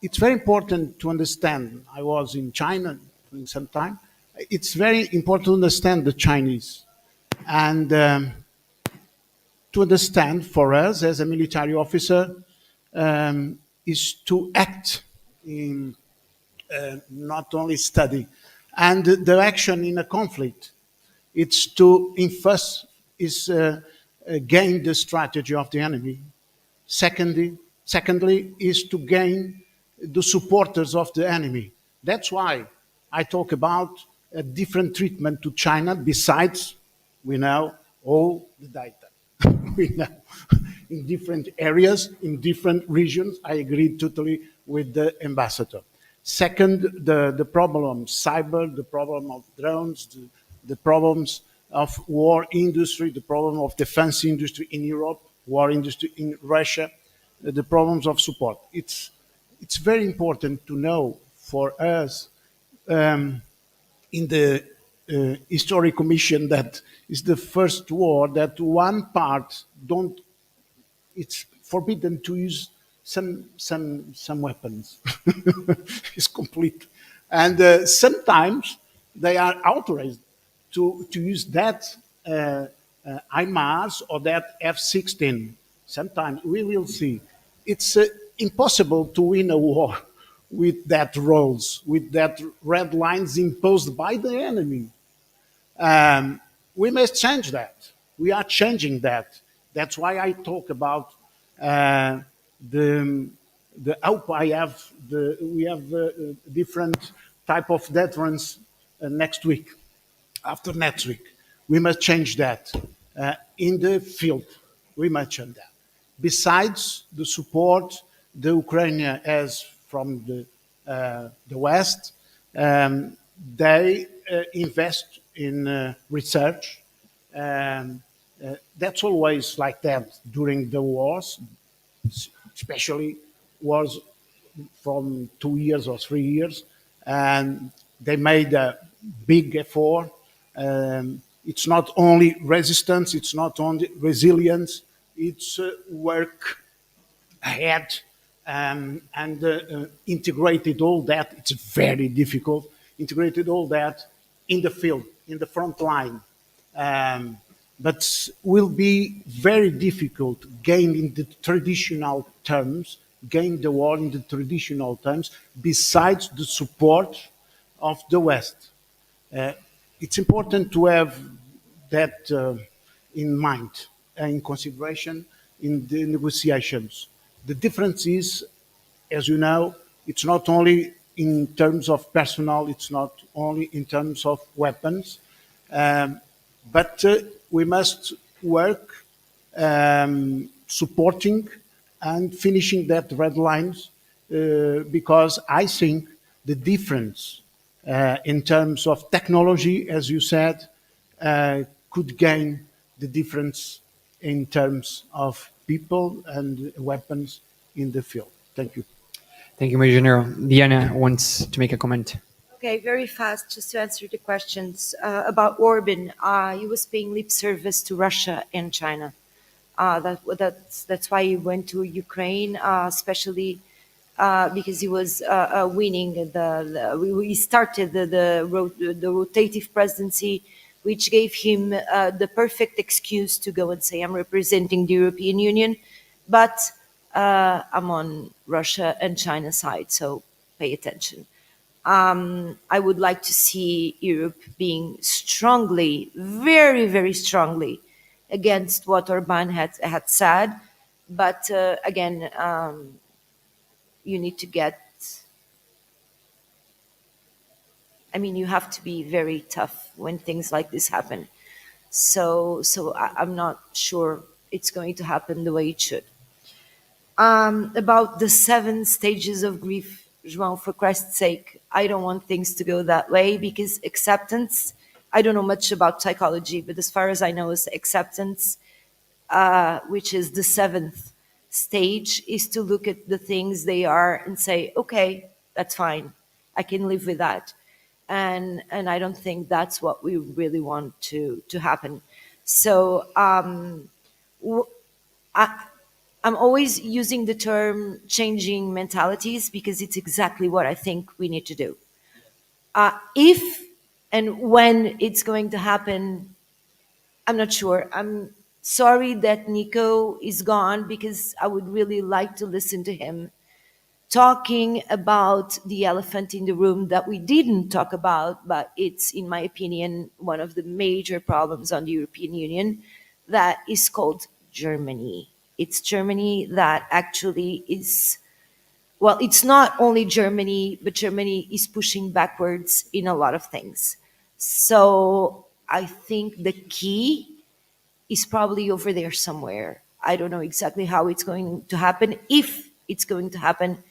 it's very important to understand. I was in China for some time. It's very important to understand the Chinese and to understand for us as a military officer is to act in not only study. And the action in a conflict, it's to, in first, is gain the strategy of the enemy. Secondly, is to gain the supporters of the enemy. That's why I talk about a different treatment to China. Besides, we know all the data. We know in different areas, in different regions. I agree totally with the ambassador. Second, the problem cyber, the problem of drones, the problems of war industry, the problem of defense industry in Europe, war industry in Russia, the problems of support. It's very important to know for us in the Historic Commission that is the first war that one part it's forbidden to use some weapons. It's complete. And sometimes they are authorized to use that HIMARS or that F-16. Sometimes we will see. It's impossible to win a war with that rules, with that red lines imposed by the enemy. We must change that. We are changing that. That's why I talk about the hope I have. We have different type of deterrence next week, after next week. We must change that in the field. We must change that. Besides the support the Ukraine has from the West, they invest in research. That's always like that during the wars, especially wars from 2 years or 3 years. And they made a big effort. It's not only resistance, it's not only resilience, it's work ahead and integrated all that. It's very difficult. Integrated all that in the field, in the front line. But will be very difficult gain in the traditional terms, gain the war in the traditional terms, besides the support of the West. It's important to have that in mind, in consideration in the negotiations. The difference is, as you know, it's not only in terms of personnel, it's not only in terms of weapons, but we must work supporting and finishing that red lines because I think the difference in terms of technology, as you said, could gain the difference in terms of people and weapons in the field. Thank you. Thank you, Major General. Diana wants to make a comment. Okay, very fast, just to answer the questions about Orban. He was paying lip service to Russia and China. That's why he went to Ukraine, especially because he was winning. He started the rotative presidency, which gave him the perfect excuse to go and say, "I'm representing the European Union, but I'm on Russia and China side, so pay attention." I would like to see Europe being strongly, very, very strongly against what Orban had said. But again, you need to you have to be very tough when things like this happen. So I'm not sure it's going to happen the way it should. About the 7 stages of grief, João, for Christ's sake, I don't want things to go that way because acceptance, I don't know much about psychology, but as far as I know, is acceptance, which is the 7th stage, is to look at the things they are and say, okay, that's fine. I can live with that. And I don't think that's what we really want to happen. So I'm always using the term changing mentalities because it's exactly what I think we need to do. If and when it's going to happen, I'm not sure. I'm sorry that Nico is gone because I would really like to listen to him. talking about the elephant in the room that we didn't talk about, but it's, in my opinion, one of the major problems on the European Union, that is called Germany. It's Germany that actually is, well, it's not only Germany, but Germany is pushing backwards in a lot of things. So I think the key is probably over there somewhere. I don't know exactly how it's going to happen, if it's going to happen,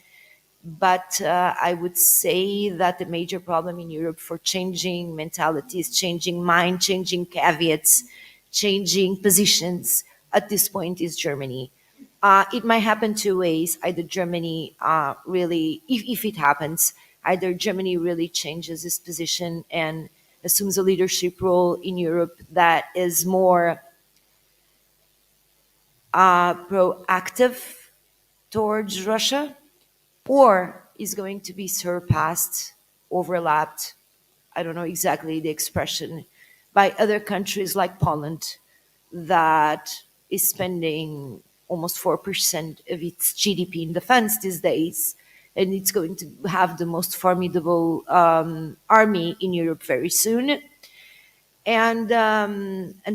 but I would say that the major problem in Europe for changing mentalities, changing mind, changing caveats, changing positions at this point is Germany. It might happen two ways. Either Germany really, if it happens, either Germany really changes its position and assumes a leadership role in Europe that is more proactive towards Russia, or is going to be surpassed, overlapped, I don't know exactly the expression, by other countries like Poland, that is spending almost 4% of its GDP in defense these days, and it's going to have the most formidable army in Europe very soon. And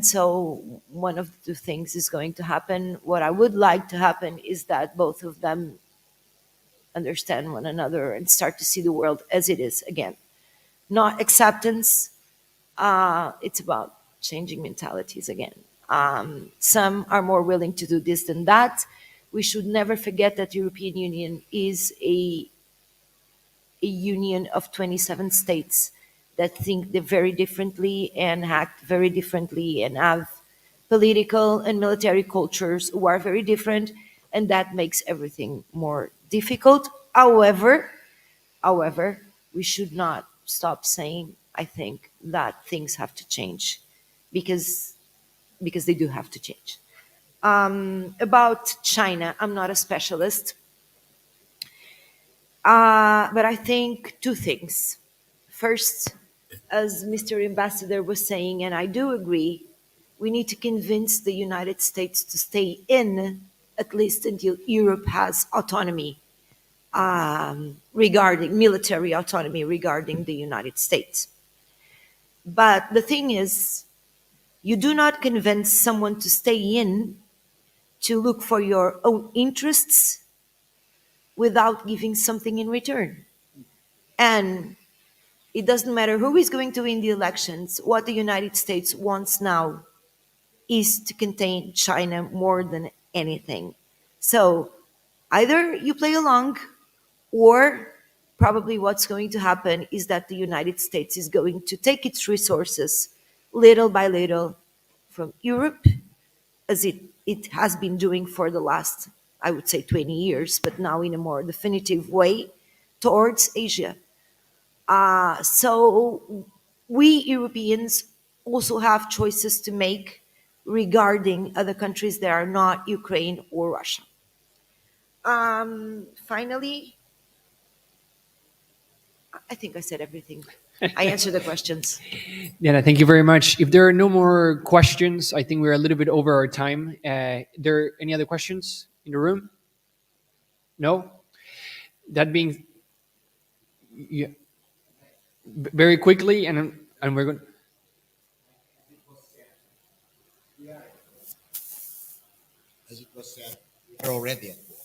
so one of the things is going to happen. What I would like to happen is that both of them understand one another and start to see the world as it is again. Not acceptance, it's about changing mentalities again. Some are more willing to do this than that. We should never forget that the European Union is a union of 27 states that think very differently and act very differently and have political and military cultures who are very different, and that makes everything more difficult. However, we should not stop saying, I think, that things have to change, because they do have to change. About China, I'm not a specialist, but I think two things. First, as Mr. Ambassador was saying, and I do agree, we need to convince the United States to stay in, at least until Europe has autonomy regarding military autonomy regarding the United States. But the thing is, you do not convince someone to stay in to look for your own interests without giving something in return. And it doesn't matter who is going to win the elections. What the United States wants now is to contain China more than anything. So either you play along, or probably what's going to happen is that the United States is going to take its resources little by little from Europe, as it has been doing for the last, I would say, 20 years, but now in a more definitive way, towards Asia. So we Europeans also have choices to make regarding other countries that are not Ukraine or Russia. Finally, I think I said everything. I answered the questions. Diana, thank you very much. If there are no more questions, I think we're a little bit over our time. There any other questions in the room? No? That being, yeah, very quickly, and we're going. As it was said, we are already at war.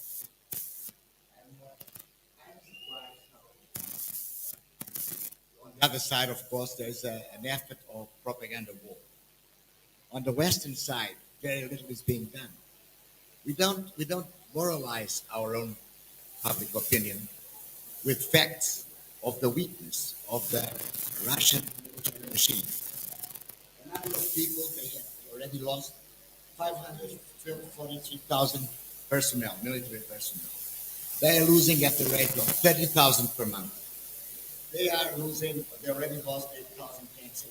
On the other side, of course, there's an effort of propaganda war. On the Western side, very little is being done. We don't moralize our own public opinion with facts of the weakness of the Russian military machine. A number of people, they have already lost 543,000 personnel, military personnel. They are losing at the rate of 30,000 per month. They already lost 8,000 tanks,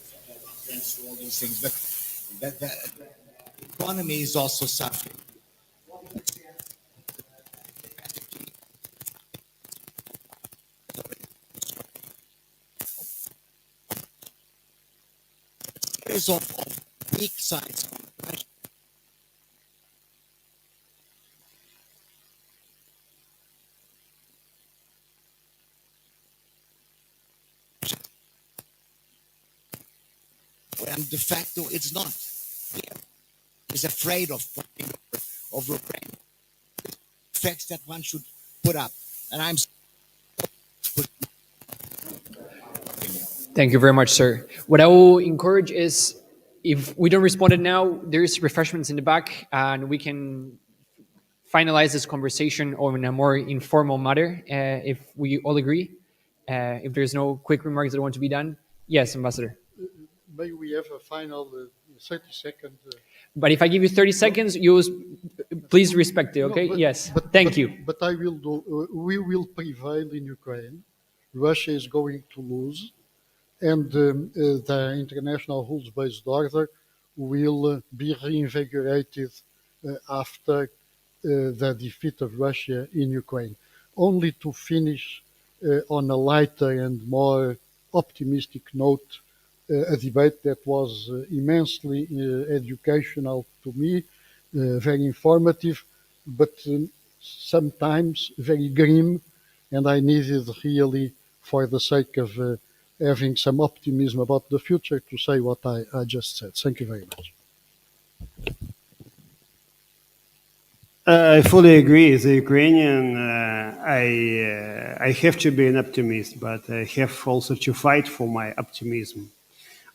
all these things. But the economy is also suffering. Series of weak sides. and de facto it's not. Is afraid of Ukraine. Facts that one should put up, and I'm. Thank you very much, sir. What I will encourage is, if we don't respond it now, there's refreshments in the back, and we can finalize this conversation in a more informal manner, if we all agree. If there's no quick remarks that want to be done. Yes, Ambassador. May we have a final 30-second... But if I give you 30 seconds, you please respect it, okay? No, yes, thank you. But I will do, we will prevail in Ukraine. Russia is going to lose, and the international rules-based order will be reinvigorated after the defeat of Russia in Ukraine. Only to finish on a lighter and more optimistic note, a debate that was immensely educational to me, very informative, but sometimes very grim, and I needed really, for the sake of having some optimism about the future, to say what I just said. Thank you very much. I fully agree. As a Ukrainian, I have to be an optimist, but I have also to fight for my optimism.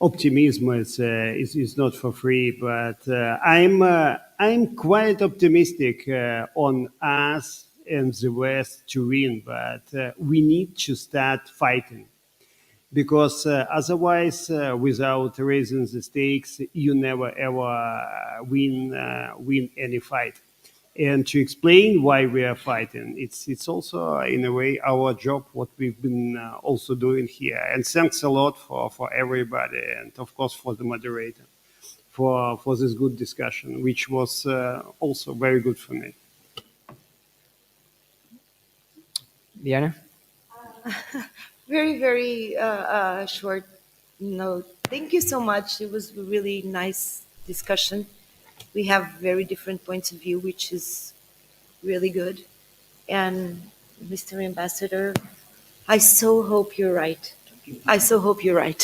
Optimism is not for free, but I'm quite optimistic on us and the West to win, but we need to start fighting, because otherwise, without raising the stakes, you never ever win any fight. And to explain why we are fighting, it's also in a way our job, what we've been also doing here. And thanks a lot for everybody, and of course for the moderator for this good discussion, which was also very good for me. Diana? Very, very short note. Thank you so much. It was a really nice discussion. We have very different points of view, which is really good. And Mr. Ambassador, I so hope you're right. I so hope you're right.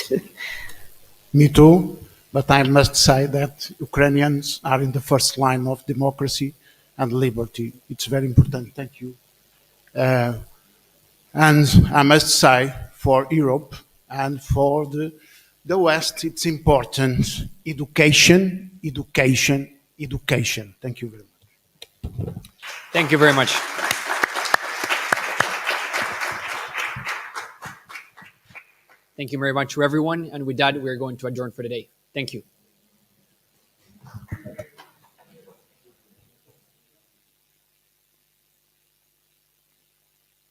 Me too, but I must say that Ukrainians are in the first line of democracy and liberty. It's very important. Thank you. And I must say, for Europe and for the West, it's important. Education, education, education. Thank you very much. Thank you very much. Thank you very much to everyone. And with that, we're going to adjourn for the day. Thank you.